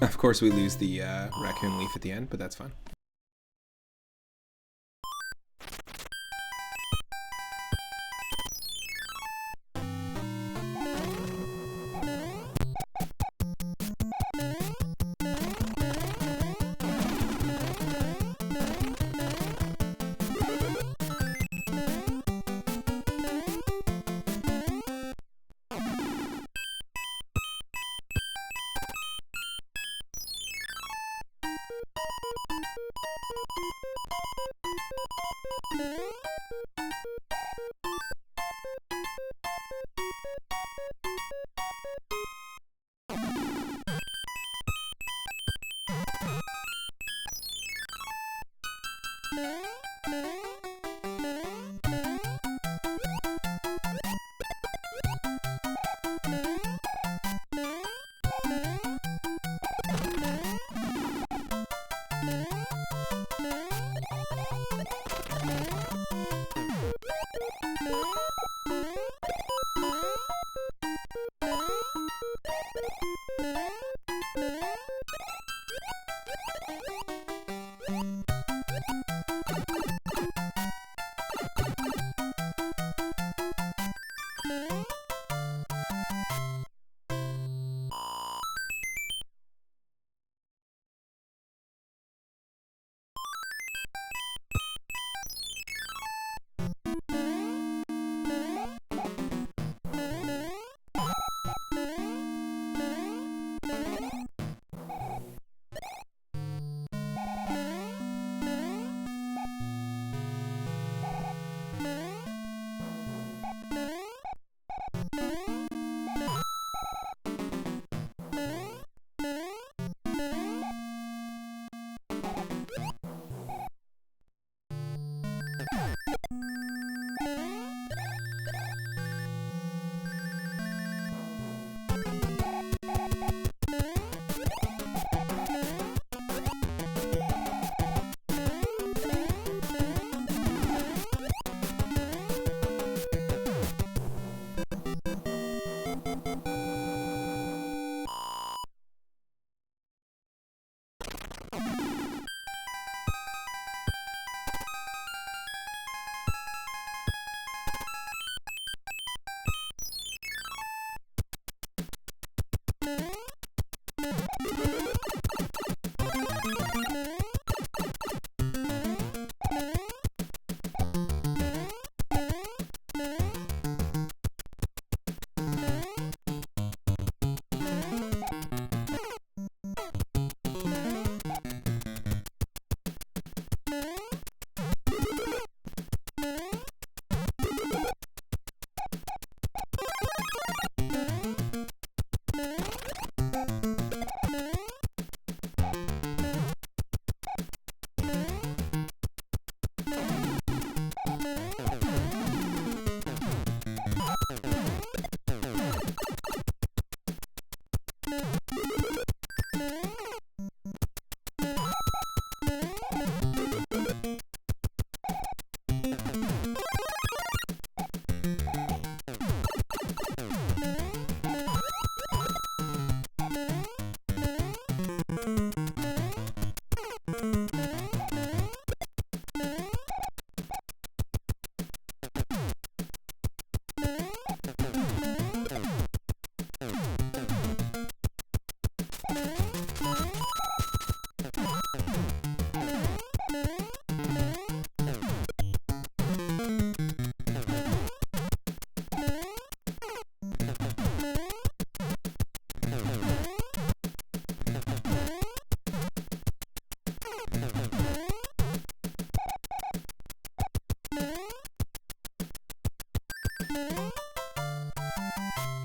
Of course we lose the raccoon leaf at the end, but that's fine.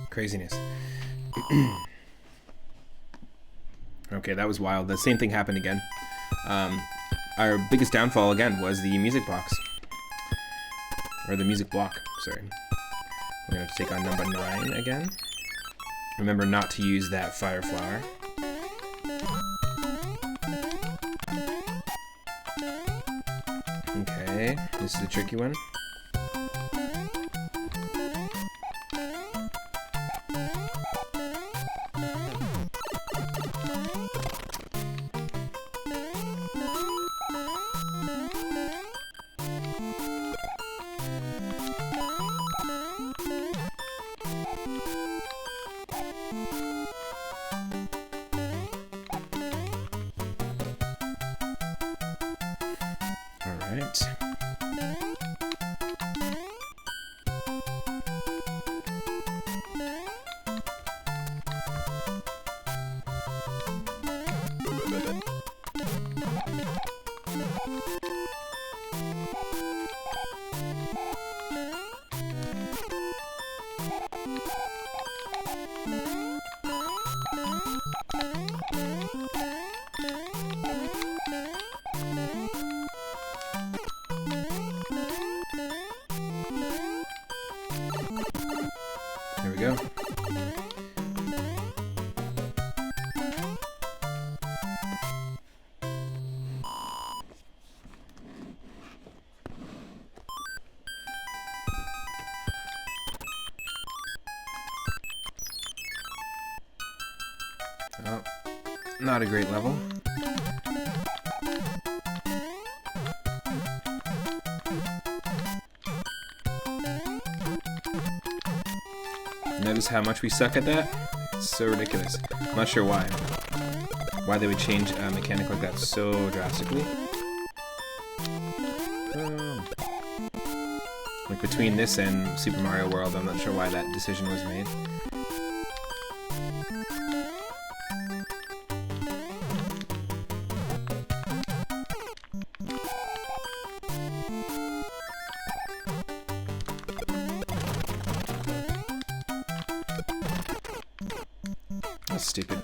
Craziness. Okay, that was wild. The same thing happened again. Our biggest downfall again was the music box. Or the music block, sorry. We're going to take on number 9 again. Remember not to use that fire flower. Okay, this is a tricky one. There we go. Oh, not a great level. Notice how much we suck at that? It's so ridiculous. I'm not sure why. Why they would change a mechanic like that so drastically. Like between this and Super Mario World, I'm not sure why that decision was made. That's stupid.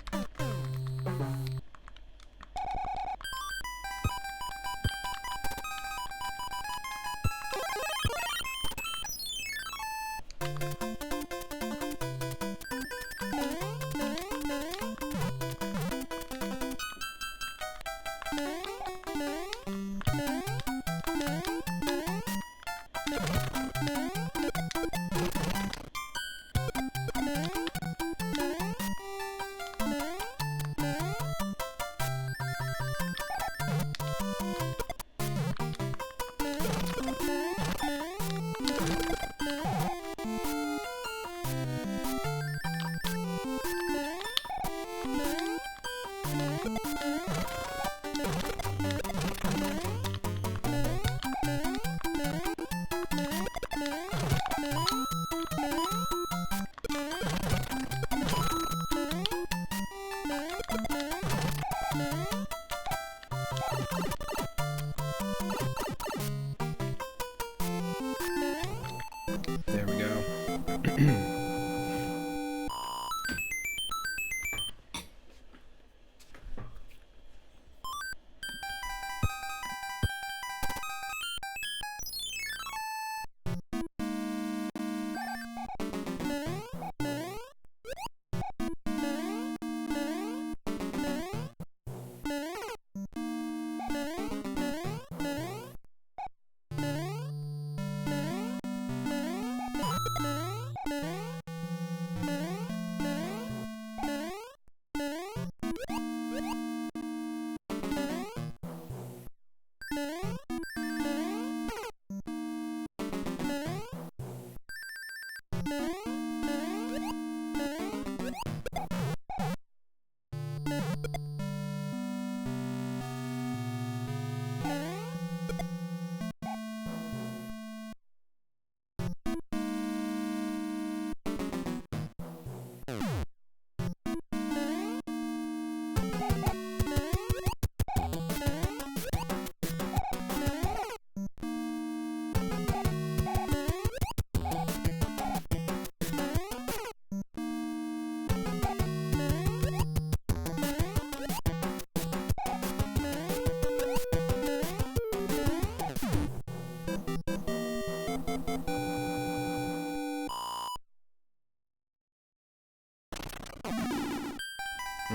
There we go.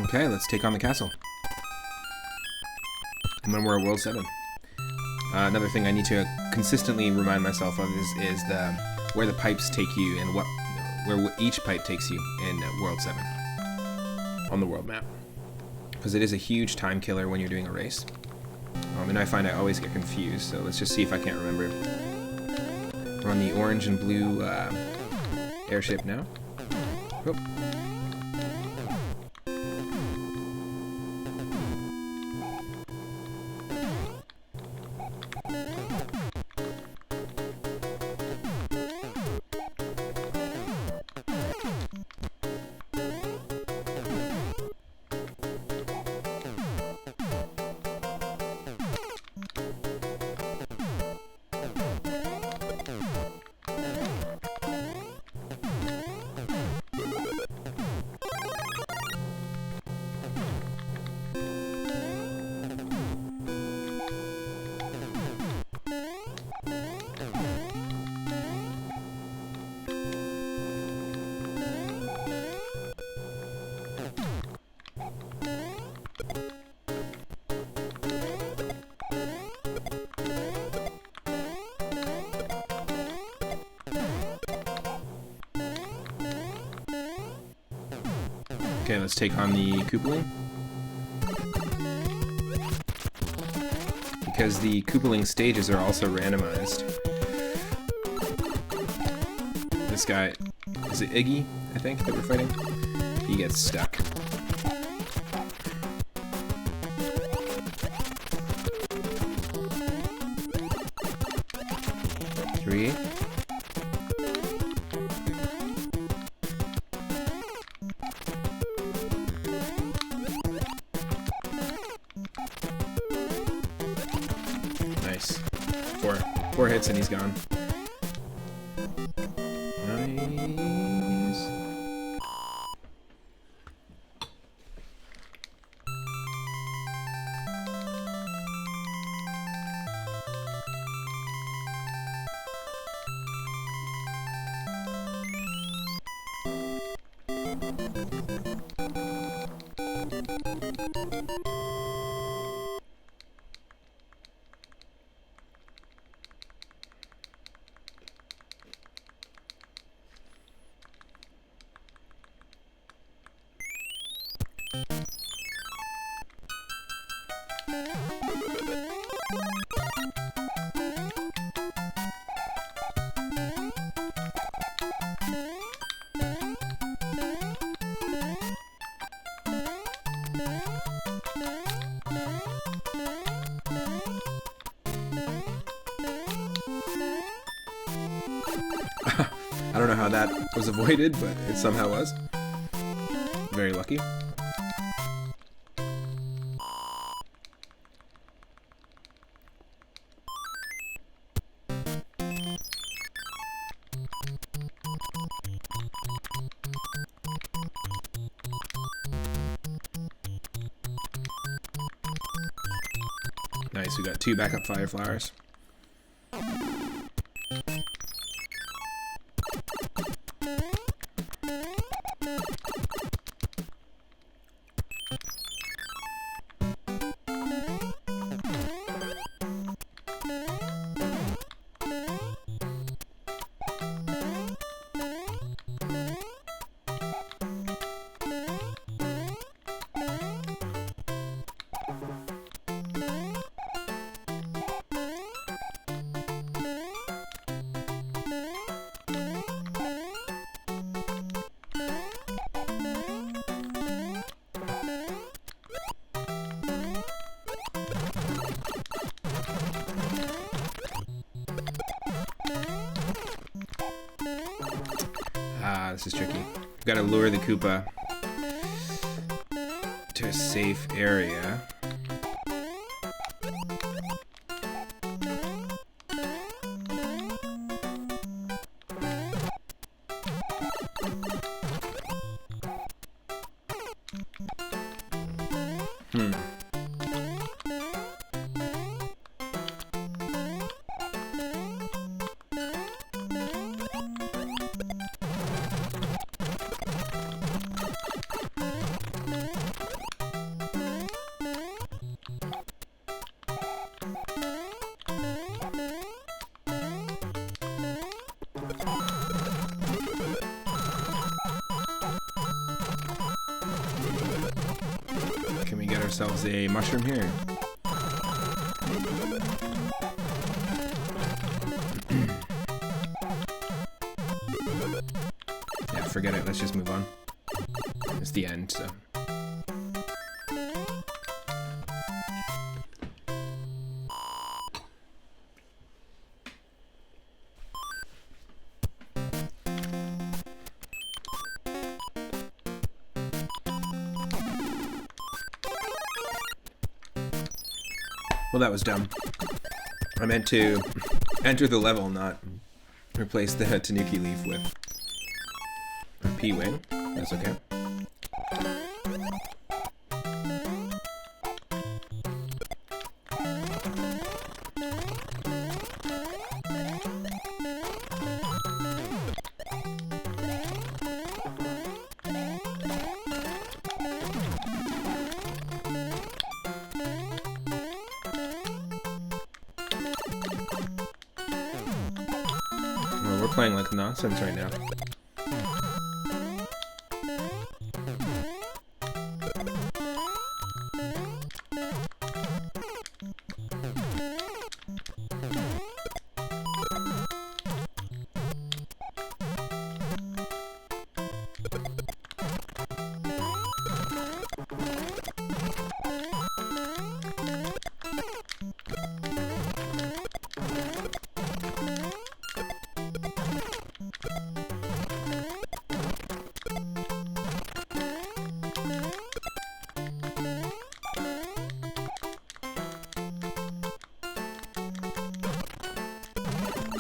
Okay, let's take on the castle. And then we're at World 7. Another thing I need to consistently remind myself of is where the pipes take you and where each pipe takes you in World 7 on the world map. Because it is a huge time killer when you're doing a race. And I find I always get confused, so let's just see if I can't remember. We're on the orange and blue airship now. Oh. Okay, let's take on the Koopa. Because the Koopa stages are also randomized. This guy, is it Iggy, I think, that we're fighting? He gets stuck. Three. Nice. Four hits and he's gone. Nice. I don't know how that was avoided, but it somehow was. Very lucky. Nice, we got 2 backup fire flowers. This is tricky. We've got to lure the Koopa to a safe area. Can we get ourselves a mushroom here? Yeah, forget it. Let's just move on. It's the end, so. Well, that was dumb. I meant to enter the level, not replace the Tanuki leaf with a P-wing. That's okay. We're playing like nonsense right now.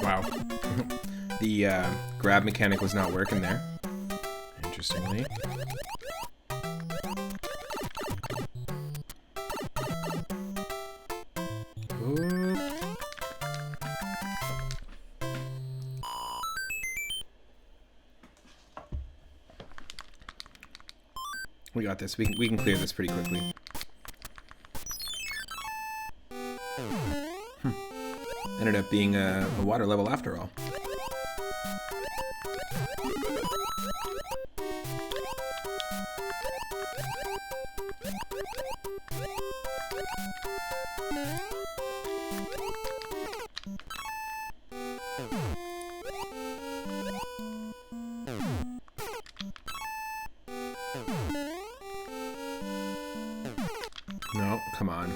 Wow. The grab mechanic was not working there, interestingly. Ooh. We got this. We can clear this pretty quickly. Ended up being a water level after all. No, come on.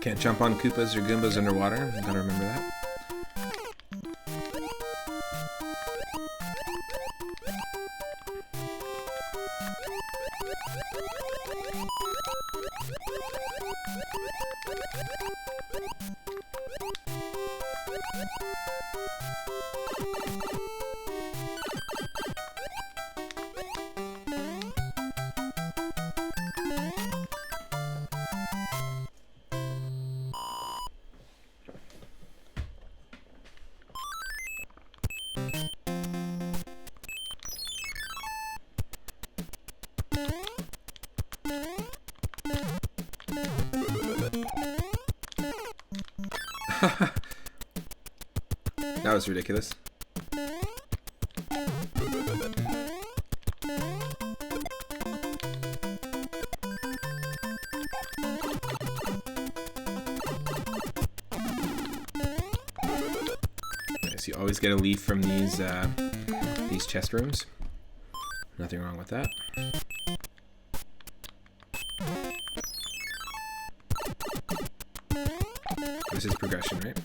Can't jump on Koopas or Goombas underwater. I gotta remember that. That was ridiculous. Nice, you always get a leaf from these chest rooms. Nothing wrong with that. This is progression, right?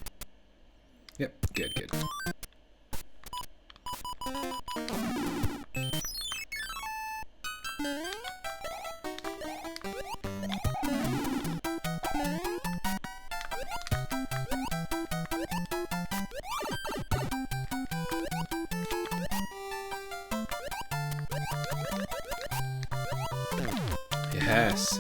Yep, good, good. Yes.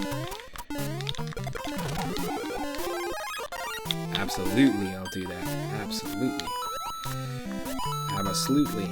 Absolutely, I'll do that. Absolutely. Absolutely.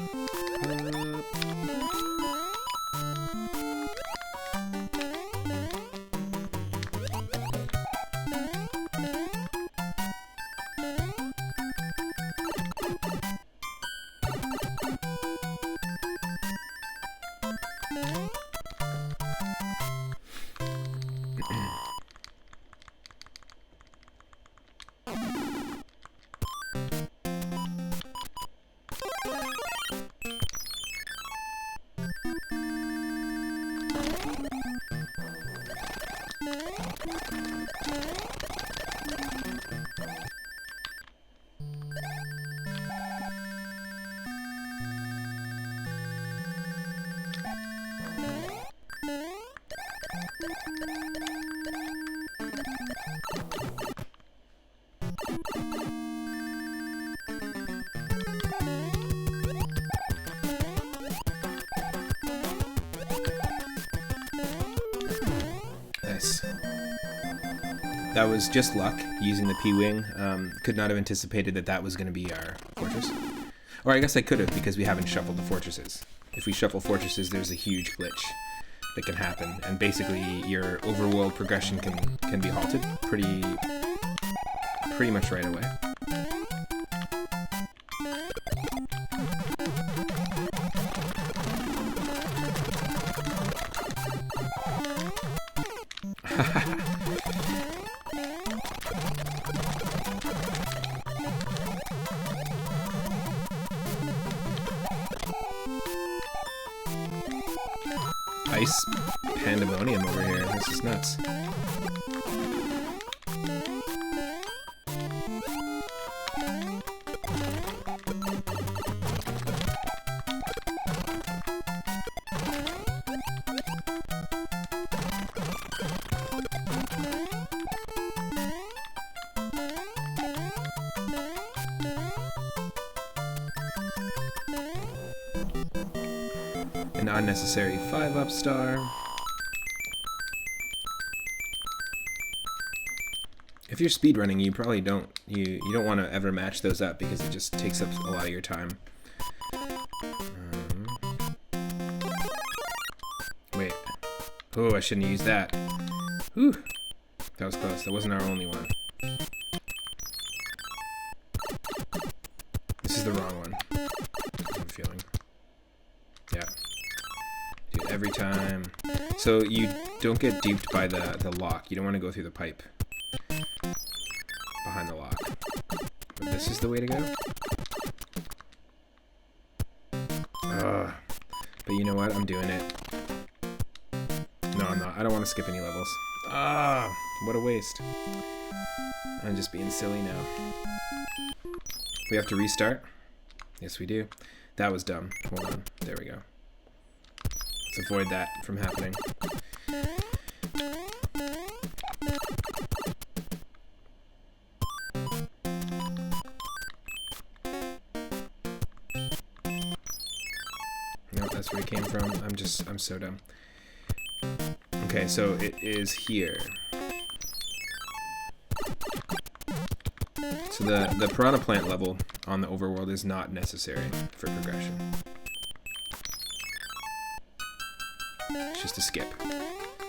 That was just luck, using the P-Wing. Could not have anticipated that that was going to be our fortress. Or I guess I could have, because we haven't shuffled the fortresses. If we shuffle fortresses, there's a huge glitch that can happen, and basically your overworld progression can be halted pretty much right away. Ice pandemonium over here. This is nuts. An unnecessary 5-up star. If you're speedrunning, you probably don't want to ever match those up because it just takes up a lot of your time. Wait. Oh, I shouldn't use that. Whew. That was close. That wasn't our only one. This is the wrong one. I'm feeling. Yeah. Dude, every time. So you don't get duped by the lock. You don't want to go through the pipe behind the lock. But this is the way to go. But you know what? I'm doing it. No, I'm not. I don't want to skip any levels. What a waste. I'm just being silly now. We have to restart? Yes, we do. That was dumb. Hold on. There we go. Let's avoid that from happening. No, that's where it came from. I'm so dumb. Okay, so it is here. So the piranha plant level on the overworld is not necessary for progression. It's just a skip.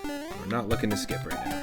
We're not looking to skip right now.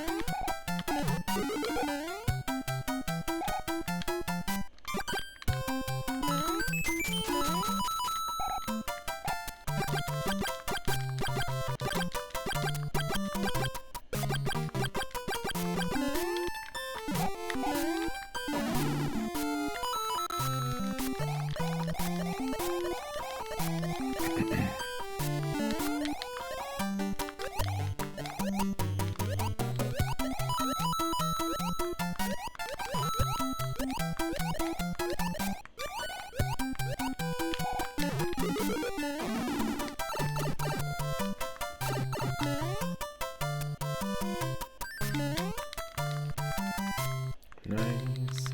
Nice.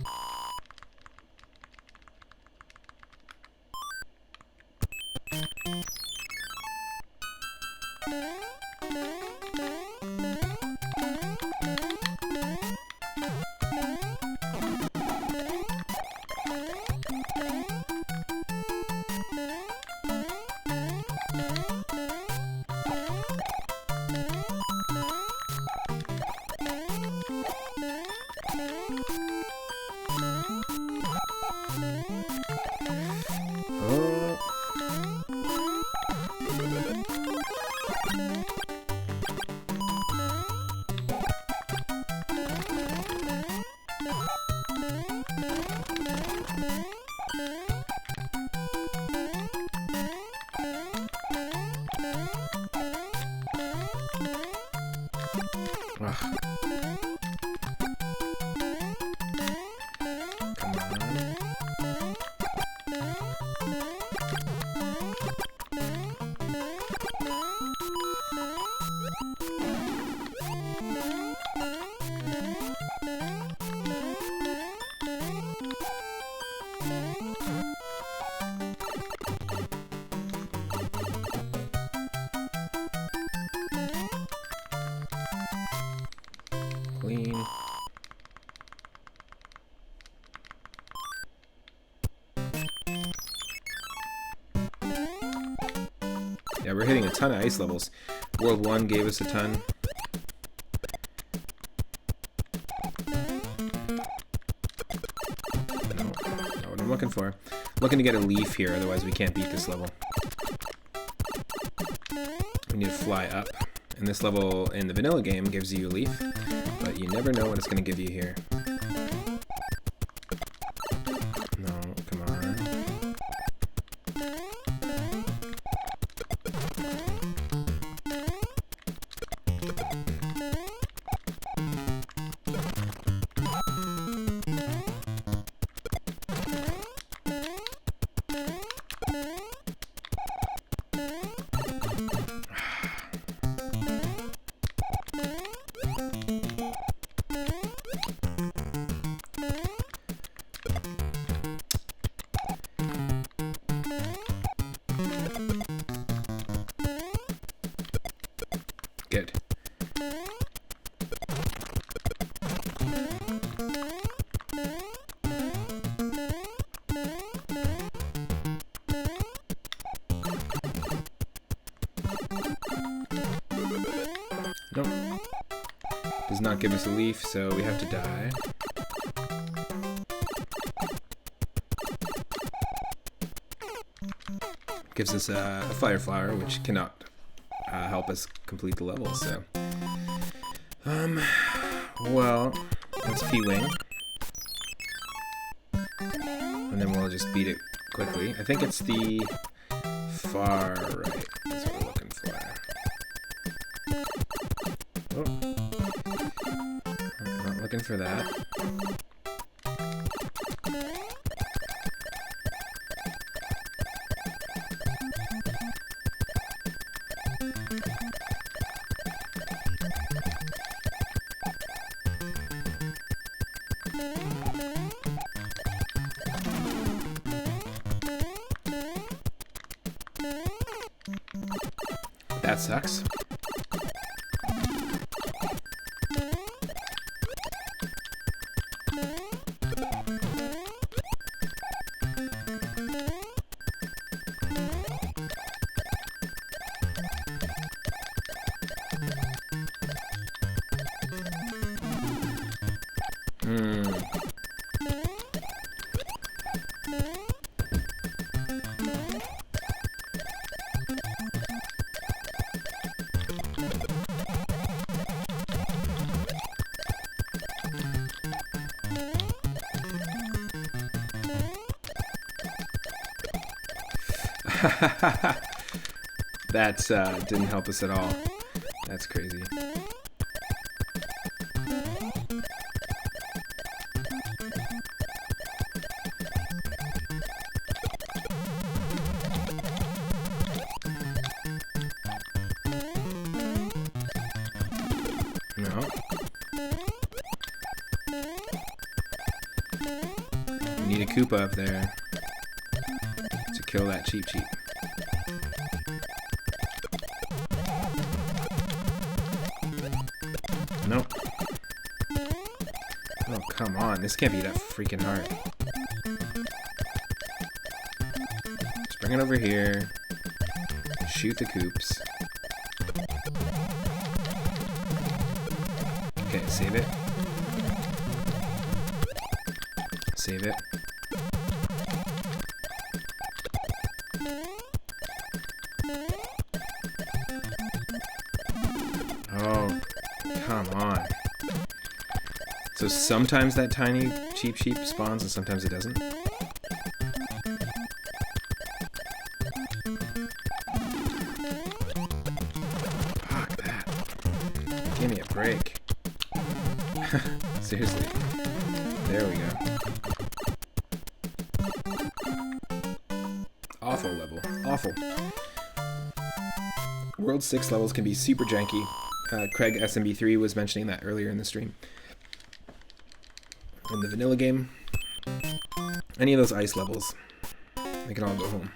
Clean. Yeah, we're hitting a ton of ice levels. World 1 gave us a ton. No, not what I'm looking for. I'm looking to get a leaf here, otherwise we can't beat this level. We need to fly up. And this level in the vanilla game gives you a leaf, but you never know what it's going to give you here. No, come on. Good. Nope. Does not give us a leaf, so we have to die. Gives us a fire flower, which cannot help us complete the level, so. Well, let's P-Wing. And then we'll just beat it quickly. I think it's the far right. That's what we're looking for. Oh. I'm not looking for that. That sucks. That didn't help us at all. That's crazy. No. We need a Koopa up there to kill that cheap. Nope. Oh, come on. This can't be that freaking hard. Just bring it over here. Shoot the Koops. Okay, save it. Save it. Oh, come on. So sometimes that tiny cheap sheep spawns and sometimes it doesn't? Fuck that. Give me a break. Seriously. There we go. Awful level. Awful. World 6 levels can be super janky. Craig SMB3 was mentioning that earlier in the stream. In the vanilla game, any of those ice levels, they can all go home.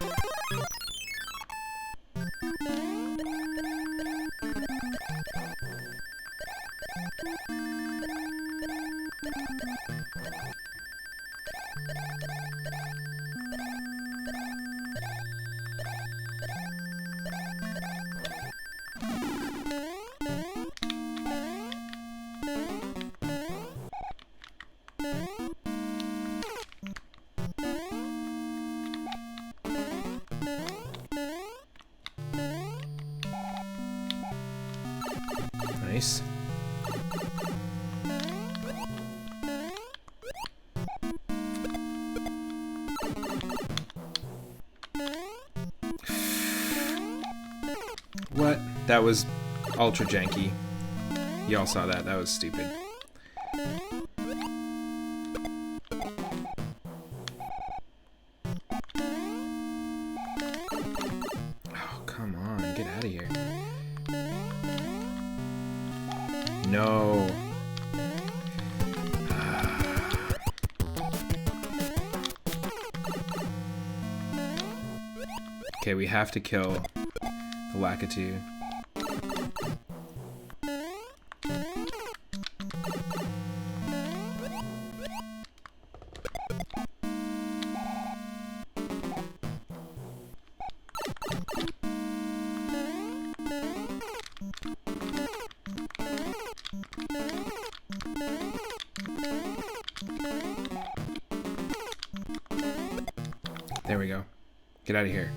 Nice. What? That was ultra janky. Y'all saw that. That was stupid. Oh, come on. Get out of here. No. Okay, we have to kill the Lakitu. There we go. Get out of here.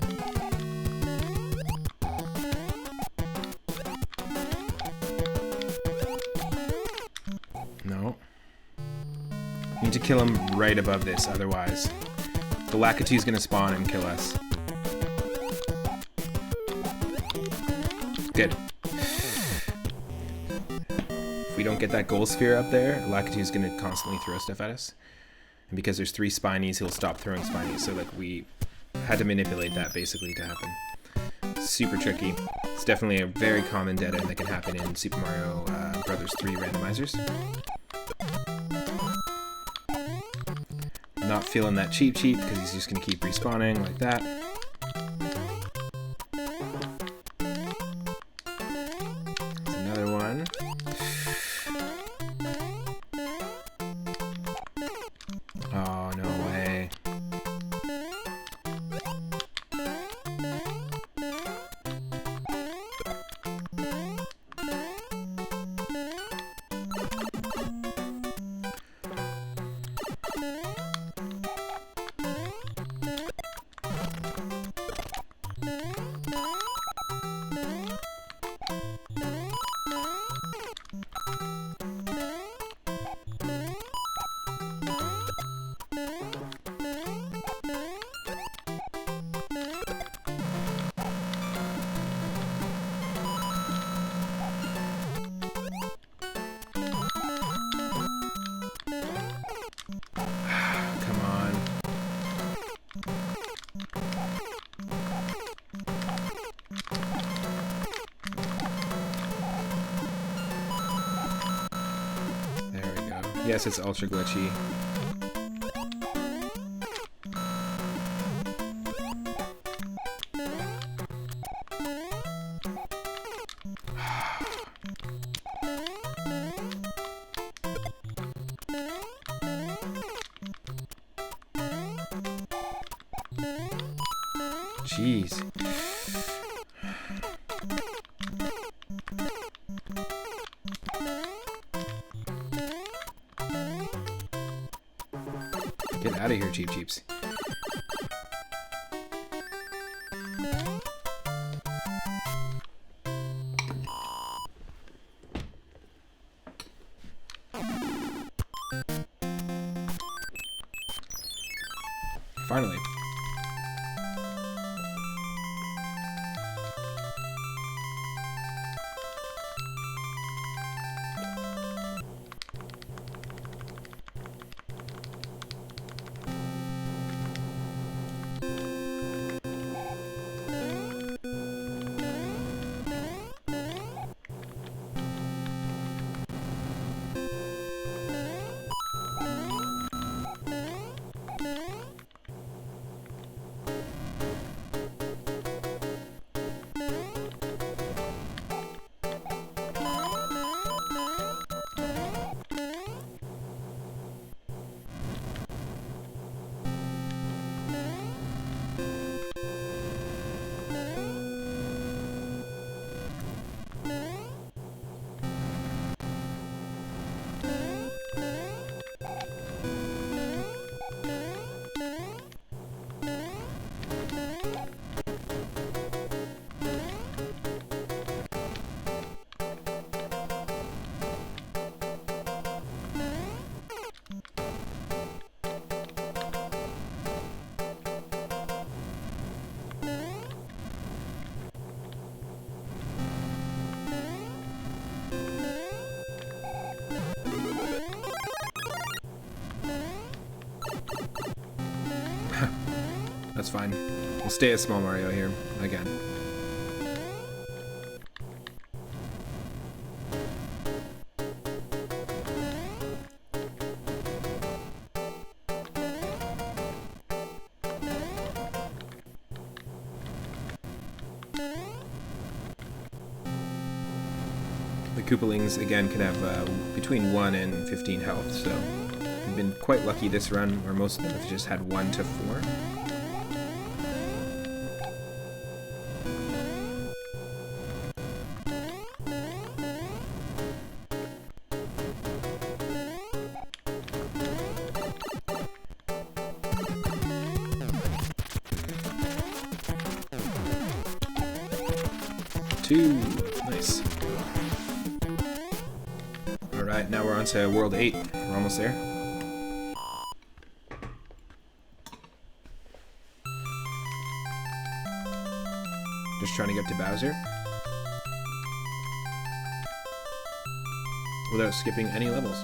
No. Need to kill him right above this, otherwise the Lakitu's gonna spawn and kill us. Good. If we don't get that gold sphere up there, Lakitu's gonna constantly throw stuff at us. And because there's 3 spinies, he'll stop throwing spinies. So like we had to manipulate that basically to happen. Super tricky. It's definitely a very common dead end that can happen in Super Mario Brothers 3 randomizers. Not feeling that cheap because he's just gonna keep respawning like that. There's another one. Oh, no way. Yes, it's ultra glitchy. Jeez. Get out of here, Cheep Cheeps. Finally. That's fine. We'll stay as Small Mario here, again. The Koopalings, again, can have between 1 and 15 health, so we've been quite lucky this run, where most of them have just had 1 to 4. 2. Nice. Alright, now we're on to World 8. We're almost there. Just trying to get to Bowser without skipping any levels.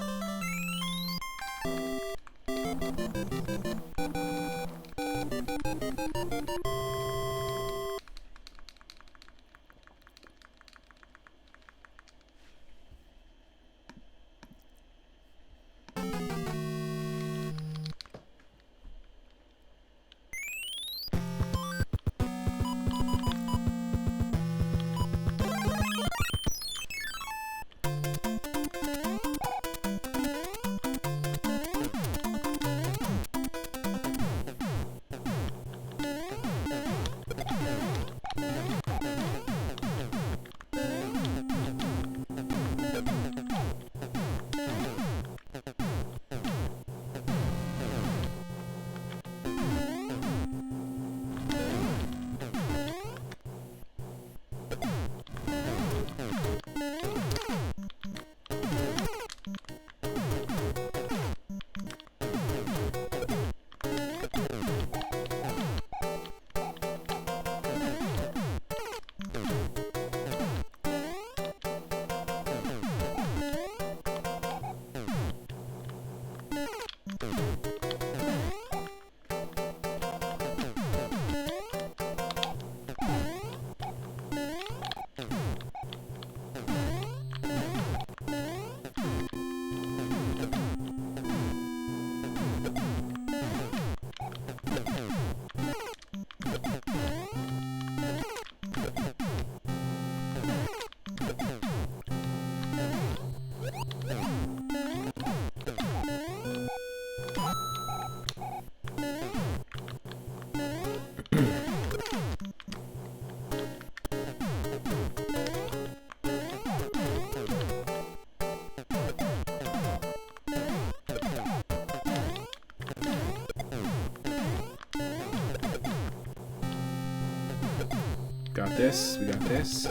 Got this, we got this.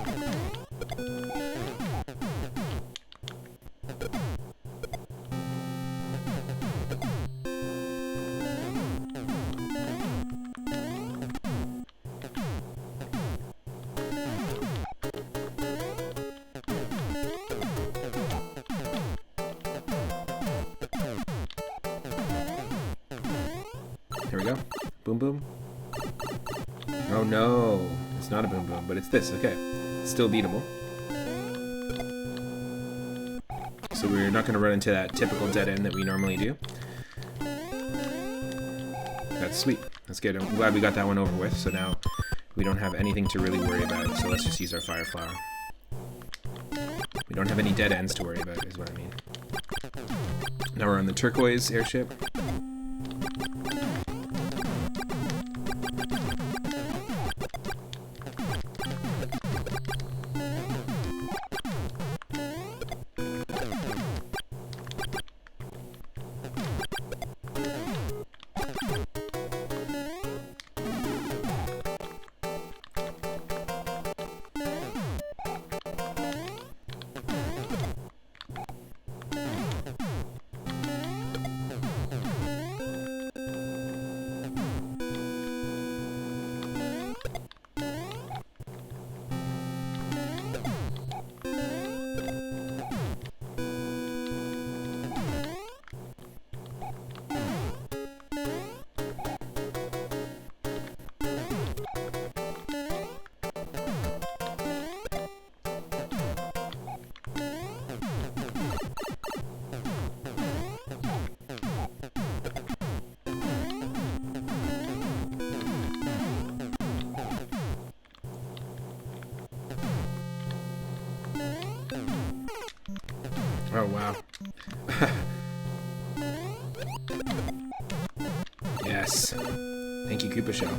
Here we go. Boom boom. Oh no. It's not a boom boom, but it's this, okay. It's still beatable. So we're not going to run into that typical dead end that we normally do. That's sweet. That's good. I'm glad we got that one over with, so now we don't have anything to really worry about, so let's just use our fire flower. We don't have any dead ends to worry about, is what I mean. Now we're on the turquoise airship. Oh, wow. Yes. Thank you, Koopa Shell.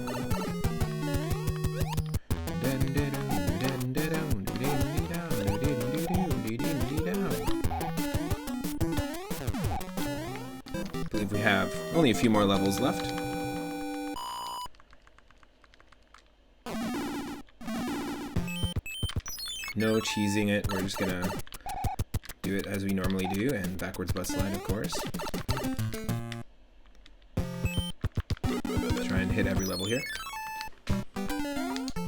I believe we have only a few more levels left. No cheesing it. We're just gonna do it as we normally do, and backwards butt slide, of course. Try and hit every level here.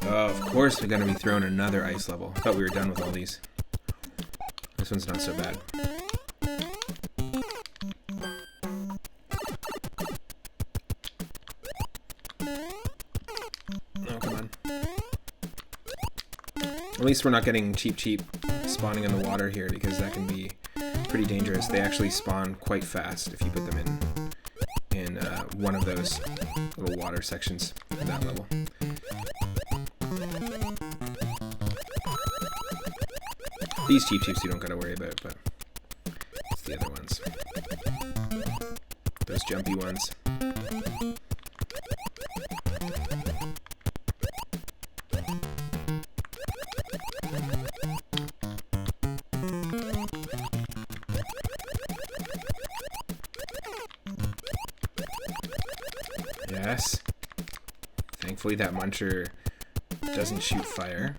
Oh, of course we're gonna be thrown another ice level. I thought we were done with all these. This one's not so bad. Oh, come on. At least we're not getting cheap spawning in the water here, because that can be pretty dangerous. They actually spawn quite fast if you put them in one of those little water sections of that level. These cheeps you don't gotta worry about, but it's the other ones. Those jumpy ones. Yes. Thankfully that muncher doesn't shoot fire.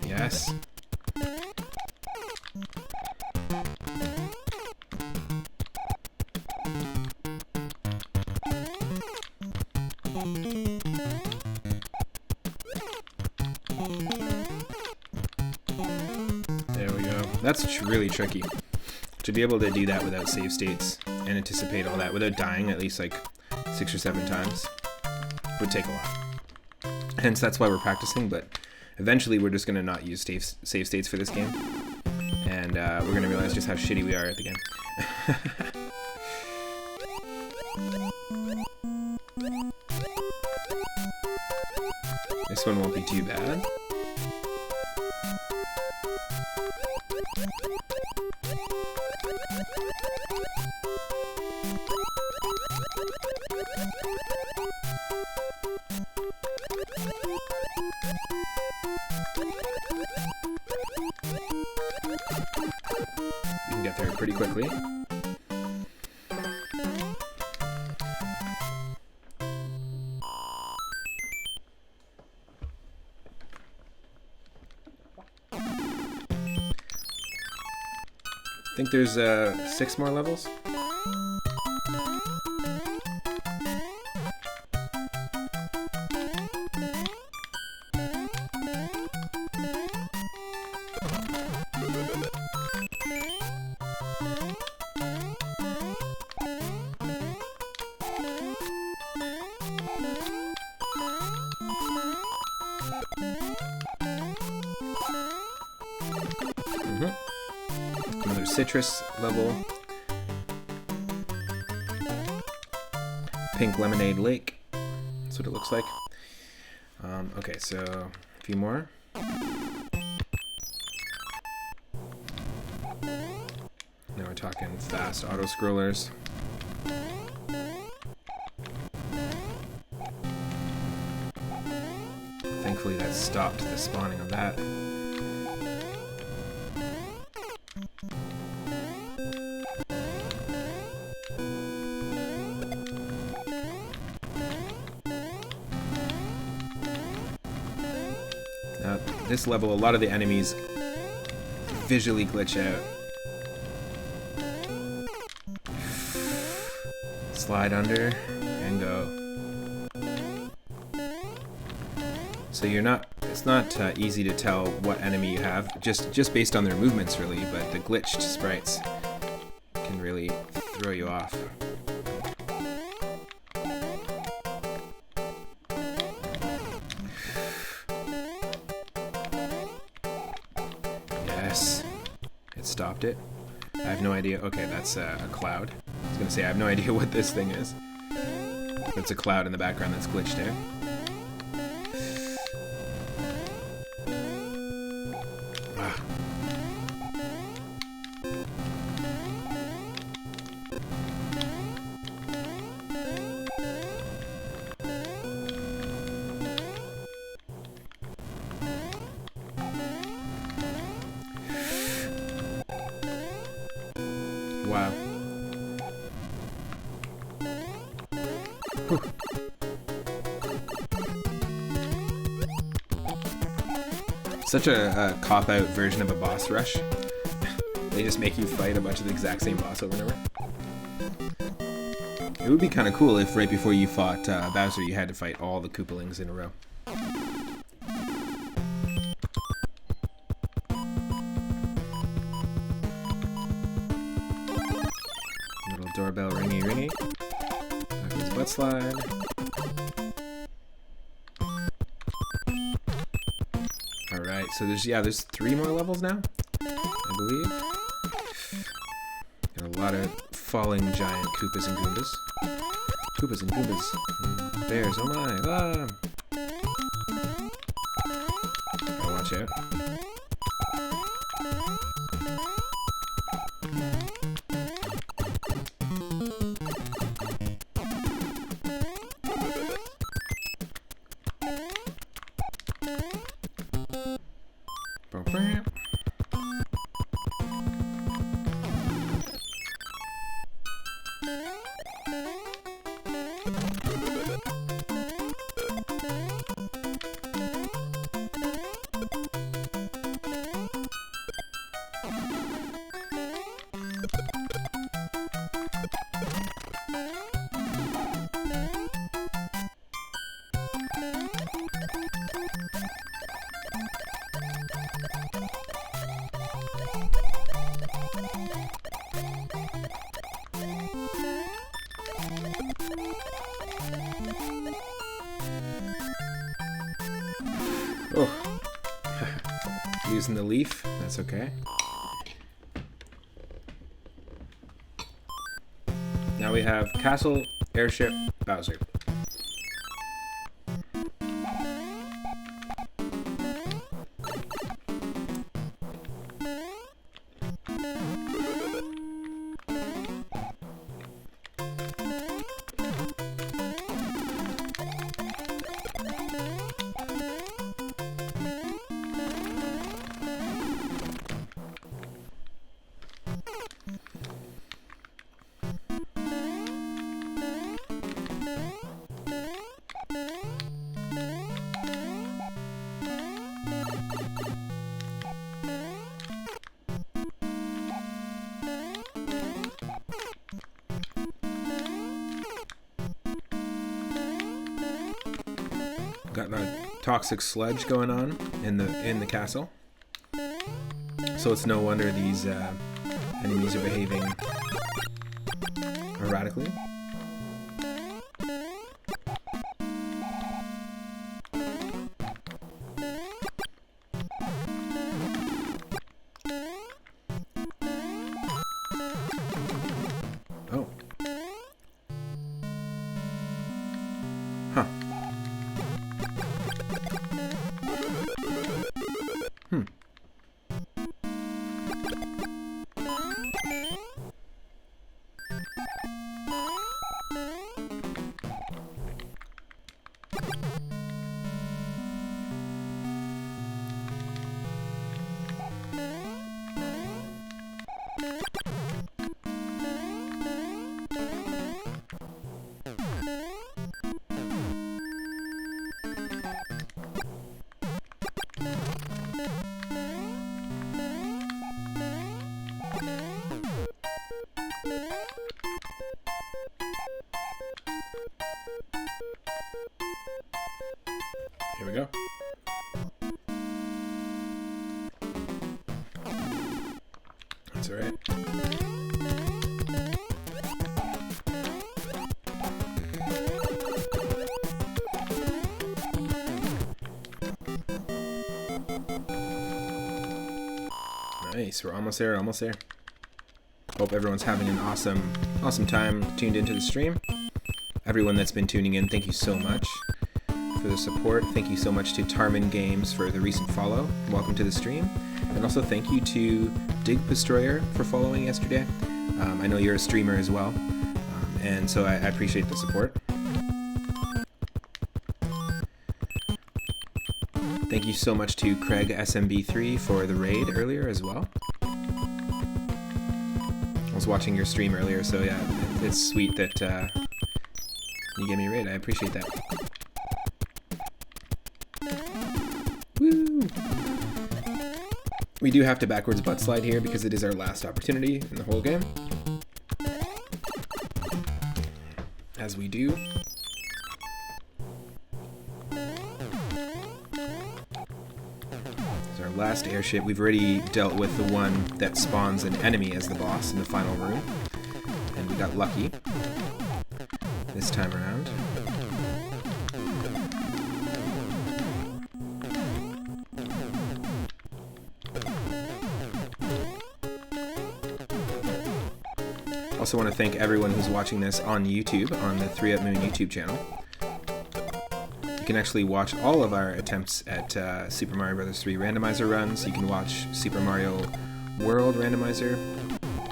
Yes. There we go. That's really tricky. To be able to do that without save states and anticipate all that without dying at least like 6 or 7 times would take a lot. Hence, that's why we're practicing, but eventually we're just going to not use save states for this game. And we're going to realize just how shitty we are at the game. This one won't be too bad. You can get there pretty quickly. I think there's 6 more levels. Another citrus level. Pink lemonade lake. That's what it looks like. Okay, so a few more. Now we're talking fast auto scrollers. Thankfully that stopped the spawning of that. Now, this level, a lot of the enemies visually glitch out. Slide under and go. So it's not easy to tell what enemy you have, just based on their movements really, but the glitched sprites can really throw you off. Yes, it stopped it. I have no idea. Okay, that's a cloud. I was gonna say I have no idea what this thing is. It's a cloud in the background that's glitched out. Such a cop-out version of a boss rush. They just make you fight a bunch of the exact same boss over and over. It would be kind of cool if right before you fought Bowser, you had to fight all the Koopalings in a row. Little doorbell ringy ringy. Backwards butt slide. Alright, so there's 3 more levels now, I believe. Got a lot of falling giant Koopas and Goombas. Koopas and Goombas. Bears, oh my! Ah! Oh, watch out. Oh, using the leaf, that's okay. Now we have Castle, Airship, Bowser. Got a toxic sludge going on in the castle, so it's no wonder these enemies are behaving erratically. Oh. Huh. Here we go. That's all right. Nice, we're almost there, almost there. Hope everyone's having an awesome time tuned into the stream. Everyone that's been tuning in, thank you so much for the support. Thank you so much to Tarman Games for the recent follow. Welcome to the stream. And also thank you to Dig Destroyer for following yesterday. I know you're a streamer as well, and so I appreciate the support. Thank you so much to Craig SMB3 for the raid earlier as well. I was watching your stream earlier, so yeah, it's sweet that You gave me a raid. I appreciate that. Woo! We do have to backwards butt slide here because it is our last opportunity in the whole game. As we do. It's our last airship. We've already dealt with the one that spawns an enemy as the boss in the final room. And we got lucky this time around. Also want to thank everyone who's watching this on YouTube, on the 3 Up Moon YouTube channel. You can actually watch all of our attempts at Super Mario Bros. 3 Randomizer runs. You can watch Super Mario World Randomizer,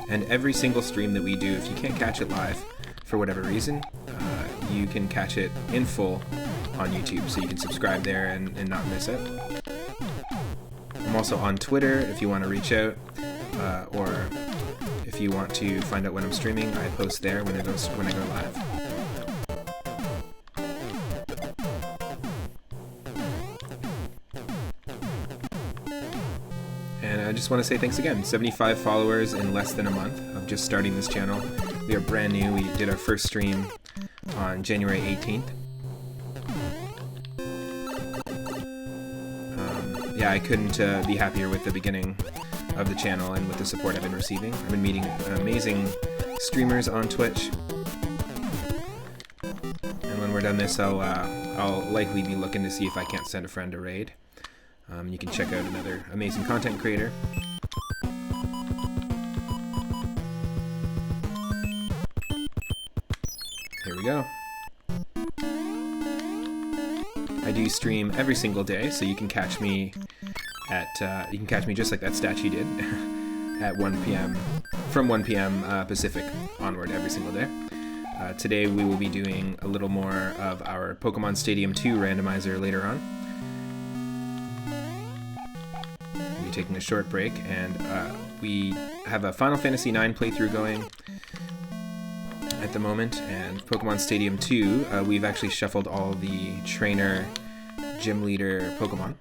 and every single stream that we do. If you can't catch it live for whatever reason, you can catch it in full on YouTube, so you can subscribe there and not miss it. I'm also on Twitter if you want to reach out, or if you want to find out when I'm streaming. I post there when I go live. And I just want to say thanks again. 75 followers in less than a month of just starting this channel. We are brand new. We did our first stream on January 18th. Yeah, I couldn't be happier with the beginning of the channel and with the support I've been receiving. I've been meeting amazing streamers on Twitch. And when we're done this, I'll likely be looking to see if I can't send a friend a raid. You can check out another amazing content creator. Here we go. I do stream every single day, so you can catch me at just like that statue did at 1 p.m. from 1 p.m. Pacific onward every single day. Today we will be doing a little more of our Pokemon Stadium 2 randomizer later on. We'll be taking a short break, and we have a Final Fantasy IX playthrough going at the moment, and Pokemon Stadium 2, we've actually shuffled all the trainer, gym leader Pokemon.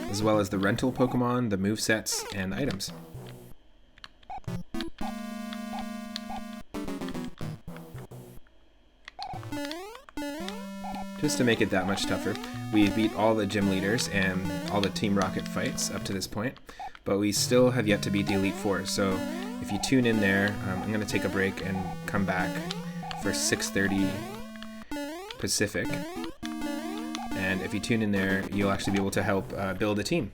As well as the rental Pokemon, the movesets, and items. Just to make it that much tougher, we beat all the gym leaders and all the Team Rocket fights up to this point, but we still have yet to beat the Elite Four, so if you tune in there, I'm going to take a break and come back for 6:30 Pacific, and if you tune in there, you'll actually be able to help build a team.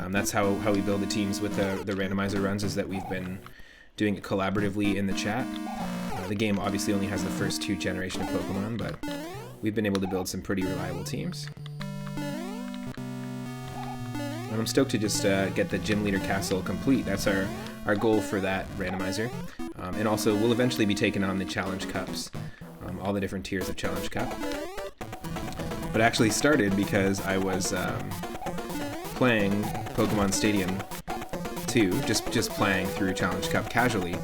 That's how we build the teams with the randomizer runs, is that we've been doing it collaboratively in the chat. The game obviously only has the first 2 generations of Pokemon, but we've been able to build some pretty reliable teams. And I'm stoked to just get the Gym Leader Castle complete. That's our goal for that randomizer. And also, we'll eventually be taking on the Challenge Cups, all the different tiers of Challenge Cup. But it actually started because I was playing Pokemon Stadium 2, just playing through Challenge Cup casually,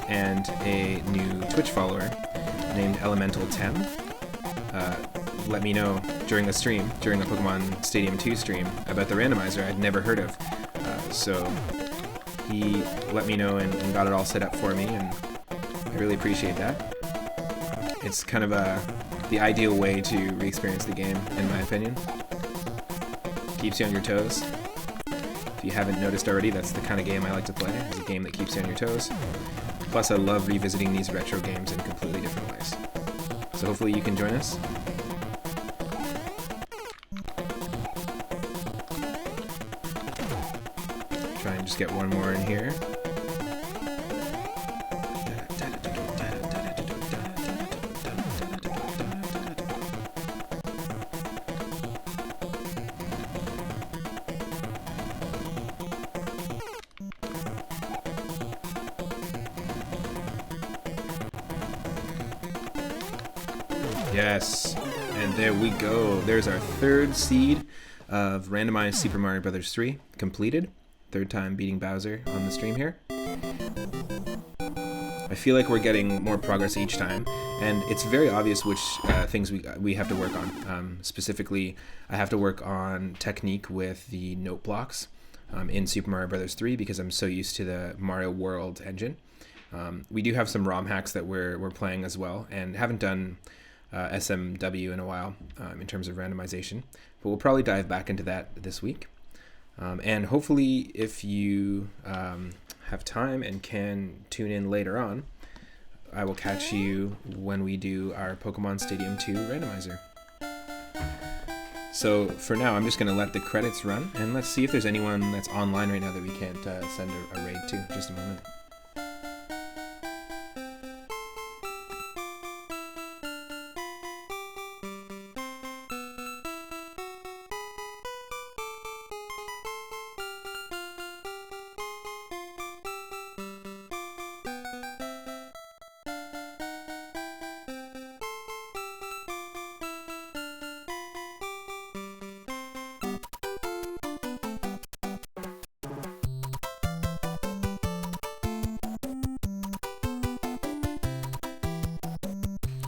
and a new Twitch follower named Elemental Tem let me know during the stream, during the Pokemon Stadium 2 stream, about the randomizer I'd never heard of. So he let me know and got it all set up for me, and I really appreciate that. It's kind of the ideal way to re-experience the game, in my opinion. Keeps you on your toes. If you haven't noticed already, that's the kind of game I like to play. It's a game that keeps you on your toes. Plus, I love revisiting these retro games in completely different ways. So hopefully you can join us. Try and just get one more in here. Yes, and there we go. There's our 3rd seed of Randomized Super Mario Bros. 3 completed. third time beating Bowser on the stream here. I feel like we're getting more progress each time, and it's very obvious which things we have to work on. Specifically, I have to work on technique with the note blocks in Super Mario Bros. 3 because I'm so used to the Mario World engine. We do have some ROM hacks that we're playing as well, and haven't done SMW in a while in terms of randomization, but we'll probably dive back into that this week. And hopefully, if you have time and can tune in later on, I will catch you when we do our Pokemon Stadium 2 randomizer. So for now, I'm just going to let the credits run, and let's see if there's anyone that's online right now that we can't send a raid to. Just a moment.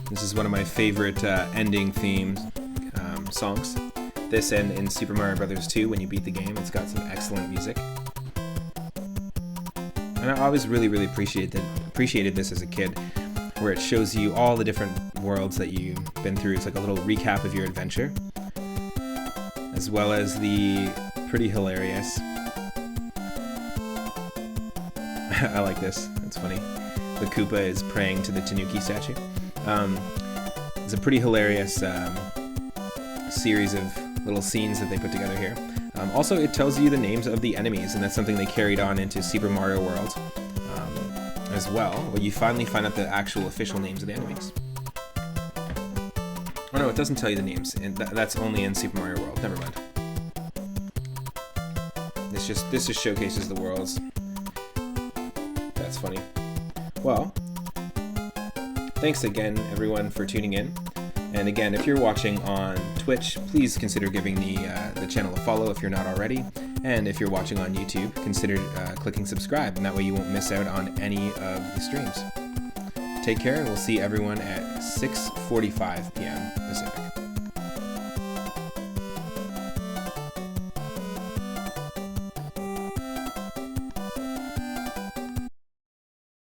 This is one of my favorite ending themes songs. This and in Super Mario Bros. 2, when you beat the game, it's got some excellent music. And I always really appreciated this as a kid, where it shows you all the different worlds that you've been through. It's like a little recap of your adventure, as well as the pretty hilarious. I like this. It's funny. The Koopa is praying to the Tanuki statue. It's a pretty hilarious series of little scenes that they put together here. Also, it tells you the names of the enemies, and that's something they carried on into Super Mario World as well, where you finally find out the actual official names of the enemies. Oh no, it doesn't tell you the names, and that's only in Super Mario World. Never mind. This just showcases the worlds. That's funny. Well, thanks again, everyone, for tuning in. And again, if you're watching on Twitch, please consider giving the channel a follow if you're not already. And if you're watching on YouTube, consider clicking subscribe, and that way you won't miss out on any of the streams. Take care, and we'll see everyone at 6:45 p.m. Pacific.